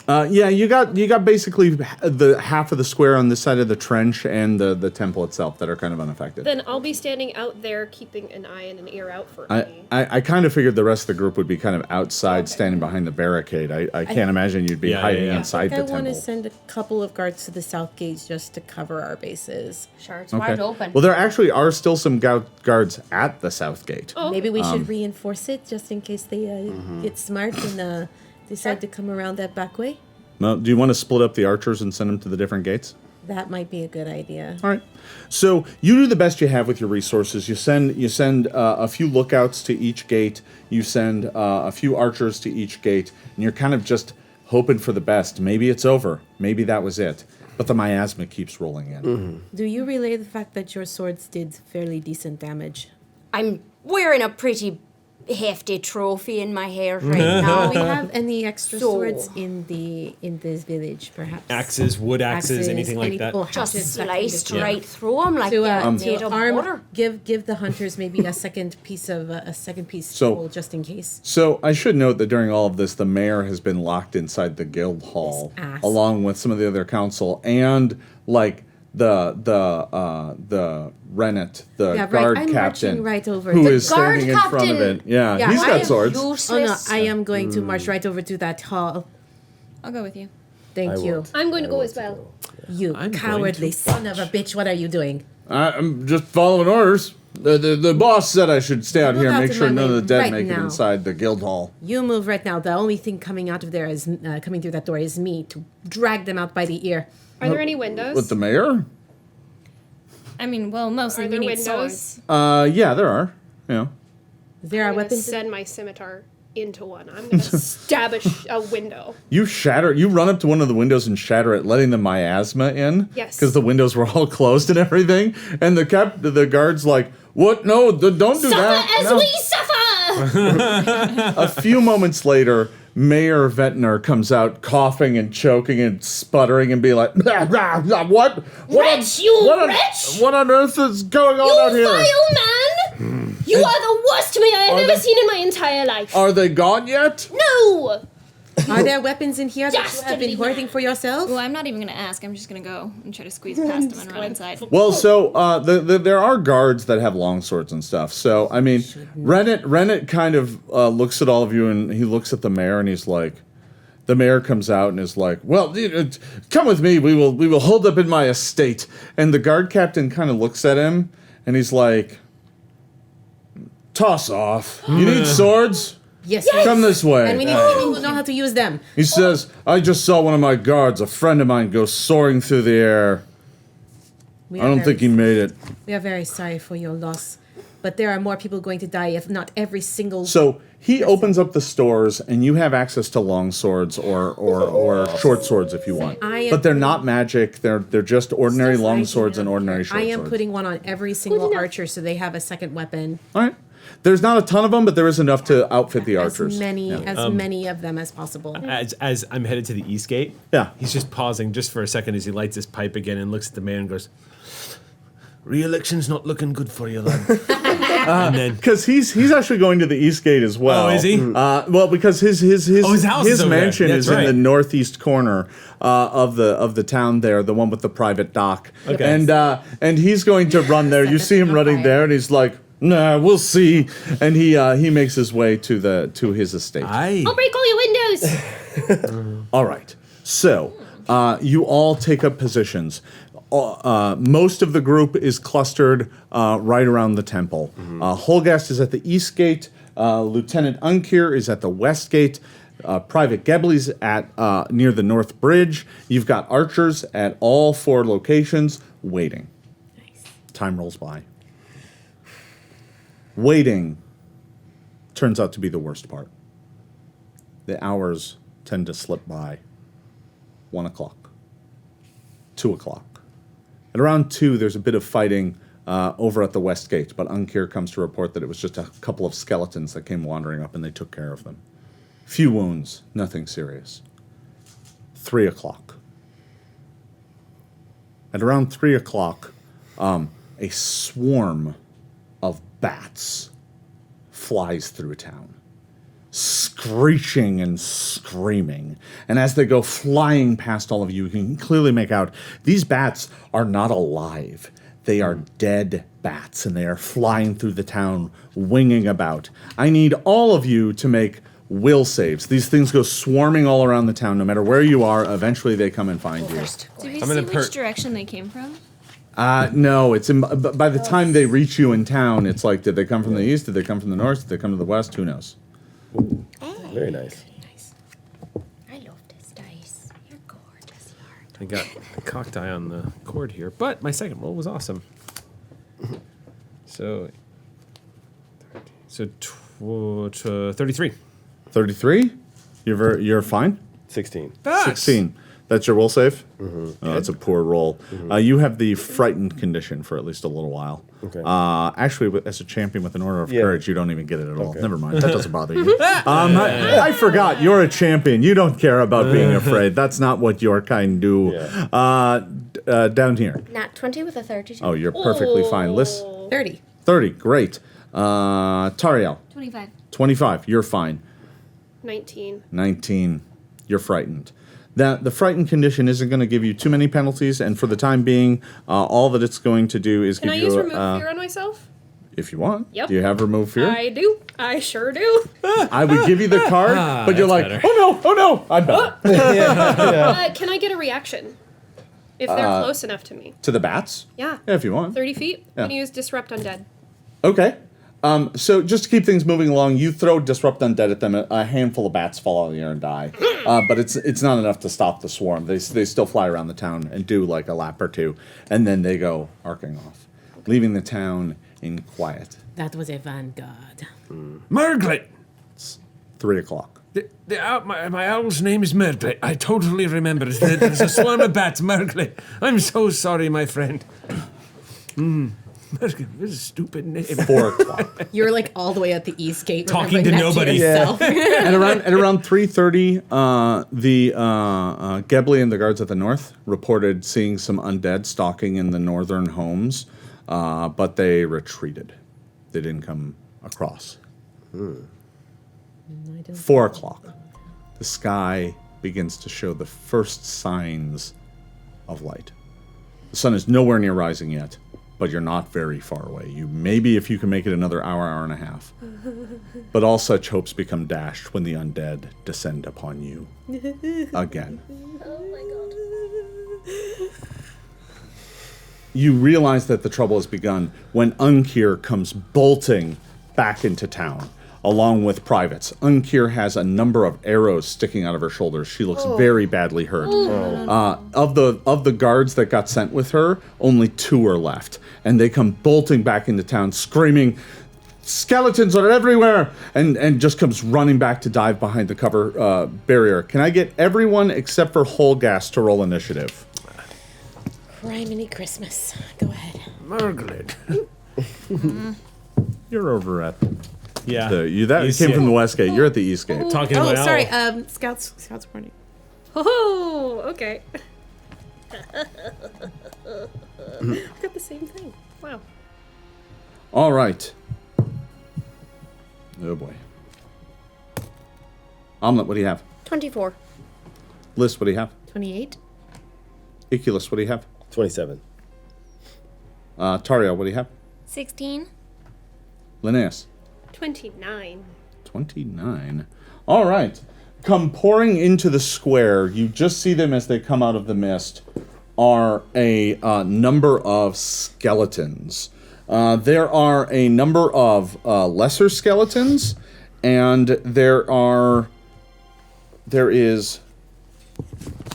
Yeah, you got basically the half of the square on this side of the trench and the temple itself that are kind of unaffected. Then I'll be standing out there keeping an eye and an ear out for any. I kind of figured the rest of the group would be kind of outside standing behind the barricade. I can't imagine you'd be hiding inside I the want to temple. send a couple of guards to the south gates just to cover our bases. Sure, it's wide open. Well, there actually are still some guards at the south gate. Maybe we should reinforce it just in case they get smart and decide to come around that back way. Well, do you want to split up the archers and send them to the different gates? That might be a good idea. All right. So you do the best you have with your resources. You send a few lookouts to each gate. You send a few archers to each gate, and you're kind of just hoping for the best. Maybe it's over. Maybe that was it. But the miasma keeps rolling in. Do you relay the fact that your swords did fairly decent damage? I'm wearing a pretty hefty trophy in my hair right now. Do we have any extra So- swords in this village, perhaps? axes, wood axes, anything like that. Just hatchets, that kind of sliced thing. right through them like To, they're to made of arm, butter. give the hunters maybe a second piece So- tool just in case. So I should note that during all of this, the mayor has been locked inside the guild hall, This ass. along with some of the other council, and like the Rennet, the Yeah, right. guard I'm captain, marching right over. who The is standing in guard front of it. captain. Yeah, Yeah, he's I got am swords. Oh no, Useless. I am going to march right over to that hall. I'll go with you. Thank you. I'm going to go as well. You I'm going cowardly to son of a bitch, what are you doing? I'm just following orders. The boss said I should stay out Move here and out make of sure my none of the way dead right make it now. inside the guild hall. You move right now. The only thing coming out of there is coming through that door is me to drag them out by the ear. Are there any windows? With the mayor? I mean, well, mostly Are we there need windows? swords. Yeah, there are. Yeah. There are I'm gonna weapons. send my scimitar into one. I'm going to stab a window. You run up to one of the windows and shatter it, letting the miasma in. Yes. Because the windows were all closed and everything. And the guard's like, what? No, don't do that. As No. we suffer! A few moments later, Mayor Ventnor comes out coughing and choking and sputtering and be like, blah, blah, blah, what? Wretch, What on earth is going on out You here? vile man! You are the worst man I have ever seen in my entire life. Are they gone yet? No! Are there weapons in here that you have Dastardly been hoarding for yourself? Well, I'm not even gonna ask. I'm just gonna go and try to squeeze past him and run inside. Well, so there are guards that have long swords and stuff. So I mean, Rennet kind of looks at all of you and he looks at the mayor and he's like, the mayor comes out and is like, "Well, come with me. We will hold up in my estate." And the guard captain kind of looks at him and he's like, "Toss off. You need swords? Yes. Come this way." And we need people who know how to use them. He says, "I just saw one of my guards, a friend of mine, go soaring through the air. I don't think he made it." We are very sorry for your loss, but there are more people going to die if not every single. So he opens up the stores, and you have access to long swords or short swords if you want. But they're not magic. They're just ordinary long swords and ordinary short I swords. am putting one on every single archer so they have a second weapon. All right. There's not a ton of them, but there is enough to outfit the archers. As many of them as possible. As I'm headed to the east gate, Yeah. he's just pausing just for a second as he lights his pipe again and looks at the mayor and goes, "Re-election's not looking good for you, lad." And then Because he's actually going to the east gate as well. Oh, is he? Well, because his house is over there. mansion That's is in right. the northeast corner of the town there, the one with the private dock. Okay. And he's going to run there. You see him running there, and he's like, "Nah, we'll see." And he makes his way to his estate. Aye. I'll break all your windows! All right. So you all take up positions. Most of the group is clustered right around the temple. Holgast is at the east gate. Lieutenant Unkir is at the west gate. Private Gebley's at near the north bridge. You've got archers at all 4 locations waiting. Nice. Time rolls by. Waiting turns out to be the worst part. The hours tend to slip by. 1 o'clock. 2 o'clock. At around 2, there's a bit of fighting over at the west gate, but Unkir comes to report that it was just a couple of skeletons that came wandering up and they took care of them. Few wounds, nothing serious. 3 o'clock. At around 3 o'clock, a swarm of bats flies through town, screeching and screaming. And as they go flying past all of you, you can clearly make out these bats are not alive. They are dead bats, and they are flying through the town, winging about. I need all of you to make will saves. These things go swarming all around the town. No matter where you are, eventually they come and find you. Did we I'm see gonna which direction they came from? No, it's by the time they reach you in town, it's like, did they come from the east? Did they come from the north? Did they come to the west? Who knows? Very nice. I love this dice. You're gorgeous, I got a cocked eye on the cord here, but my second roll was awesome. So 33. 33? You're fine? 16. 16. That's your will save? Oh, that's a poor roll. You have the frightened condition for at least a little while. Okay. Actually, as a champion with an Order of Yeah. Courage, you don't even get it at all. Okay. Never mind. That doesn't bother you. I forgot. You're a champion. You don't care about being afraid. That's not what your kind do. Yeah. Down here. Nat 20 with a 32. Oh, you're perfectly fine. Liz, 30. 30. Great. Tariel, 25. 25. You're fine. 19. 19. You're frightened. The frightened condition isn't going to give you too many penalties, and for the time being, all that it's going to do is Can I give use you remove fear on myself? if you want. Yep. Do you have remove fear? I do. I sure do. I would give you the card, but you're like, better. oh no, I'm better. Can I get a reaction? If they're close enough to me. To the bats? Yeah. Yeah, if you want. 30 feet? Yeah. I'm going to use Disrupt Undead. Okay. So just to keep things moving along, you throw Disrupt Undead at them. A handful of bats fall out of the air and die. But it's not enough to stop the swarm. They still fly around the town and do like a lap or two, and then they go arcing off, leaving the town in quiet. That was a vanguard. Merglet! 3 o'clock. My owl's name is Merglet. I totally remember. There's a swarm of bats, Merglet. I'm so sorry, my friend. This is a stupid name. 4 o'clock. You're like all the way at the east gate, Talking to remembering that nobody. yourself. At around 3:30, the Gebly and the guards at the north reported seeing some undead stalking in the northern homes, but they retreated. They didn't come across. 4 o'clock. The sky begins to show the first signs of light. The sun is nowhere near rising yet, but you're not very far away. You maybe if you can make it another hour and a half. But all such hopes become dashed when the undead descend upon you again. Oh my god. You realize that the trouble has begun when Unkir comes bolting back into town, along with privates. Unkir has a number of arrows sticking out of her shoulders. She looks very badly hurt. Of the guards that got sent with her, only 2 are left, and they come bolting back into town, screaming, "Skeletons are everywhere!" and just comes running back to dive behind the cover barrier. Can I get everyone except for Holgast to roll initiative? Criminy Christmas. Go ahead. Margaret. You're over at Yeah. you came East from the west gate. You're at the east gate. Talking Oh, about sorry. Owl. Scouts warning. Oh, okay. Got the same thing. Wow. All right. Oh boy. Omelet, what do you have? 24. List, what do you have? 28. Iculus, what do you have? 27. Tario, what do you have? 16. Linnaeus. 29. 29. All right. Come pouring into the square, you just see them as they come out of the mist, are a number of skeletons. There are a number of lesser skeletons, and there is,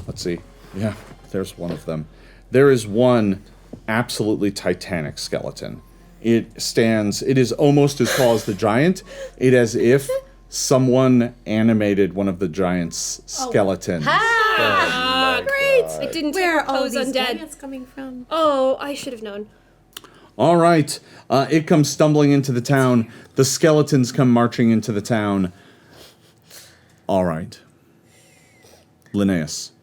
let's see, yeah, there's one of them. There is one absolutely titanic skeleton. It is almost as tall as the giant. It as if someone animated one of the giant's skeletons. Great! It didn't Where take are all pose these undead. giants coming from? Oh, I should have known. All right. It comes stumbling into the town. The skeletons come marching into the town. All right. Linnaeus.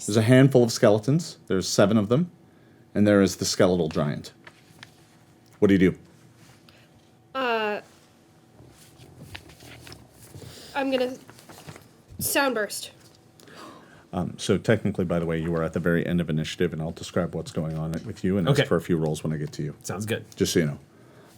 There's a handful of skeletons. There's 7 of them. And there is the skeletal giant. What do you do? I'm gonna soundburst. So technically, by the way, you are at the very end of initiative, and I'll describe what's going on with you and ask Okay. for a few rolls when I get to you. Sounds good. Just so you know.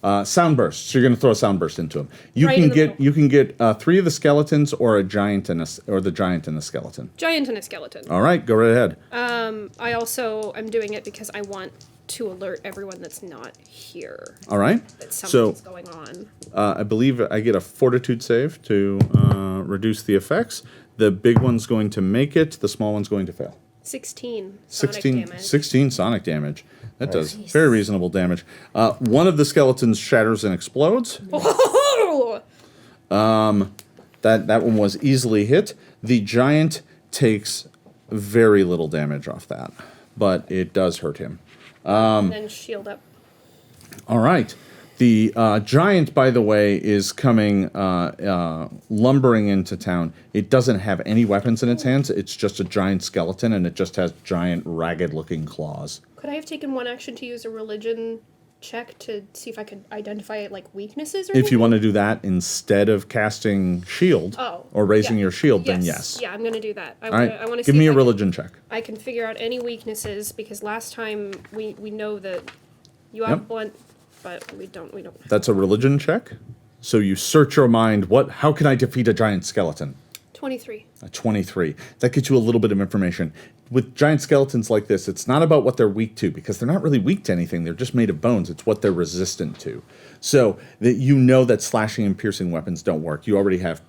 Soundburst. So you're going to throw a soundburst into them. Right in the middle. You can get 3 of the skeletons or the giant and the skeleton. Giant and a skeleton. All right, go right ahead. I also am doing it because I want to alert everyone that's not here All right. that So something's going on. I believe I get a fortitude save to reduce the effects. The big one's going to make it. The small one's going to fail. 16 sonic 16, damage. 16 sonic damage. That does very reasonable damage. One of the skeletons shatters and explodes. Oh! That one was easily hit. The giant takes very little damage off that, but it does hurt him. Then shield up. All right. The giant, by the way, is coming lumbering into town. It doesn't have any weapons in its hands. It's just a giant skeleton, and it just has giant, ragged-looking claws. Could I have taken one action to use a religion check to see if I could identify like weaknesses or anything? If you want to do that instead of casting shield or raising your shield, then yes. Yeah, I'm going to do that. I All right. want to see Give me if a I religion check. I can figure out any weaknesses because last time we know that you have blunt, but we don't. That's a religion check. So you search your mind. How can I defeat a giant skeleton? 23. A 23. That gets you a little bit of information. With giant skeletons like this, it's not about what they're weak to, because they're not really weak to anything. They're just made of bones. It's what they're resistant to. So that you know that slashing and piercing weapons don't work. You already have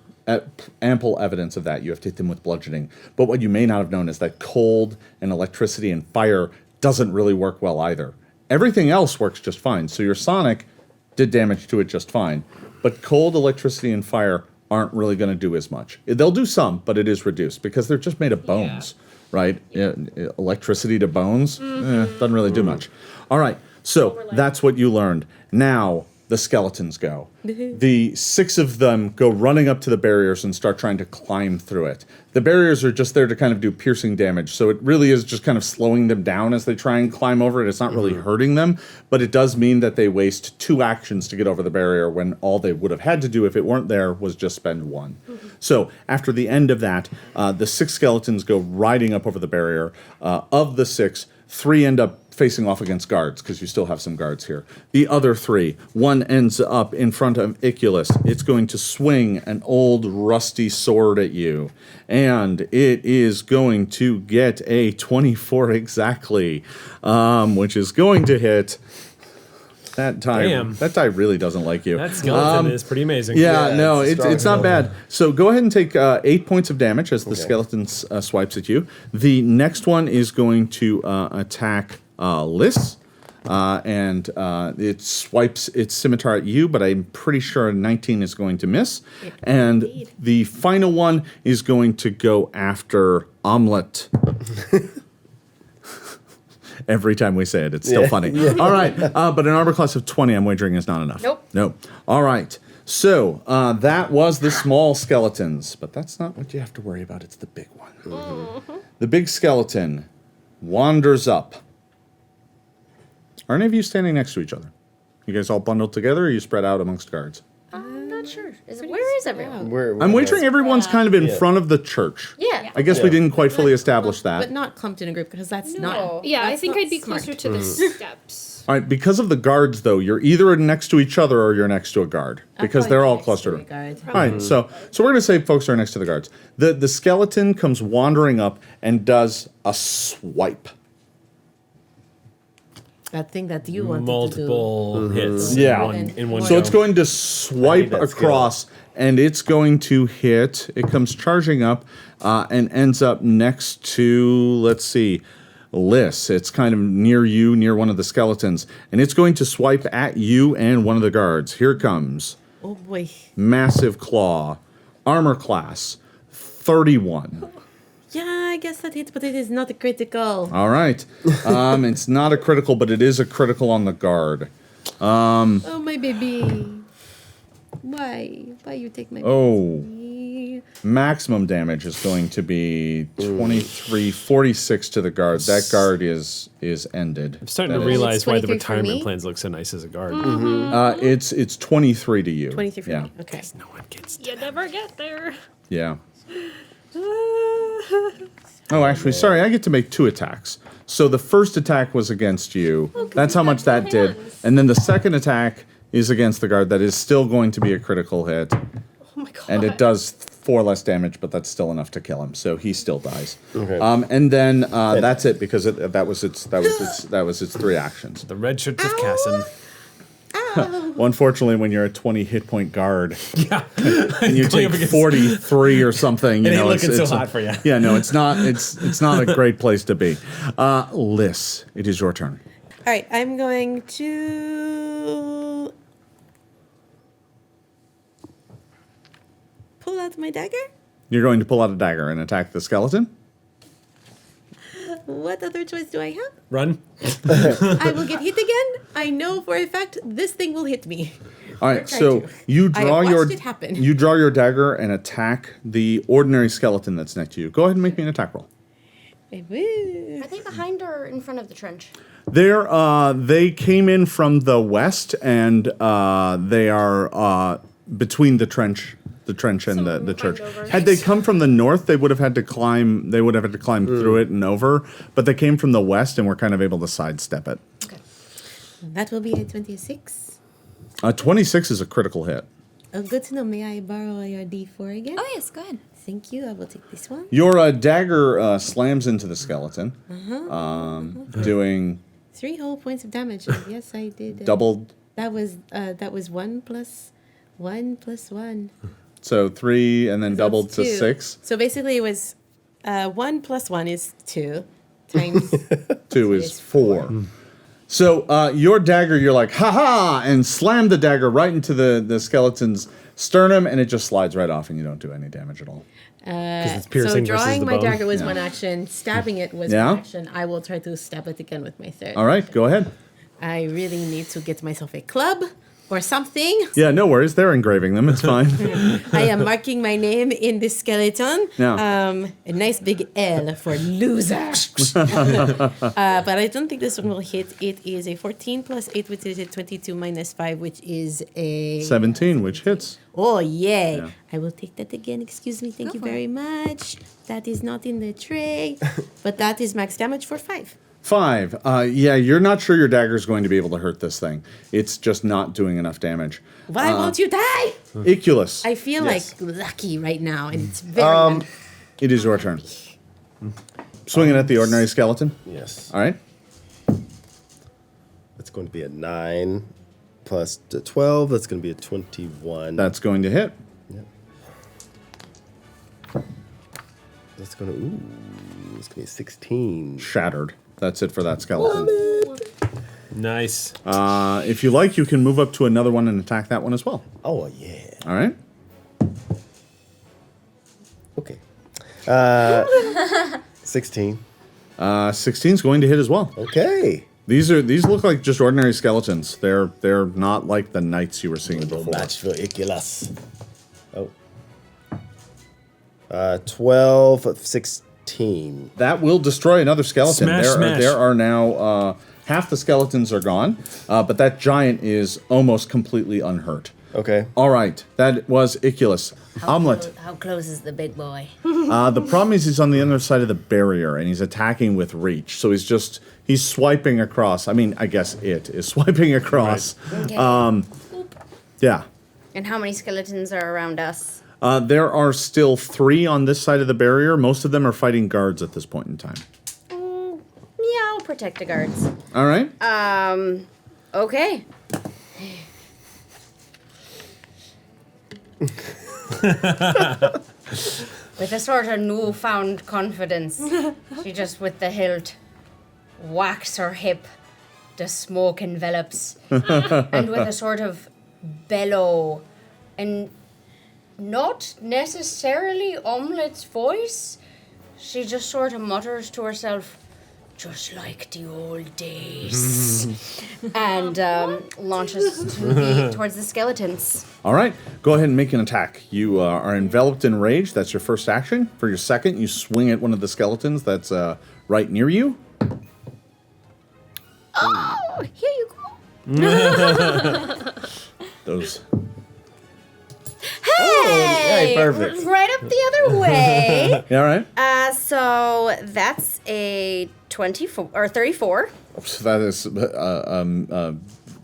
ample evidence of that. You have to hit them with bludgeoning. But what you may not have known is that cold and electricity and fire doesn't really work well either. Everything else works just fine. So your sonic did damage to it just fine. But cold, electricity, and fire aren't really going to do as much. They'll do some, but it is reduced because they're just made of bones, right? Electricity to bones doesn't really do much. All right. So that's what you learned. Now the skeletons go. The 6 of them go running up to the barriers and start trying to climb through it. The barriers are just there to kind of do piercing damage, so it really is just kind of slowing them down as they try and climb over it. It's not really hurting them, but it does mean that they waste 2 actions to get over the barrier when all they would have had to do if it weren't there was just spend 1. So after the end of that, the 6 skeletons go riding up over the barrier. Of the 6, 3 end up facing off against guards, because you still have some guards here. The other 3, one ends up in front of Iculus. It's going to swing an old rusty sword at you, and it is going to get a 24 exactly, which is going to hit. That die, Damn. that die really doesn't like you. That skeleton is pretty amazing. Yeah, no, it's a strong it's not skeleton. bad. So go ahead and take 8 points of damage as the skeleton swipes at you. The next one is going to attack Liss, and it swipes its scimitar at you, but I'm pretty sure a 19 is going to miss. And the final one is going to go after Omelette. Every time we say it, it's still funny. All right, but an armor class of 20, I'm wagering, is not enough. Nope. All right. So that was the small skeletons, but that's not what you have to worry about. It's the big one. The big skeleton wanders up. Are any of you standing next to each other? You guys all bundled together, or are you spread out amongst guards? I'm not sure. Where is everyone? I'm wagering everyone's kind of in front of the church. Yeah. I guess we didn't quite fully establish that. But not clumped in a group, because that's not. Yeah, I that's think not I'd be smart. closer to the steps. All right, because of the guards, though, you're either next to each other or you're next to a guard, because they're all clustered. All right, so we're going to say folks are next to the guards. The skeleton comes wandering up and does a swipe. That thing that you wanted Multiple hits Yeah. in one So go. it's going to swipe that's across, and it's going to hit. It comes charging up and ends up next to, let's see, Liss. It's kind of near you, near one of the skeletons, and it's going to swipe at you and one of the guards. Here it comes. to do. Oh boy. Massive claw, armor class 31. Yeah, I guess that hits, but it is not a critical. All right. It's not a critical, but it is a critical on the guard. Oh, my baby. Why? Why you take my Oh. baby? Maximum damage is going to be 23, 46 to the guard. That guard is ended. I'm starting to That is- realize why the 23 for retirement me? plans look so nice as a guard. It's 23 to you. 23 for Yeah. me. Okay. No one gets You never get there. Yeah. Oh, actually, sorry, I get to make 2 attacks. So the first attack was against you. That's how much that did. And then the second attack is against the guard. That is still going to be a critical hit. Oh my god. And it does 4 less damage, but that's still enough to kill him. So he still dies. Okay. And then that's it, because that was its 3 actions. The red shirts of Cassen. Unfortunately, when you're a 20 hit point guard Yeah. and you take 43 or something, you It ain't know, looking so hot for you. Yeah, no, it's not. It's not a great place to be. Liss, it is your turn. All right, I'm going to pull out my dagger. You're going to pull out a dagger and attack the skeleton. What other choice do I have? Run. I will get hit again. I know for a fact this thing will hit me. All right, try so to. you I draw have your watched it happen. you draw your dagger and attack the ordinary skeleton that's next to you. Go ahead and make me an attack roll. Woo. Are they behind or in front of the trench? They came in from the west, and they are between the trench and the church. over. Had they come from the north, they would have had to climb. They would have had to climb through it and over. But they came from the west, and were kind of able to sidestep it. Okay. That will be a 26. 26 is a critical hit. Oh, good to know. May I borrow your D4 again? Oh yes, go ahead. Thank you. I will take this one. Your dagger slams into the skeleton, doing 3 whole points of damage. And yes, I did. doubled. That was 1 plus 1 plus 1. So 3 and then So doubled it's to 2. 6. So basically, it was 1 plus 1 is 2 times 2 is 4. So your dagger, you're like, ha ha, and slam the dagger right into the skeleton's sternum, and it just slides right off, and you don't do any damage at all. it's So piercing versus drawing the my bone. dagger was Yeah. one action. Stabbing it was Yeah. one action. I will try to stab it again with my third. All right, go ahead. I really need to get myself a club or something. Yeah, no worries. They're engraving them. It's fine. I am marking my name in the skeleton. Yeah. A nice big L for loser. But I don't think this one will hit. It is a 14 plus 8, which is a 22 minus 5, which is a 17, which hits. Oh, yay. Yeah. I will take that again. Excuse me. Thank you very much. That is not in the tray. But that is max damage for 5. 5. Yeah, you're not sure your dagger's going to be able to hurt this thing. It's just not doing enough damage. Why won't you die? Iculus. I feel Yes. like lucky right now, and it's very It is your turn. Swinging at the ordinary skeleton. Yes. All right. That's going to be a 9 plus the 12. That's going to be a 21. That's going to hit. Yep. That's going to, it's going to be 16. Shattered. That's it for that skeleton. Nice. If you like, you can move up to another one and attack that one as well. Oh, yeah. All right. Okay. 16. 16 is going to hit as well. Okay. These look like just ordinary skeletons. They're not like the knights you were seeing Little before. match for Iculus. Oh. 12 of 16. That will destroy another skeleton. Smash. There are now half the skeletons are gone, but that giant is almost completely unhurt. Okay. All right, that was Iculus. Omelet. How close is the big boy? The problem is he's on the other side of the barrier and he's attacking with reach. So he's swiping across. I mean, I guess it is swiping across. Okay. Yeah. And how many skeletons are around us? There are still 3 on this side of the barrier. Most of them are fighting guards at this point in time. Yeah, I'll protect the guards. All right. Okay. With a sort of newfound confidence, she just with the hilt whacks her hip. The smoke envelops. And with a sort of bellow and not necessarily Omelet's voice, she just sort of mutters to herself, just like the old days. And launches towards the skeletons. All right. Go ahead and make an attack. You are enveloped in rage. That's your first action. For your second, you swing at one of the skeletons that's right near you. Oh, here you go. Those. Hey! perfect. Right up the other way. Yeah, all right. So that's a 24 or 34. So that is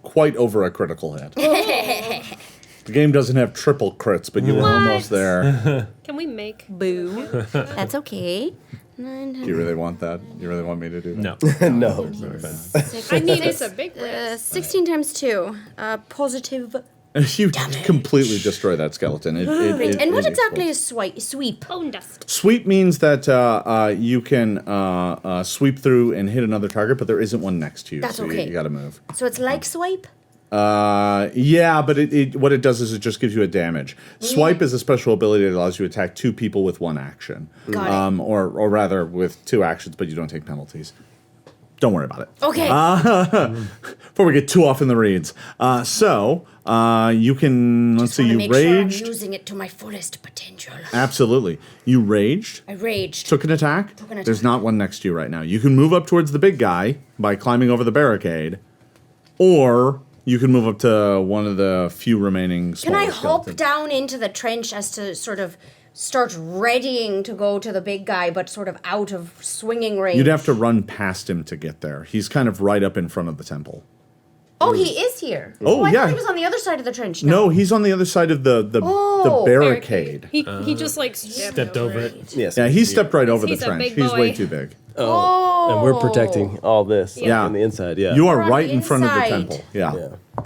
quite over a critical hit. The game doesn't have triple crits, but you were almost there. Can we make? Boo. That's okay. Do you really want that? You really want me to do that? No. No. I mean, it's a big risk. 16 times 2. Positive. You completely destroy that skeleton. Great. And what it exactly explodes. is sweep? Bone dust. Sweep means that you can sweep through and hit another target, but there isn't one next to you. That's so okay. You got to move. So it's like swipe? Yeah, but what it does is it just gives you a damage. Swipe is a special ability that allows you to attack 2 people with 1 action. Got it. Or rather with 2 actions, but you don't take penalties. Don't worry about it. Okay. Before we get too off in the reeds. You can, let's see, Wanna you make sure I'm raged. using it to my fullest potential. Absolutely. You raged. I raged. Took an attack. an There's attack. not one next to you right now. You can move up towards the big guy by climbing over the barricade, or you can move up to one of the few remaining Can I smaller hop skeletons. down into the trench as to sort of start readying to go to the big guy, but sort of out of swinging range? You'd have to run past him to get there. He's kind of right up in front of the temple. Oh, he is here. Oh, I yeah. thought he was on the other side of the trench. now. No, he's on the other side of the Oh, barricade. He just like Stepped over it. Yes. Yeah, he stepped right over the He's a trench. big He's way boy. too big. Oh. And we're protecting all this Yeah. on the inside, yeah. You are We're on right the in front of the inside. temple. Yeah. Yeah.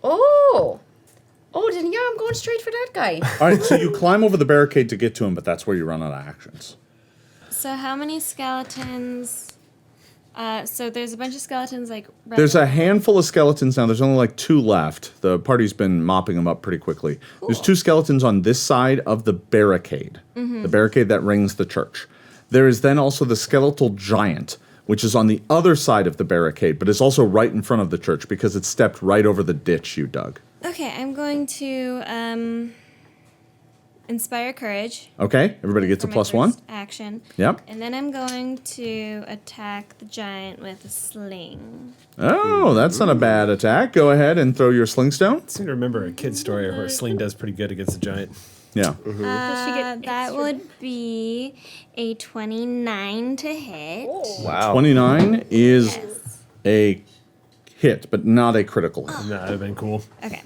Oh. Oh, then yeah, I'm going straight for that guy. All right, so you climb over the barricade to get to him, but that's where you run out of actions. So how many skeletons? So there's a bunch of skeletons like. There's a handful of skeletons now. There's only like 2 left. The party's been mopping them up pretty quickly. There's 2 skeletons on this side of the barricade, the barricade that rings the church. There is then also the skeletal giant, which is on the other side of the barricade, but is also right in front of the church because it stepped right over the ditch you dug. Okay, I'm going to inspire courage. Okay, everybody gets for a my +1. first action. Yep. And then I'm going to attack the giant with a sling. Oh, that's not a bad attack. Go ahead and throw your sling stone. I seem to remember a kid's story where a sling does pretty good against a giant. Yeah. That would be a 29 to hit. Wow. 29 is a hit, but not a critical hit. That would have been cool. Okay.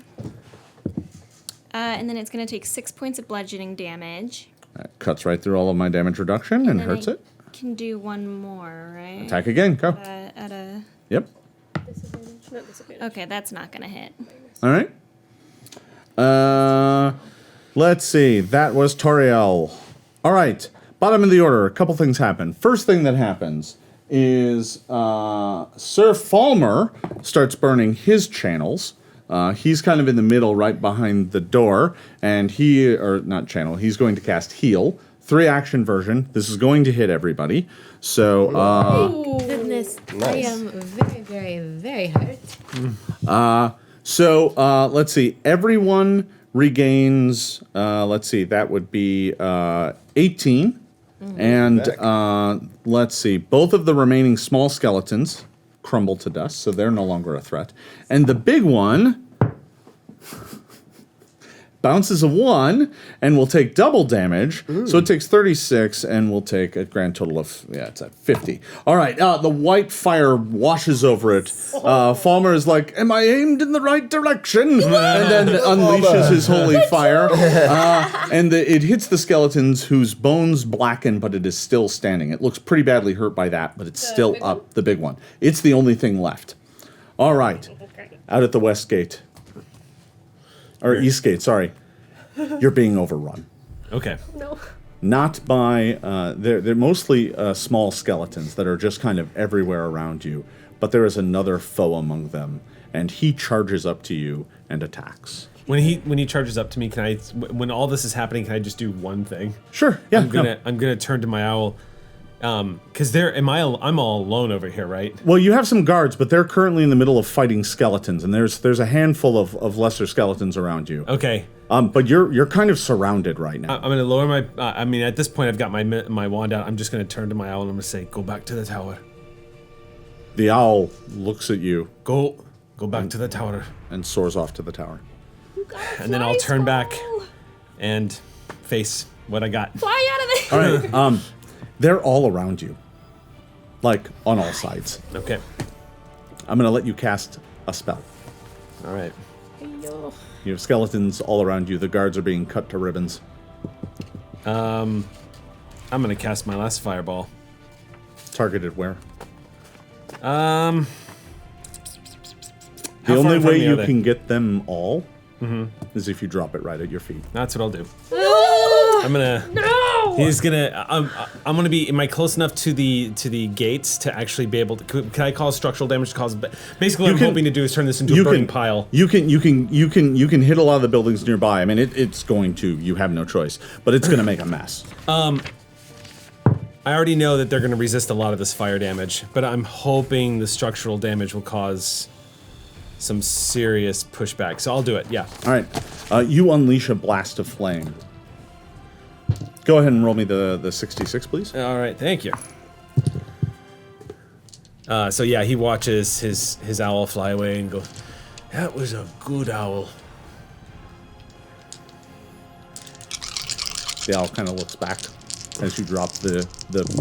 And then it's going to take 6 points of bludgeoning damage. That cuts right through all of my damage reduction and then hurts I it. Can do one more, right? Attack again. Go. At a. Yep. Not disadvantage. Okay, that's not going to hit. All right. Let's see. That was Toriel. All right. Bottom of the order. A couple things happen. First thing that happens is Sir Falmer starts burning his channels. He's kind of in the middle, right behind the door, and he's going to cast Heal. 3-action version. This is going to hit everybody. So, Goodness, Nice. I am very, very, very hurt. let's see. Everyone regains, that would be 18. And let's see. Both of the remaining small skeletons crumble to dust, so they're no longer a threat. And the big one bounces a 1 and will take double damage. So it takes 36 and will take a grand total of, it's at 50. All right, the white fire washes over it. Falmer is like, am I aimed in the right direction? And then unleashes his holy fire. And it hits the skeletons whose bones blacken, but it is still standing. It looks pretty badly hurt by that, but it's still up, the big one. It's the only thing left. All right, out at the west gate. Or east gate, sorry. You're being overrun. Okay. No. Not by, they're mostly small skeletons that are just kind of everywhere around you, but there is another foe among them, and he charges up to you and attacks. When he charges up to me, when all this is happening, can I just do one thing? Sure, yeah. I'm gonna turn to my owl, because I'm all alone over here, right? Well, you have some guards, but they're currently in the middle of fighting skeletons, and there's a handful of lesser skeletons around you. Okay. But you're kind of surrounded right now. I'm gonna lower my. At this point, I've got my wand out. I'm just gonna turn to my owl and I'm gonna say, "Go back to the tower." The owl looks at you Go back to the tower, and soars off to the tower. and then I'll turn back and face what I got. Fly out of there! All right. They're all around you, like on all sides. Okay. I'm gonna let you cast a spell. All right. You have skeletons all around you. The guards are being cut to ribbons. I'm gonna cast my last fireball. Targeted where? How The far only in front way of me are you they? can get them all is if you drop it right at your feet. That's what I'll do. I'm gonna. No! He's gonna. I'm gonna be. Am I close enough to the gates to actually be able to? Can I cause structural damage to cause? Basically, what I'm hoping to do is turn this into a burning pile. You can hit a lot of the buildings nearby. I mean, it's going to. You have no choice, but it's going to make a mess. I already know that they're gonna resist a lot of this fire damage, but I'm hoping the structural damage will cause some serious pushback. So I'll do it. Yeah. All right, you unleash a blast of flame. Go ahead and roll me the 66, please. All right. Thank you. So yeah, he watches his owl fly away and go, "That was a good owl." The owl kind of looks back as you drop the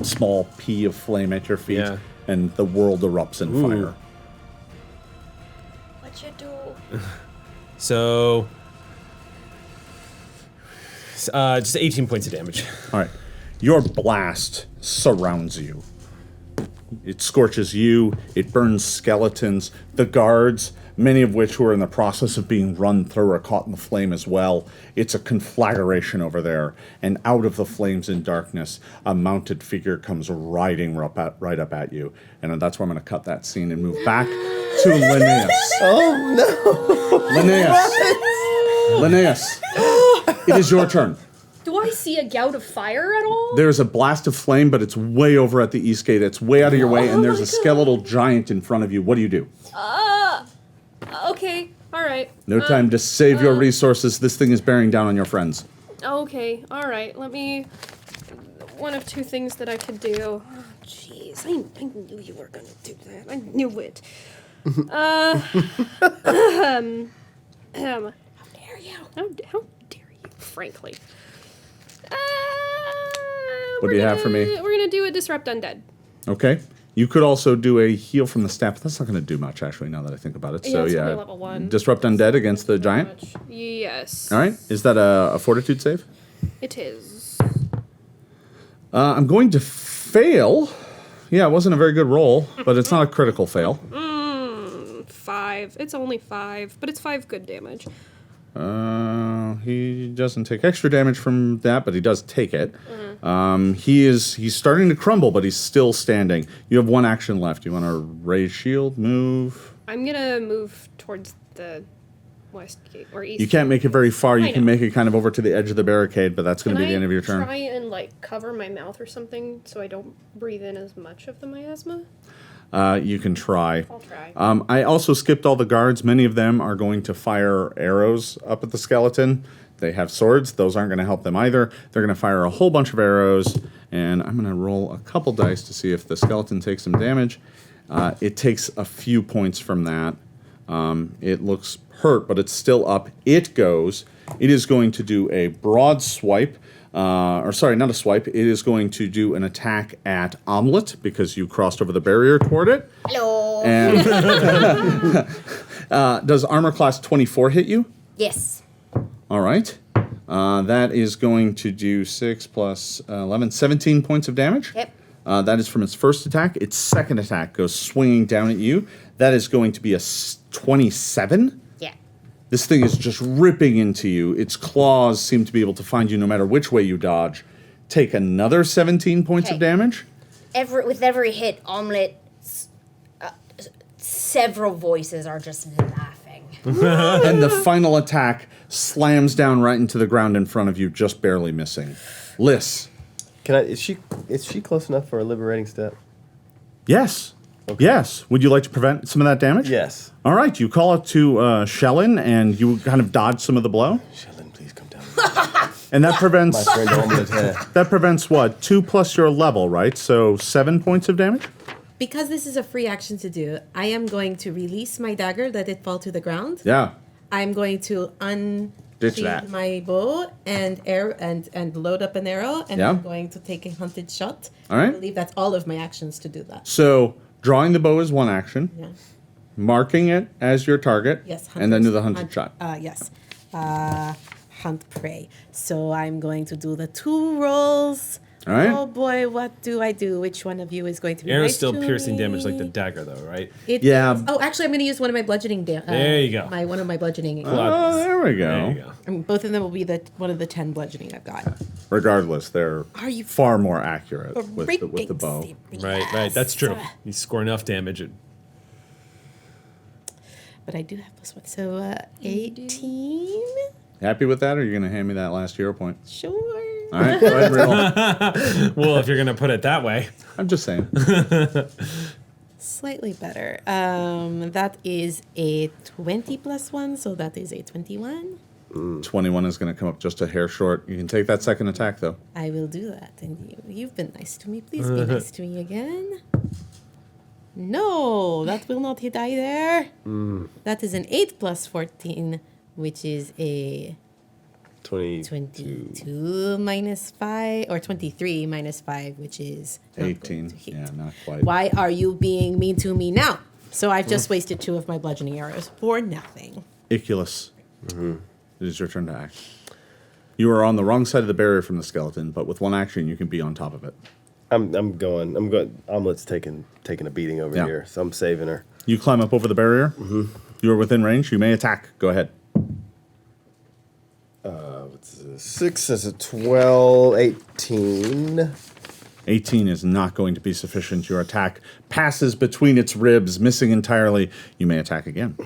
small pea of flame at your feet, Yeah. and the world erupts in fire. What you do? So, just 18 points of damage. All right, your blast surrounds you. It scorches you. It burns skeletons. The guards, many of which who are in the process of being run through, are caught in the flame as well. It's a conflagration over there, and out of the flames and darkness, a mounted figure comes riding right up at you. And that's where I'm going to cut that scene and move back to Linnaeus. Oh no! Linnaeus, it is your turn. Do I see a gout of fire at all? There's a blast of flame, but it's way over at the east gate. It's way out of your way, and there's a skeletal giant in front of you. What do you do? Okay, all right. No time to save your resources. This thing is bearing down on your friends. Okay, all right. Let me. One of two things that I could do. Oh, jeez, I knew you were gonna do that. I knew it. How dare you? How dare you? Frankly. What do you have for me? We're gonna do a disrupt undead. Okay. You could also do a heal from the staff, but that's not going to do much, actually, now that I think about it. Yeah, So, it's yeah. only level 1. Disrupt Undead against the giant? Yes. All right. Is that a fortitude save? It is. I'm going to fail. Yeah, it wasn't a very good roll, but it's not a critical fail. 5. It's only 5, but it's 5 good damage. He doesn't take extra damage from that, but he does take it. He's starting to crumble, but he's still standing. You have one action left. You want to raise shield, move? I'm gonna move towards the west gate or east. You can't make it very far. You I can know. make it kind of over to the edge of the barricade, but that's going to be the end of your turn. Try and like cover my mouth or something so I don't breathe in as much of the miasma. You can try. I'll try. I also skipped all the guards. Many of them are going to fire arrows up at the skeleton. They have swords. Those aren't going to help them either. They're going to fire a whole bunch of arrows, and I'm going to roll a couple dice to see if the skeleton takes some damage. It takes a few points from that. It looks hurt, but it's still up. It goes. It is going to do a broad swipe. Or sorry, not a swipe. It is going to do an attack at Omelet because you crossed over the barrier toward it. Hello. And does armor class 24 hit you? Yes. All right. That is going to do 6 plus 11, 17 points of damage. Yep. That is from its first attack. Its second attack goes swinging down at you. That is going to be a 27. Yeah. This thing is just ripping into you. Its claws seem to be able to find you no matter which way you dodge. Take another 17 points of Okay. damage. With every hit, Omelet, several voices are just laughing. And the final attack slams down right into the ground in front of you, just barely missing. Liss. Is she close enough for a liberating step? Yes. Yes. Would you like to prevent some of that damage? Yes. All right. You call out to Shellin, and you kind of dodge some of the blow. Shellin, please come down. And that prevents My friend Omelet here. that prevents what? 2 plus your level, right? So 7 points of damage? Because this is a free action to do, I am going to release my dagger, let it fall to the ground. Yeah. I'm going to Ditch that. unsheath my bow and load up an arrow, and Yeah. I'm going to take a hunted shot. All right. I believe that's all of my actions to do that. So drawing the bow is one action. Yeah. Marking it as your target. Yes. And then do the hunted shot. Yes. Hunt prey. So I'm going to do the 2 rolls. All right. Oh boy, what do I do? Which one of you is going to be Arrow's nice still to piercing me? damage like the dagger, though, right? It Yeah. is- Oh, actually, I'm going to use one of my bludgeoning. There you go. One of my bludgeoning. Oh, there we go. There you go. Both of them will be one of the 10 bludgeoning I've got. Regardless, they're Are you far more accurate with the freaking bow. serious? Right. That's true. You score enough damage. But I do have +1. So 18? Happy with that, or are you going to hand me that last hero point? Sure. All right, go ahead, roll. Well, if you're going to put it that way. I'm just saying. Slightly better. That is a 20 +1, so that is a 21. 21 is going to come up just a hair short. You can take that second attack, though. I will do that. And you've been nice to me. Please be nice to me again. No, that will not hit either. That is an 8 + 14, which is a 22 -5, or 23 -5, which is not going 18. to hit. Yeah, not quite. Why are you being mean to me now? So I've just wasted 2 of my bludgeoning arrows for nothing. Iculus. It is your turn to act. You are on the wrong side of the barrier from the skeleton, but with one action, you can be on top of it. I'm going. Omelet's taking a beating over Yeah. here, so I'm saving her. You climb up over the barrier. You are within range. You may attack. Go ahead. What's this? 6 is a 12, 18. 18 is not going to be sufficient. Your attack passes between its ribs, missing entirely. You may attack again.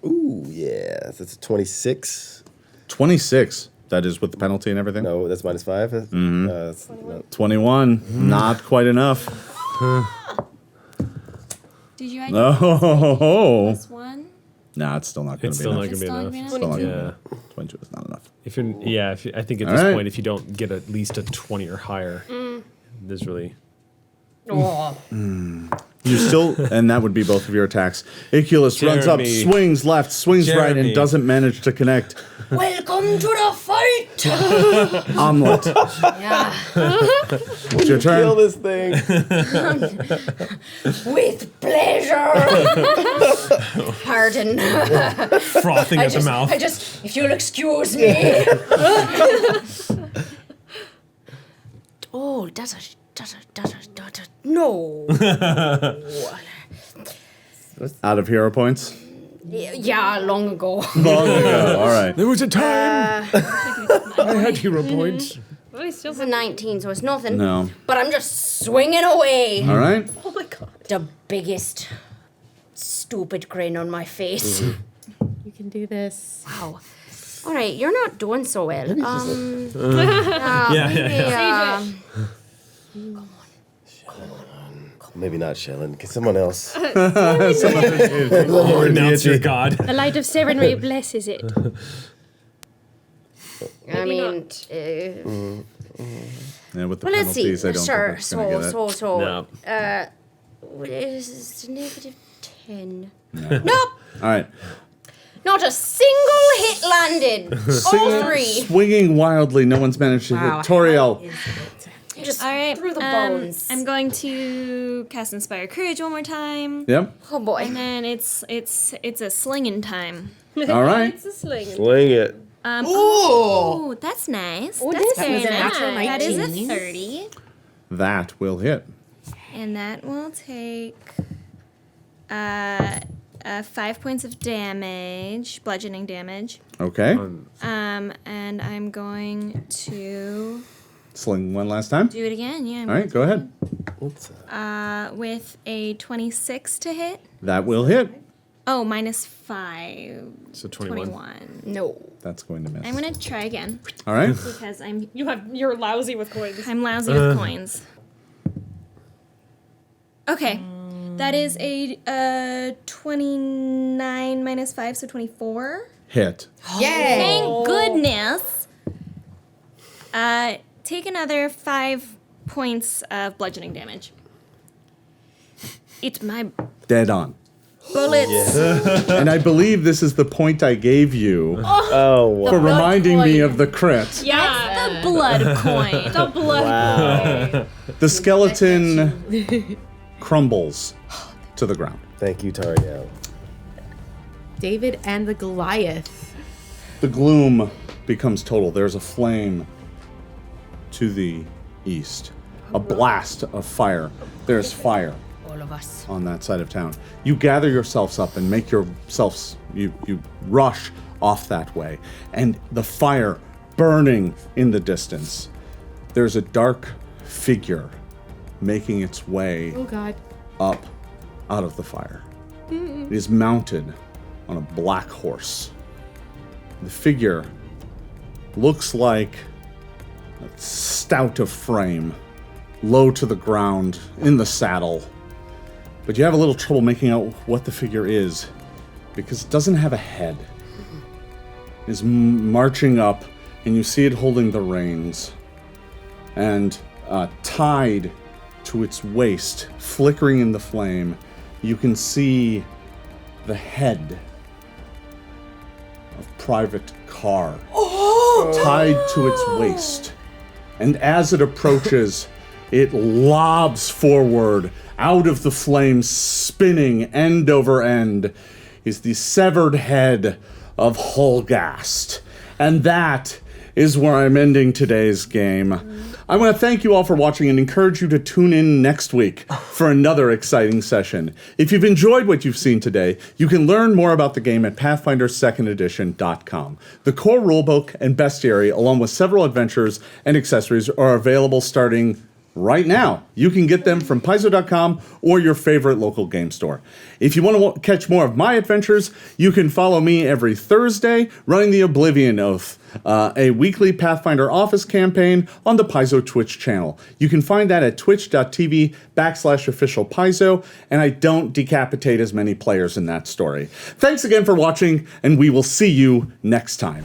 Ooh, Ooh, yeah. That's a 26. 26. That is with the penalty and everything? No, that's -5. That's, 21. Not quite enough. Did you add Oh. +1? Nah, it's still not going It's to be still not enough. going to be Still enough. not gonna be Still not Yeah. gonna be- 22 is not enough. If you're, I think at All this right. point, if you don't get at least a 20 or higher, there's really. Oh. You still, and that would be both of your attacks. Iculus runs up, Jeremy. swings left, swings right, and Jeremy. doesn't manage to connect. Welcome to the fight! Omelet. Yeah. It's your kill turn. this thing. With pleasure! Pardon. Frothing at the mouth. If you'll excuse me. Oh, no. Out of hero points. Yeah, long ago. Long ago. All right. There was a time I had hero points. I still It's a 19, so it's nothing. No. But I'm just swinging away. All right. Oh my god. The biggest stupid grin on my face. You can do this. Wow. All right, you're not doing so well. Yeah. Maybe not Shellen. Can someone else? Or announce your god. The light of Serenray blesses it. I mean, Yeah, with the well, let's see. penalties, I don't Sure. think that's going to get it. No. It's -10. No. Nope. All right. Not a single hit landed. All three. Swinging wildly, no one's managed to Wow. hit. Toriel. Just All right. through the bones. I'm going to cast Inspire Courage one more time. Yep. Oh boy. And then it's a slinging time. All right. It's a sling. Sling it. Oh, that's nice. Oh, that's that very was a nice. natural That is a 19. 30. That will hit. And that will take 5 points of damage, bludgeoning damage. Okay. And I'm going to Sling one last time. do it again. Yeah. All right, go ahead. With a 26 to hit. That will hit. Oh, -5. So 21. 21. No. That's going to miss. I'm gonna try again All right. because You're lousy with coins. I'm lousy with coins. Okay, that is a 29 -5, so 24. Hit. Yay! Thank goodness. Take another 5 points of bludgeoning damage. It's my Dead on. bullets. And I believe this is the point I gave you Oh, wow. for reminding me of the crit. Yeah. The blood coin. The blood. The skeleton crumbles to the ground. Thank you, Tariel. David and the Goliath. The gloom becomes total. There's a flame to the east, a blast of fire. There's fire All of us. on that side of town. You gather yourselves up and make yourselves, you rush off that way. And the fire burning in the distance. There's a dark figure making its way Oh god. up out of the fire. It is mounted on a black horse. The figure looks like a stout of frame, low to the ground, in the saddle. But you have a little trouble making out what the figure is, because it doesn't have a head. It is marching up, and you see it holding the reins. And tied to its waist, flickering in the flame, you can see the head of Private Carr tied to its waist. And as it approaches, it lobs forward out of the flames, spinning end over end, is the severed head of Holgast. And that is where I'm ending today's game. I want to thank you all for watching and encourage you to tune in next week for another exciting session. If you've enjoyed what you've seen today, you can learn more about the game at PathfinderSecondEdition.com. The core rulebook and bestiary, along with several adventures and accessories, are available starting right now. You can get them from Paizo.com or your favorite local game store. If you want to catch more of my adventures, you can follow me every Thursday running the Oblivion Oath, a weekly Pathfinder office campaign on the Paizo Twitch channel. You can find that at twitch.tv/official Paizo, and I don't decapitate as many players in that story. Thanks again for watching, and we will see you next time.